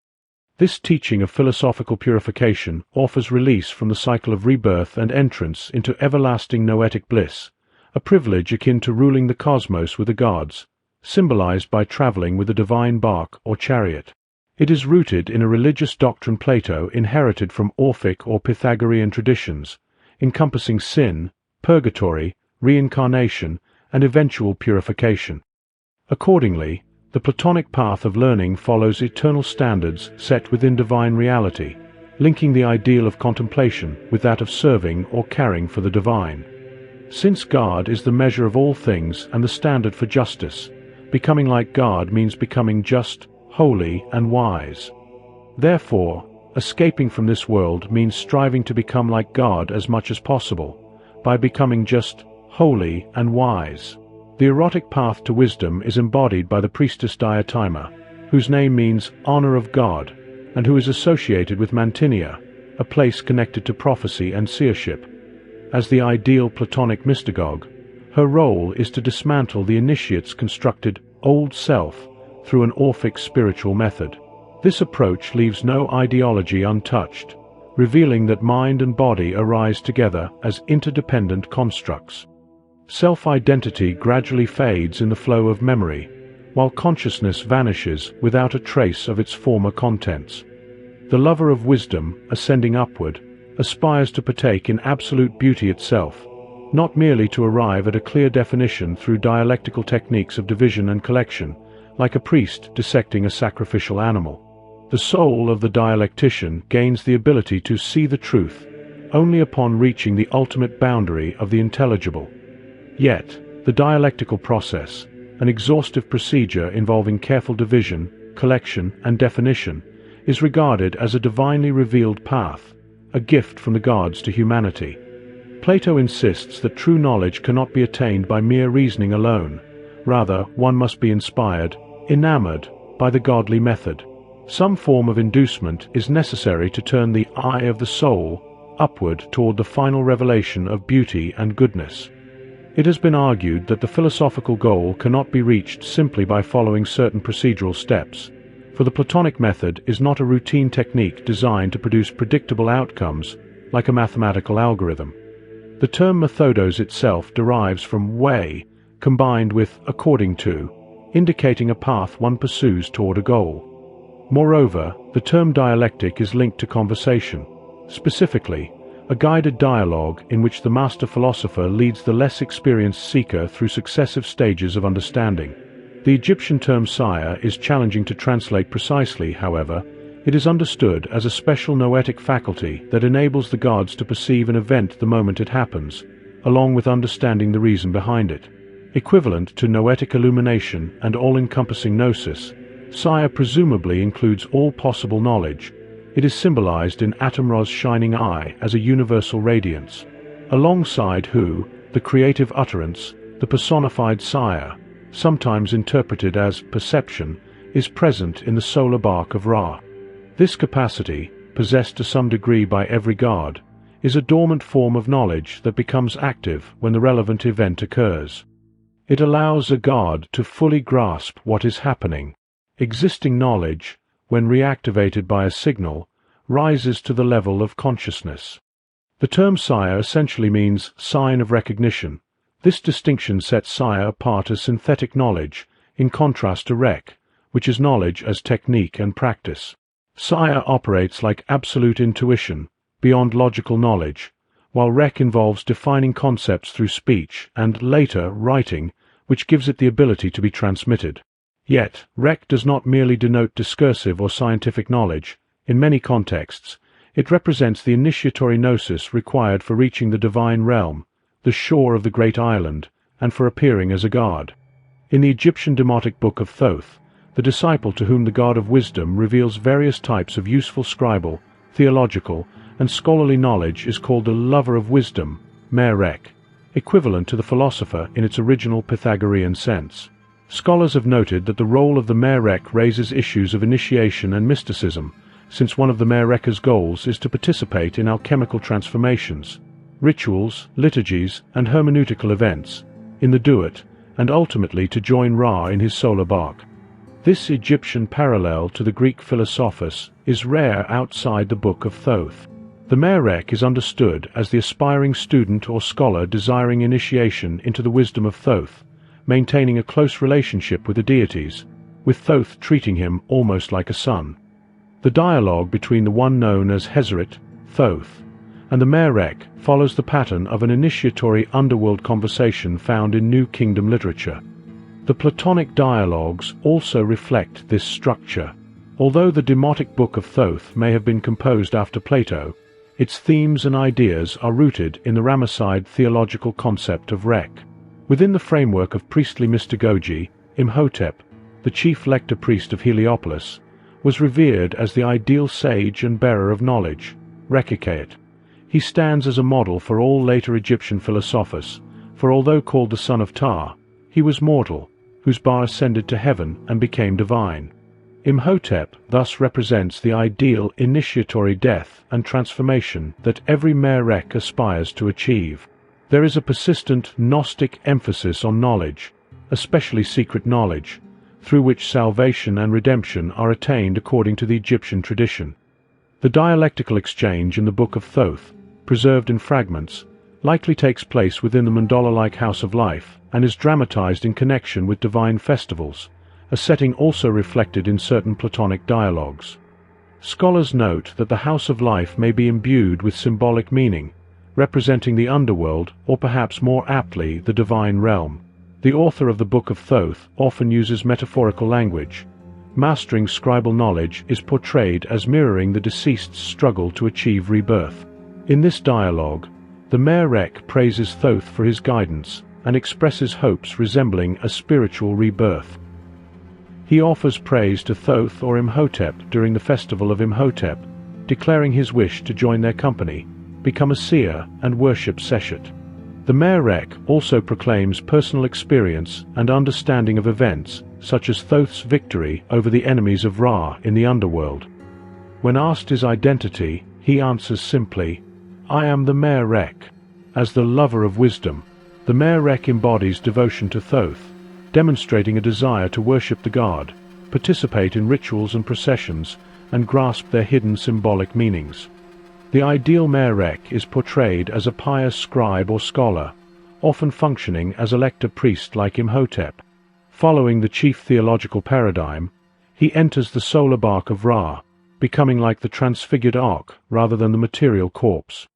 This teaching of philosophical purification offers release from the cycle of rebirth and entrance into everlasting noetic bliss, a privilege akin to ruling the cosmos with the gods, symbolized by traveling with a divine bark or chariot. It is rooted in a religious doctrine Plato inherited from Orphic or Pythagorean traditions, encompassing sin, purgatory, reincarnation, and eventual purification. Accordingly, the Platonic path of learning follows eternal standards set within divine reality, linking the ideal of contemplation with that of serving or caring for the divine. Since God is the measure of all things and the standard for justice, becoming like God means becoming just, holy, and wise. Therefore, escaping from this world means striving to become like God as much as possible, by becoming just, holy, and wise. The erotic path to wisdom is embodied by the priestess Diotima, whose name means honor of God, and who is associated with Mantinia, a place connected to prophecy and seership. As the ideal Platonic mystagogue, her role is to dismantle the initiate's constructed old self through an Orphic spiritual method. This approach leaves no ideology untouched, revealing that mind and body arise together as interdependent constructs. Self-identity gradually fades in the flow of memory, while consciousness vanishes without a trace of its former contents. The lover of wisdom, ascending upward, aspires to partake in absolute beauty itself, not merely to arrive at a clear definition through dialectical techniques of division and collection, like a priest dissecting a sacrificial animal. The soul of the dialectician gains the ability to see the truth only upon reaching the ultimate boundary of the intelligible. Yet, the dialectical process, an exhaustive procedure involving careful division, collection, and definition, is regarded as a divinely revealed path, a gift from the gods to humanity. Plato insists that true knowledge cannot be attained by mere reasoning alone. Rather, one must be inspired, enamored, by the godly method. Some form of inducement is necessary to turn the eye of the soul upward toward the final revelation of beauty and goodness. It has been argued that the philosophical goal cannot be reached simply by following certain procedural steps, for the Platonic method is not a routine technique designed to produce predictable outcomes like a mathematical algorithm. The term methodos itself derives from way, combined with according to, indicating a path one pursues toward a goal. Moreover, the term dialectic is linked to conversation, specifically, a guided dialogue in which the master philosopher leads the less experienced seeker through successive stages of understanding. The Egyptian term sire is challenging to translate precisely, however. It is understood as a special noetic faculty that enables the gods to perceive an event the moment it happens, along with understanding the reason behind it. Equivalent to noetic illumination and all-encompassing gnosis, sire presumably includes all possible knowledge. It is symbolized in Atamra's shining eye as a universal radiance. Alongside Hu, the creative utterance, the personified sire, sometimes interpreted as perception, is present in the solar bark of Ra. This capacity, possessed to some degree by every god, is a dormant form of knowledge that becomes active when the relevant event occurs. It allows a god to fully grasp what is happening. Existing knowledge, when reactivated by a signal, rises to the level of consciousness. The term sire essentially means sign of recognition. This distinction sets sire apart as synthetic knowledge, in contrast to rec, which is knowledge as technique and practice. Sire operates like absolute intuition, beyond logical knowledge, while rec involves defining concepts through speech and, later, writing, which gives it the ability to be transmitted. Yet, rec does not merely denote discursive or scientific knowledge. In many contexts, it represents the initiatory gnosis required for reaching the divine realm, the shore of the great island, and for appearing as a god. In the Egyptian demotic book of Thoth, the disciple to whom the god of wisdom reveals various types of useful scribal, theological, and scholarly knowledge is called the lover of wisdom, mer-rec, equivalent to the philosopher in its original Pythagorean sense. Scholars have noted that the role of the mer-rec raises issues of initiation and mysticism, since one of the mer-rec's goals is to participate in alchemical transformations, rituals, liturgies, and hermeneutical events, in the duat, and ultimately to join Ra in his solar bark. This Egyptian parallel to the Greek philosophers is rare outside the Book of Thoth. The mer-rec is understood as the aspiring student or scholar desiring initiation into the wisdom of Thoth, maintaining a close relationship with the deities, with Thoth treating him almost like a son. The dialogue between the one known as Hezeret, Thoth, and the mer-rec follows the pattern of an initiatory underworld conversation found in New Kingdom literature. The Platonic dialogues also reflect this structure. Although the demotic book of Thoth may have been composed after Plato, its themes and ideas are rooted in the Ramesside theological concept of rec. Within the framework of priestly mystagogy, Imhotep, the chief lector priest of Heliopolis, was revered as the ideal sage and bearer of knowledge, recollection. He stands as a model for all later Egyptian philosophers, for although called the son of Ptah, he was mortal, whose bar ascended to heaven and became divine. Imhotep thus represents the ideal initiatory death and transformation that every mer-rec aspires to achieve. There is a persistent Gnostic emphasis on knowledge, especially secret knowledge, through which salvation and redemption are attained according to the Egyptian tradition. The dialectical exchange in the Book of Thoth, preserved in fragments, likely takes place within the mandala-like House of Life and is dramatized in connection with divine festivals, a setting also reflected in certain Platonic dialogues. Scholars note that the House of Life may be imbued with symbolic meaning, representing the underworld or perhaps more aptly the divine realm. The author of the Book of Thoth often uses metaphorical language. Mastering scribal knowledge is portrayed as mirroring the deceased's struggle to achieve rebirth. In this dialogue, the mer-rec praises Thoth for his guidance and expresses hopes resembling a spiritual rebirth. He offers praise to Thoth or Imhotep during the festival of Imhotep, declaring his wish to join their company, become a seer, and worship Seshet. The mer-rec also proclaims personal experience and understanding of events, such as Thoth's victory over the enemies of Ra in the underworld. When asked his identity, he answers simply, "I am the mer-rec." As the lover of wisdom, the mer-rec embodies devotion to Thoth, demonstrating a desire to worship the god, participate in rituals and processions, and grasp their hidden symbolic meanings. The ideal mer-rec is portrayed as a pious scribe or scholar, often functioning as a lector priest like Imhotep. Following the chief theological paradigm, he enters the solar bark of Ra, becoming like the transfigured ark rather than the material corpse.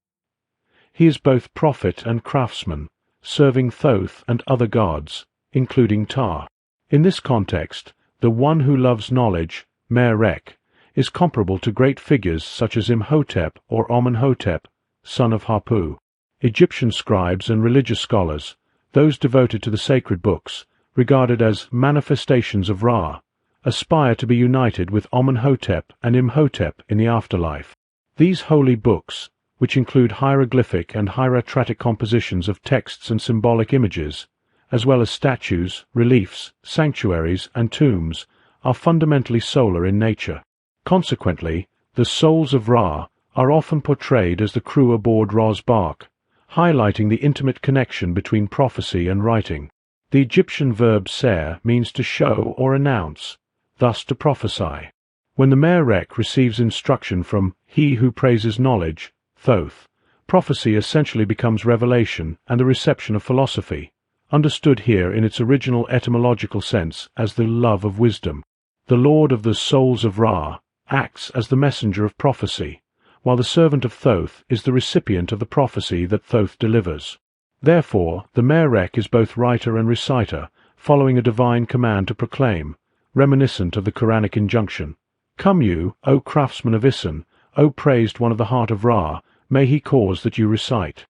He is both prophet and craftsman, serving Thoth and other gods, including Ptah. In this context, the one who loves knowledge, mer-rec, is comparable to great figures such as Imhotep or Amenhotep, son of Hapu. Egyptian scribes and religious scholars, those devoted to the sacred books, regarded as manifestations of Ra, aspire to be united with Amenhotep and Imhotep in the afterlife. These holy books, which include hieroglyphic and hieratic compositions of texts and symbolic images, as well as statues, reliefs, sanctuaries, and tombs, are fundamentally solar in nature. Consequently, the souls of Ra are often portrayed as the crew aboard Ra's bark, highlighting the intimate connection between prophecy and writing. The Egyptian verb ser means to show or announce, thus to prophesy. When the mer-rec receives instruction from he who praises knowledge, Thoth, prophecy essentially becomes revelation and the reception of philosophy, understood here in its original etymological sense as the love of wisdom. The Lord of the souls of Ra acts as the messenger of prophecy, while the servant of Thoth is the recipient of the prophecy that Thoth delivers. Therefore, the Merek is both writer and reciter, following a divine command to proclaim, reminiscent of the Quranic injunction, "Come you, O craftsmen of Isin, O praised one of the heart of Ra, may he cause that you recite."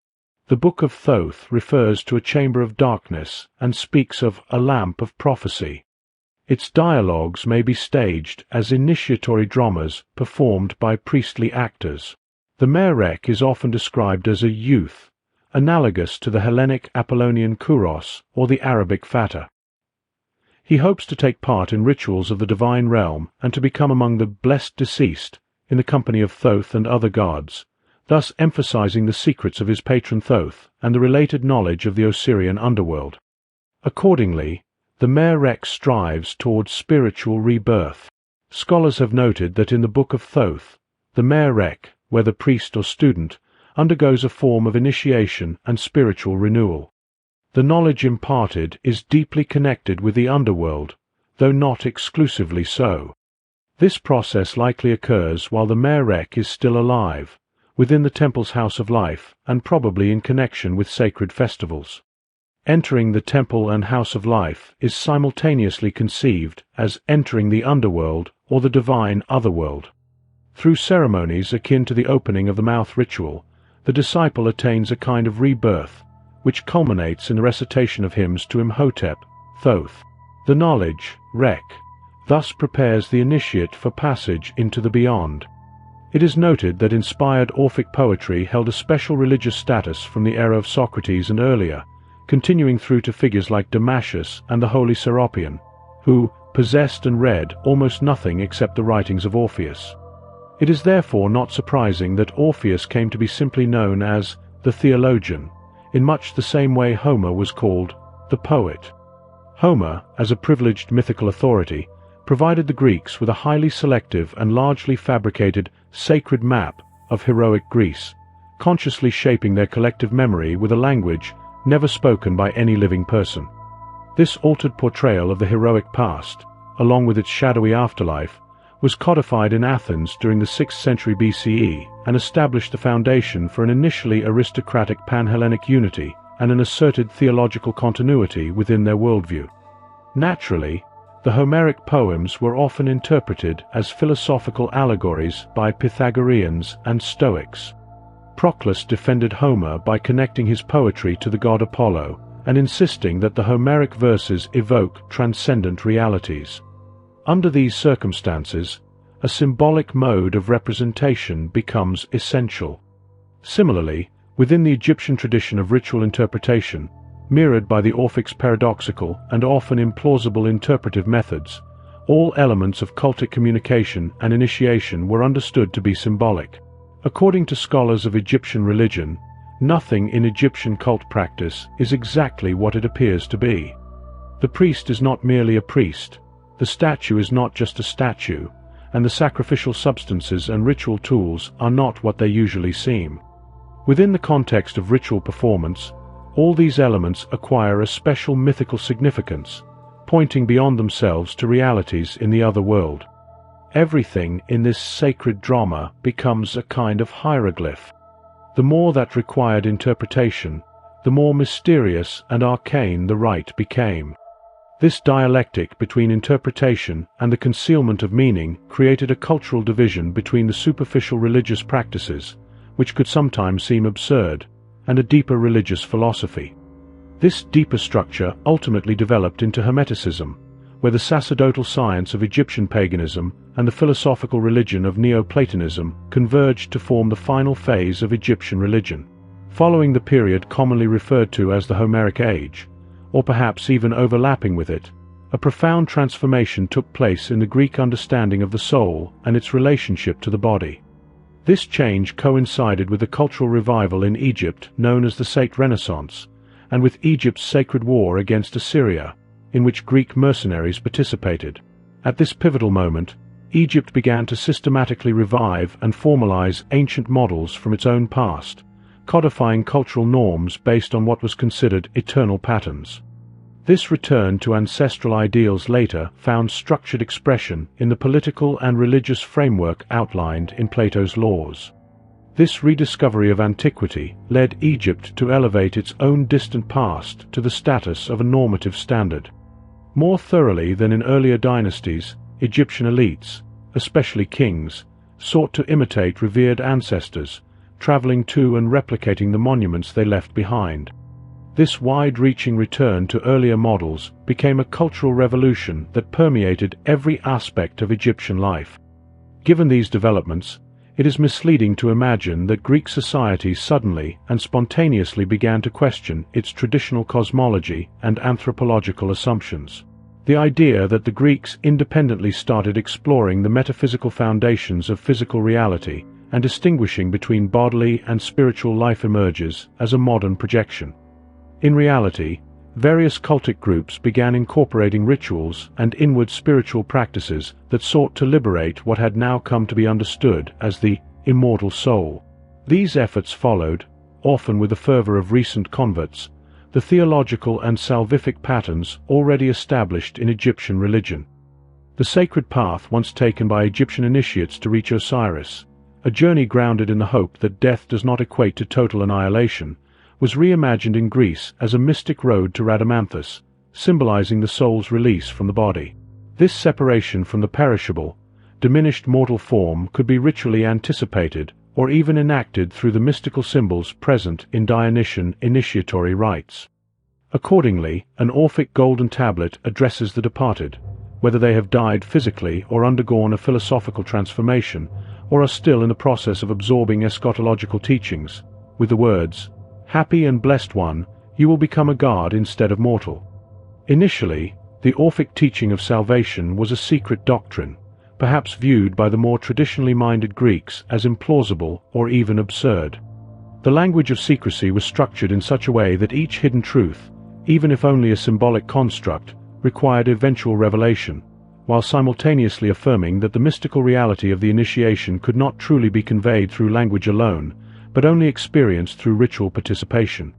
The Book of Thoth refers to a chamber of darkness and speaks of a lamp of prophecy. Its dialogues may be staged as initiatory dramas performed by priestly actors. The Merek is often described as a youth, analogous to the Hellenic Apollonian Kouros or the Arabic Fata. He hopes to take part in rituals of the divine realm and to become among the blessed deceased in the company of Thoth and other gods, thus emphasizing the secrets of his patron Thoth and the related knowledge of the Osirian underworld. Accordingly, the Merek strives towards spiritual rebirth. Scholars have noted that in the Book of Thoth, the Merek, whether priest or student, undergoes a form of initiation and spiritual renewal. The knowledge imparted is deeply connected with the underworld, though not exclusively so. This process likely occurs while the Merek is still alive, within the temple's house of life, and probably in connection with sacred festivals. Entering the temple and house of life is simultaneously conceived as entering the underworld or the divine otherworld. Through ceremonies akin to the opening of the mouth ritual, the disciple attains a kind of rebirth, which culminates in the recitation of hymns to Imhotep, Thoth. The knowledge, Rek, thus prepares the initiate for passage into the beyond. It is noted that inspired Orphic poetry held a special religious status from the era of Socrates and earlier, continuing through to figures like Damascus and the holy Serapion, who possessed and read almost nothing except the writings of Orpheus. It is therefore not surprising that Orpheus came to be simply known as the Theologian, in much the same way Homer was called the poet. Homer, as a privileged mythical authority, provided the Greeks with a highly selective and largely fabricated sacred map of heroic Greece, consciously shaping their collective memory with a language never spoken by any living person. This altered portrayal of the heroic past, along with its shadowy afterlife, was codified in Athens during the 6th century BCE and established the foundation for an initially aristocratic pan-Hellenic unity and an asserted theological continuity within their worldview. Naturally, the Homeric poems were often interpreted as philosophical allegories by Pythagoreans and Stoics. Proclus defended Homer by connecting his poetry to the god Apollo and insisting that the Homeric verses evoke transcendent realities. Under these circumstances, a symbolic mode of representation becomes essential. Similarly, within the Egyptian tradition of ritual interpretation, mirrored by the Orphic's paradoxical and often implausible interpretive methods, all elements of cultic communication and initiation were understood to be symbolic. According to scholars of Egyptian religion, nothing in Egyptian cult practice is exactly what it appears to be. The priest is not merely a priest, the statue is not just a statue, and the sacrificial substances and ritual tools are not what they usually seem. Within the context of ritual performance, all these elements acquire a special mythical significance, pointing beyond themselves to realities in the other world. Everything in this sacred drama becomes a kind of hieroglyph. The more that required interpretation, the more mysterious and arcane the rite became. This dialectic between interpretation and the concealment of meaning created a cultural division between the superficial religious practices, which could sometimes seem absurd, and a deeper religious philosophy. This deeper structure ultimately developed into Hermeticism, where the sacerdotal science of Egyptian paganism and the philosophical religion of Neoplatonism converged to form the final phase of Egyptian religion. Following the period commonly referred to as the Homeric Age, or perhaps even overlapping with it, a profound transformation took place in the Greek understanding of the soul and its relationship to the body. This change coincided with the cultural revival in Egypt known as the Sate Renaissance, and with Egypt's sacred war against Assyria, in which Greek mercenaries participated. At this pivotal moment, Egypt began to systematically revive and formalize ancient models from its own past, codifying cultural norms based on what was considered eternal patterns. This return to ancestral ideals later found structured expression in the political and religious framework outlined in Plato's laws. This rediscovery of antiquity led Egypt to elevate its own distant past to the status of a normative standard. More thoroughly than in earlier dynasties, Egyptian elites, especially kings, sought to imitate revered ancestors, traveling to and replicating the monuments they left behind. This wide-reaching return to earlier models became a cultural revolution that permeated every aspect of Egyptian life. Given these developments, it is misleading to imagine that Greek society suddenly and spontaneously began to question its traditional cosmology and anthropological assumptions. The idea that the Greeks independently started exploring the metaphysical foundations of physical reality and distinguishing between bodily and spiritual life emerges as a modern projection. In reality, various cultic groups began incorporating rituals and inward spiritual practices that sought to liberate what had now come to be understood as the immortal soul. These efforts followed, often with the fervor of recent converts, the theological and salvific patterns already established in Egyptian religion. The sacred path once taken by Egyptian initiates to reach Osiris, a journey grounded in the hope that death does not equate to total annihilation, was reimagined in Greece as a mystic road to Rhadamanthus, symbolizing the soul's release from the body. This separation from the perishable, diminished mortal form could be ritually anticipated or even enacted through the mystical symbols present in Dionysian initiatory rites. Accordingly, an Orphic golden tablet addresses the departed, whether they have died physically or undergone a philosophical transformation, or are still in the process of absorbing eschatological teachings, with the words, "Happy and blessed one, you will become a god instead of mortal." Initially, the Orphic teaching of salvation was a secret doctrine, perhaps viewed by the more traditionally minded Greeks as implausible or even absurd. The language of secrecy was structured in such a way that each hidden truth, even if only a symbolic construct, required eventual revelation, while simultaneously affirming that the mystical reality of the initiation could not truly be conveyed through language alone, but only experienced through ritual participation.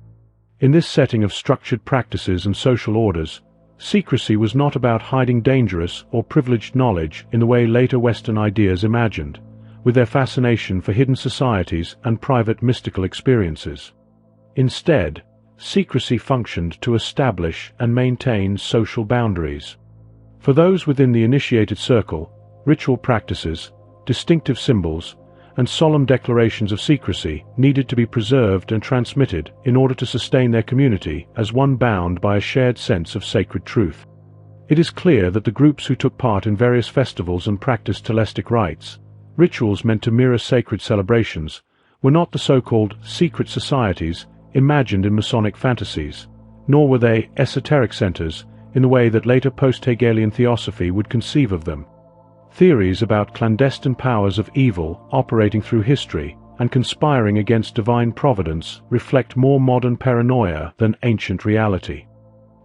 In this setting of structured practices and social orders, secrecy was not about hiding dangerous or privileged knowledge in the way later Western ideas imagined, with their fascination for hidden societies and private mystical experiences. Instead, secrecy functioned to establish and maintain social boundaries. For those within the initiated circle, ritual practices, distinctive symbols, and solemn declarations of secrecy needed to be preserved and transmitted in order to sustain their community as one bound by a shared sense of sacred truth. It is clear that the groups who took part in various festivals and practiced telestic rites, rituals meant to mirror sacred celebrations, were not the so-called secret societies imagined in Masonic fantasies, nor were they esoteric centers in the way that later post-Hegelian theosophy would conceive of them. Theories about clandestine powers of evil operating through history and conspiring against divine providence reflect more modern paranoia than ancient reality.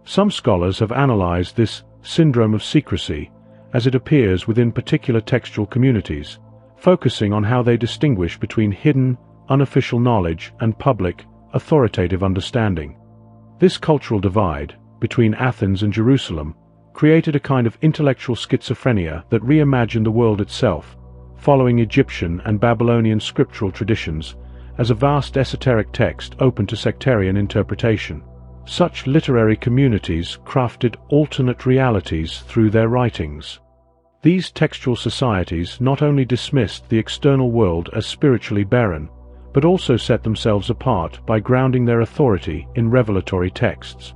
Some scholars have analyzed this syndrome of secrecy as it appears within particular textual communities, focusing on how they distinguish between hidden, unofficial knowledge and public, authoritative understanding. This cultural divide, between Athens and Jerusalem, created a kind of intellectual schizophrenia that reimagined the world itself, following Egyptian and Babylonian scriptural traditions, as a vast esoteric text open to sectarian interpretation. Such literary communities crafted alternate realities through their writings. These textual societies not only dismissed the external world as spiritually barren, but also set themselves apart by grounding their authority in revelatory texts.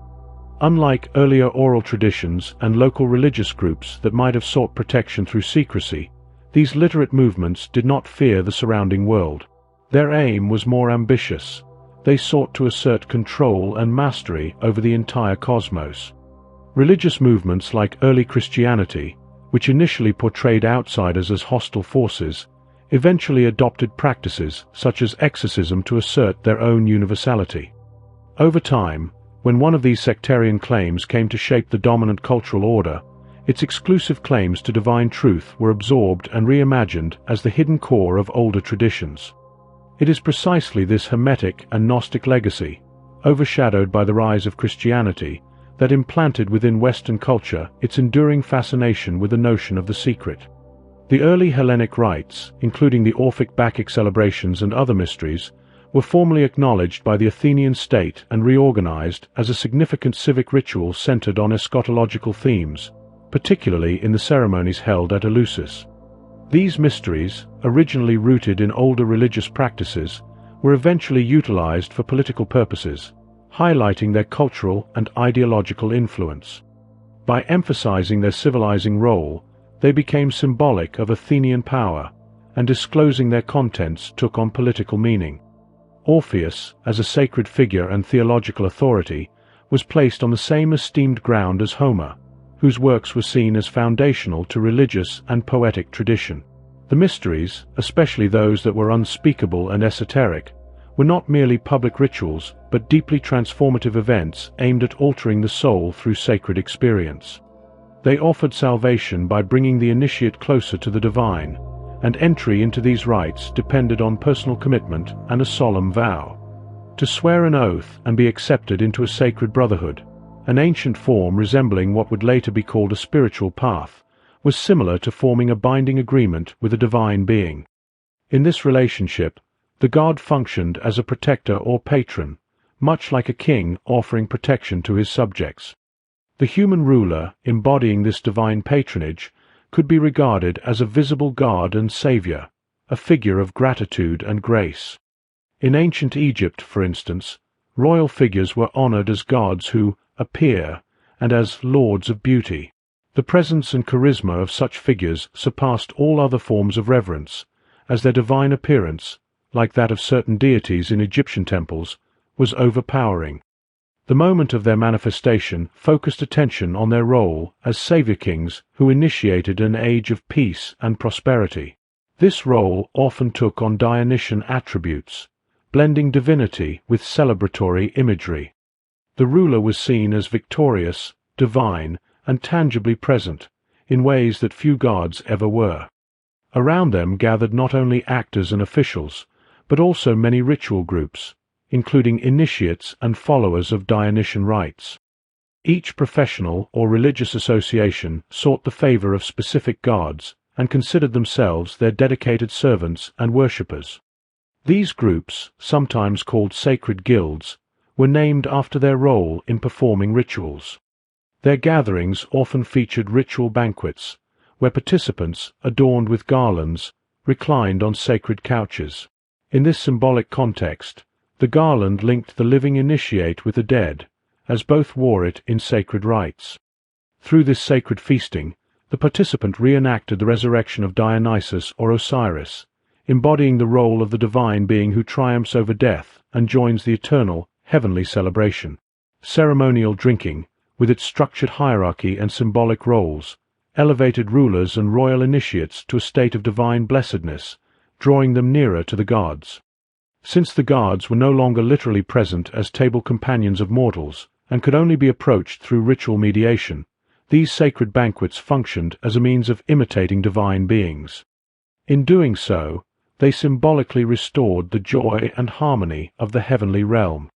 Unlike earlier oral traditions and local religious groups that might have sought protection through secrecy, these literate movements did not fear the surrounding world. Their aim was more ambitious. They sought to assert control and mastery over the entire cosmos. Religious movements like early Christianity, which initially portrayed outsiders as hostile forces, eventually adopted practices such as exorcism to assert their own universality. Over time, when one of these sectarian claims came to shape the dominant cultural order, its exclusive claims to divine truth were absorbed and reimagined as the hidden core of older traditions. It is precisely this Hermetic and Gnostic legacy, overshadowed by the rise of Christianity, that implanted within Western culture its enduring fascination with the notion of the secret. The early Hellenic rites, including the Orphic Bacchic celebrations and other mysteries, were formally acknowledged by the Athenian state and reorganized as a significant civic ritual centered on eschatological themes, particularly in the ceremonies held at Eleusis. These mysteries, originally rooted in older religious practices, were eventually utilized for political purposes, highlighting their cultural and ideological influence. By emphasizing their civilizing role, they became symbolic of Athenian power, and disclosing their contents took on political meaning. Orpheus, as a sacred figure and theological authority, was placed on the same esteemed ground as Homer, whose works were seen as foundational to religious and poetic tradition. The mysteries, especially those that were unspeakable and esoteric, were not merely public rituals but deeply transformative events aimed at altering the soul through sacred experience. They offered salvation by bringing the initiate closer to the divine, and entry into these rites depended on personal commitment and a solemn vow. To swear an oath and be accepted into a sacred brotherhood, an ancient form resembling what would later be called a spiritual path, was similar to forming a binding agreement with a divine being. In this relationship, the god functioned as a protector or patron, much like a king offering protection to his subjects. The human ruler, embodying this divine patronage, could be regarded as a visible god and savior, a figure of gratitude and grace. In ancient Egypt, for instance, royal figures were honored as gods who appear and as lords of beauty. The presence and charisma of such figures surpassed all other forms of reverence, as their divine appearance, like that of certain deities in Egyptian temples, was overpowering. The moment of their manifestation focused attention on their role as savior kings who initiated an age of peace and prosperity. This role often took on Dionysian attributes, blending divinity with celebratory imagery. The ruler was seen as victorious, divine, and tangibly present, in ways that few gods ever were. Around them gathered not only actors and officials, but also many ritual groups, including initiates and followers of Dionysian rites. Each professional or religious association sought the favor of specific gods and considered themselves their dedicated servants and worshippers. These groups, sometimes called sacred guilds, were named after their role in performing rituals. Their gatherings often featured ritual banquets, where participants, adorned with garlands, reclined on sacred couches. In this symbolic context, the garland linked the living initiate with the dead, as both wore it in sacred rites. Through this sacred feasting, the participant reenacted the resurrection of Dionysus or Osiris, embodying the role of the divine being who triumphs over death and joins the eternal, heavenly celebration. Ceremonial drinking, with its structured hierarchy and symbolic roles, elevated rulers and royal initiates to a state of divine blessedness, drawing them nearer to the gods. Since the gods were no longer literally present as table companions of mortals, and could only be approached through ritual mediation, these sacred banquets functioned as a means of imitating divine beings. In doing so, they symbolically restored the joy and harmony of the heavenly realm.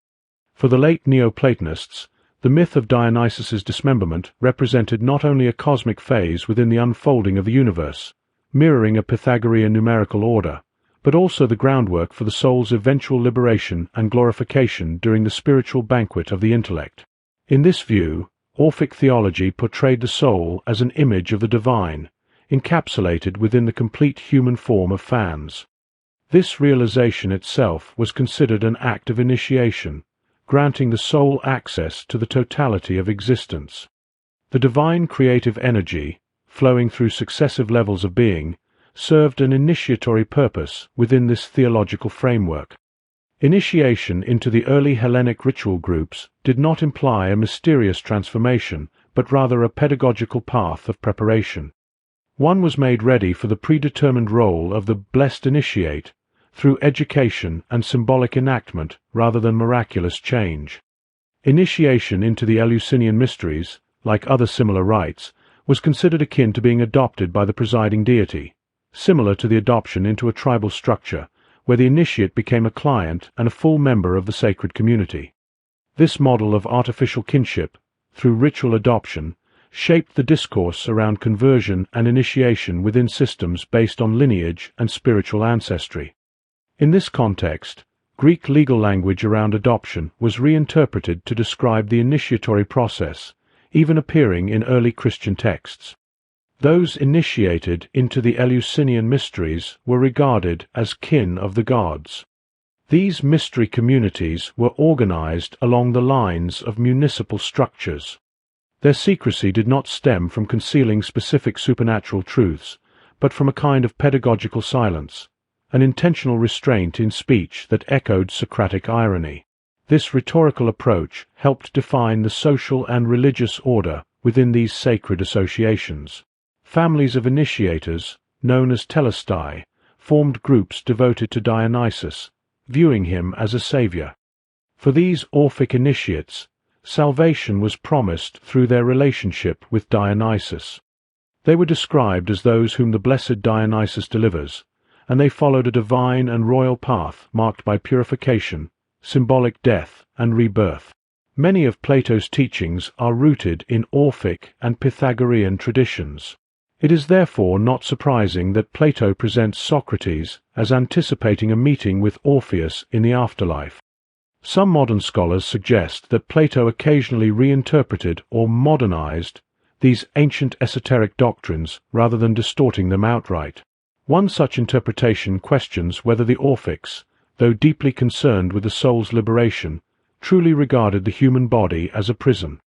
For the late Neoplatonists, the myth of Dionysus's dismemberment represented not only a cosmic phase within the unfolding of the universe, mirroring a Pythagorean numerical order, but also the groundwork for the soul's eventual liberation and glorification during the spiritual banquet of the intellect. In this view, Orphic theology portrayed the soul as an image of the divine, encapsulated within the complete human form of fans. This realization itself was considered an act of initiation, granting the soul access to the totality of existence. The divine creative energy, flowing through successive levels of being, served an initiatory purpose within this theological framework. Initiation into the early Hellenic ritual groups did not imply a mysterious transformation, but rather a pedagogical path of preparation. One was made ready for the predetermined role of the blessed initiate through education and symbolic enactment rather than miraculous change. Initiation into the Eleusinian mysteries, like other similar rites, was considered akin to being adopted by the presiding deity, similar to the adoption into a tribal structure, where the initiate became a client and a full member of the sacred community. This model of artificial kinship, through ritual adoption, shaped the discourse around conversion and initiation within systems based on lineage and spiritual ancestry. In this context, Greek legal language around adoption was reinterpreted to describe the initiatory process, even appearing in early Christian texts. Those initiated into the Eleusinian mysteries were regarded as kin of the gods. These mystery communities were organized along the lines of municipal structures. Their secrecy did not stem from concealing specific supernatural truths, but from a kind of pedagogical silence, an intentional restraint in speech that echoed Socratic irony. This rhetorical approach helped define the social and religious order within these sacred associations. Families of initiators, known as telestai, formed groups devoted to Dionysus, viewing him as a savior. For these Orphic initiates, salvation was promised through their relationship with Dionysus. They were described as those whom the blessed Dionysus delivers, and they followed a divine and royal path marked by purification, symbolic death, and rebirth. Many of Plato's teachings are rooted in Orphic and Pythagorean traditions. It is therefore not surprising that Plato presents Socrates as anticipating a meeting with Orpheus in the afterlife. Some modern scholars suggest that Plato occasionally reinterpreted or modernized these ancient esoteric doctrines rather than distorting them outright. One such interpretation questions whether the Orphics, though deeply concerned with the soul's liberation, truly regarded the human body as a prison.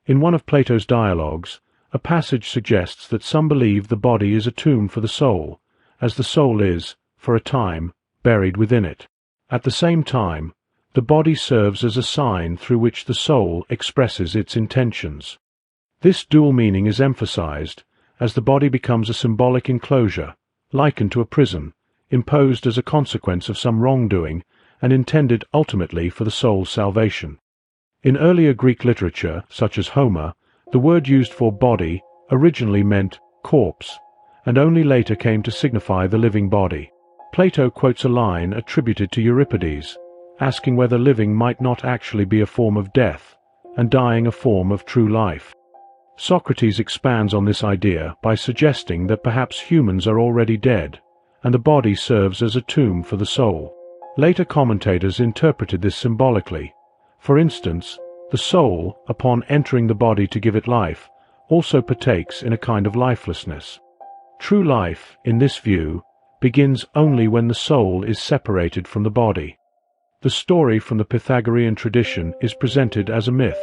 In one of Plato's dialogues, a passage suggests that some believe the body is a tomb for the soul, as the soul is, for a time, buried within it. At the same time, the body serves as a sign through which the soul expresses its intentions. This dual meaning is emphasized as the body becomes a symbolic enclosure, likened to a prison, imposed as a consequence of some wrongdoing and intended ultimately for the soul's salvation. In earlier Greek literature, such as Homer, the word used for body originally meant corpse, and only later came to signify the living body. Plato quotes a line attributed to Euripides, asking whether living might not actually be a form of death, and dying a form of true life. Socrates expands on this idea by suggesting that perhaps humans are already dead, and the body serves as a tomb for the soul. Later commentators interpreted this symbolically. For instance, the soul, upon entering the body to give it life, also partakes in a kind of lifelessness. True life, in this view, begins only when the soul is separated from the body. The story from the Pythagorean tradition is presented as a myth.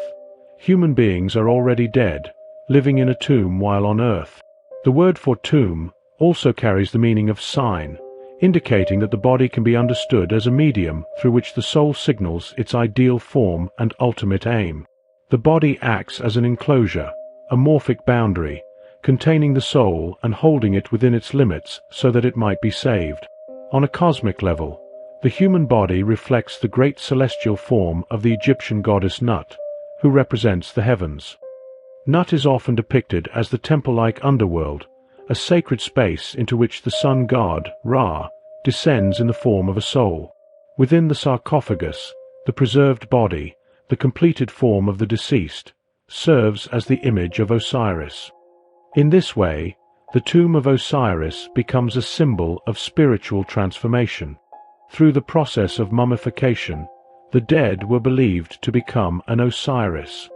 Human beings are already dead, living in a tomb while on earth. The word for tomb also carries the meaning of sign, indicating that the body can be understood as a medium through which the soul signals its ideal form and ultimate aim. The body acts as an enclosure, a morphic boundary, containing the soul and holding it within its limits so that it might be saved. On a cosmic level, the human body reflects the great celestial form of the Egyptian goddess Nut, who represents the heavens. Nut is often depicted as the temple-like underworld, a sacred space into which the sun god, Ra, descends in the form of a soul. Within the sarcophagus, the preserved body, the completed form of the deceased, serves as the image of Osiris. In this way, the tomb of Osiris becomes a symbol of spiritual transformation. Through the process of mummification, the dead were believed to become an Osiris.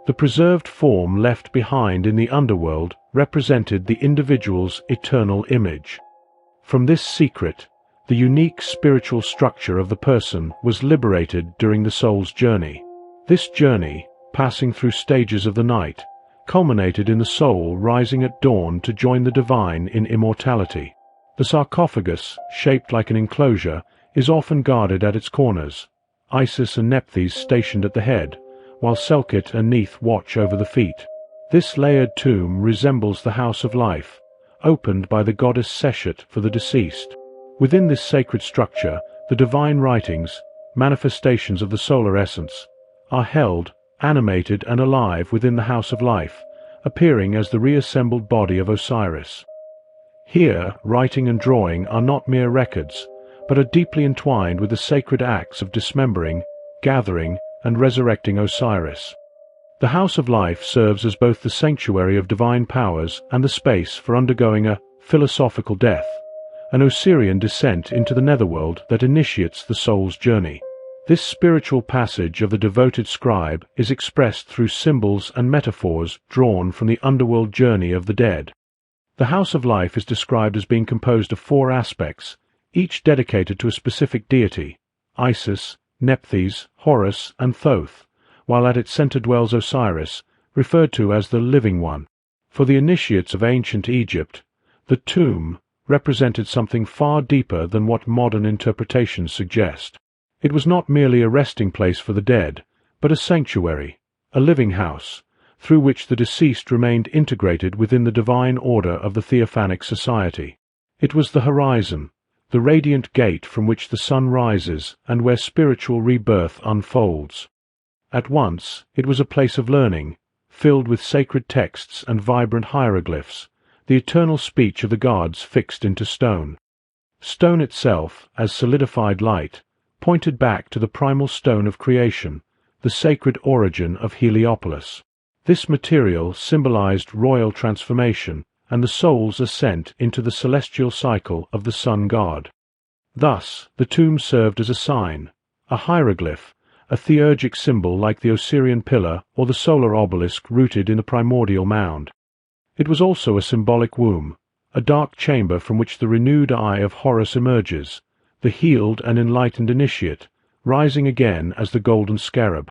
The preserved form left behind in the underworld represented the individual's eternal image. From this secret, the unique spiritual structure of the person was liberated during the soul's journey. This journey, passing through stages of the night, culminated in the soul rising at dawn to join the divine in immortality. The sarcophagus, shaped like an enclosure, is often guarded at its corners, Isis and Nephthys stationed at the head, while Selkit and Neith watch over the feet. This layered tomb resembles the house of life, opened by the goddess Seshet for the deceased. Within this sacred structure, the divine writings, manifestations of the solar essence, are held, animated and alive within the house of life, appearing as the reassembled body of Osiris. Here, writing and drawing are not mere records, but are deeply entwined with the sacred acts of dismembering, gathering, and resurrecting Osiris. The House of Life serves as both the sanctuary of divine powers and the space for undergoing a philosophical death, an Osirian descent into the netherworld that initiates the soul's journey. This spiritual passage of the devoted scribe is expressed through symbols and metaphors drawn from the underworld journey of the dead. The House of Life is described as being composed of 4 aspects, each dedicated to a specific deity: Isis, Nephthys, Horus, and Thoth, while at its center dwells Osiris, referred to as the Living One. For the initiates of ancient Egypt, the tomb represented something far deeper than what modern interpretations suggest. It was not merely a resting place for the dead, but a sanctuary, a living house, through which the deceased remained integrated within the divine order of the theophanic society. It was the horizon, the radiant gate from which the sun rises and where spiritual rebirth unfolds. At once, it was a place of learning, filled with sacred texts and vibrant hieroglyphs, the eternal speech of the gods fixed into stone. Stone itself, as solidified light, pointed back to the primal stone of creation, the sacred origin of Heliopolis. This material symbolized royal transformation and the soul's ascent into the celestial cycle of the sun god. Thus, the tomb served as a sign, a hieroglyph, a theurgic symbol like the Osirian pillar or the solar obelisk rooted in the primordial mound. It was also a symbolic womb, a dark chamber from which the renewed eye of Horus emerges, the healed and enlightened initiate, rising again as the golden scarab.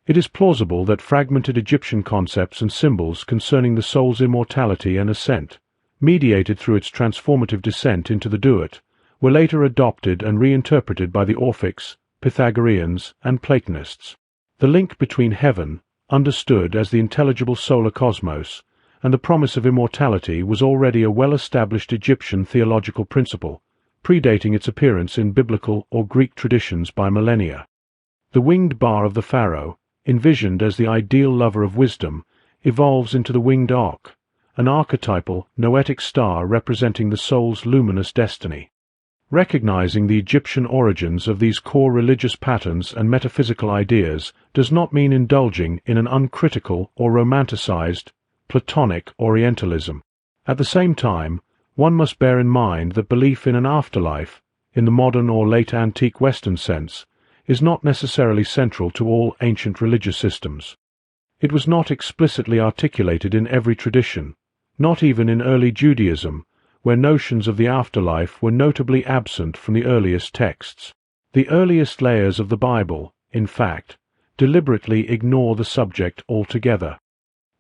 It is plausible that fragmented Egyptian concepts and symbols concerning the soul's immortality and ascent, mediated through its transformative descent into the duat, were later adopted and reinterpreted by the Orphics, Pythagoreans, and Platonists. The link between heaven, understood as the intelligible solar cosmos, and the promise of immortality was already a well-established Egyptian theological principle, predating its appearance in biblical or Greek traditions by millennia. The winged bar of the pharaoh, envisioned as the ideal lover of wisdom, evolves into the winged auk, an archetypal, noetic star representing the soul's luminous destiny. Recognizing the Egyptian origins of these core religious patterns and metaphysical ideas does not mean indulging in an uncritical or romanticized, Platonic Orientalism. At the same time, one must bear in mind that belief in an afterlife, in the modern or late antique Western sense, is not necessarily central to all ancient religious systems. It was not explicitly articulated in every tradition, not even in early Judaism, where notions of the afterlife were notably absent from the earliest texts. The earliest layers of the Bible, in fact, deliberately ignore the subject altogether.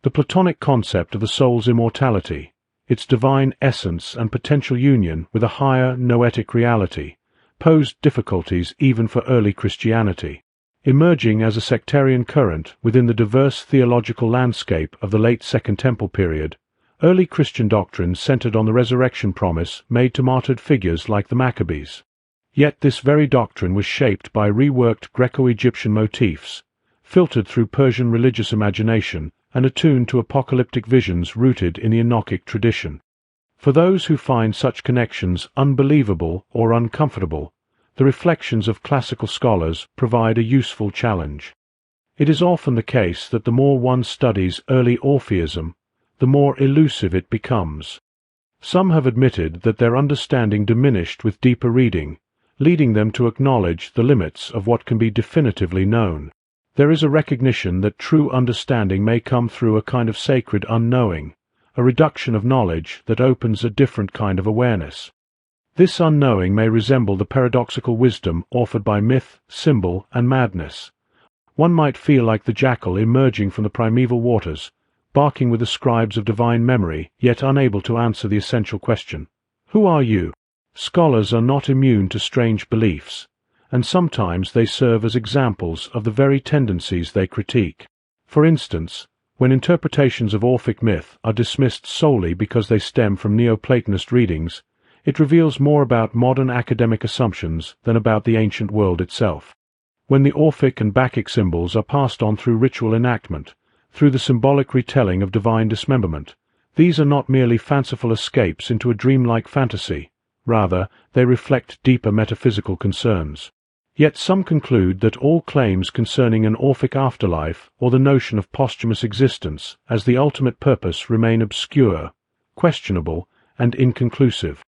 The Platonic concept of the soul's immortality, its divine essence and potential union with a higher noetic reality, posed difficulties even for early Christianity. Emerging as a sectarian current within the diverse theological landscape of the late Second Temple period, early Christian doctrine centered on the resurrection promise made to martyred figures like the Maccabees. Yet this very doctrine was shaped by reworked Greco-Egyptian motifs, filtered through Persian religious imagination, and attuned to apocalyptic visions rooted in the Enochic tradition. For those who find such connections unbelievable or uncomfortable, the reflections of classical scholars provide a useful challenge. It is often the case that the more one studies early Orpheism, the more elusive it becomes. Some have admitted that their understanding diminished with deeper reading, leading them to acknowledge the limits of what can be definitively known. There is a recognition that true understanding may come through a kind of sacred unknowing, a reduction of knowledge that opens a different kind of awareness. This unknowing may resemble the paradoxical wisdom offered by myth, symbol, and madness. One might feel like the jackal emerging from the primeval waters, barking with the scribes of divine memory, yet unable to answer the essential question: who are you? Scholars are not immune to strange beliefs, and sometimes they serve as examples of the very tendencies they critique. For instance, when interpretations of Orphic myth are dismissed solely because they stem from Neoplatonist readings, it reveals more about modern academic assumptions than about the ancient world itself. When the Orphic and Bacchic symbols are passed on through ritual enactment, through the symbolic retelling of divine dismemberment, these are not merely fanciful escapes into a dreamlike fantasy. Rather, they reflect deeper metaphysical concerns. Yet some conclude that all claims concerning an Orphic afterlife or the notion of posthumous existence as the ultimate purpose remain obscure, questionable, and inconclusive.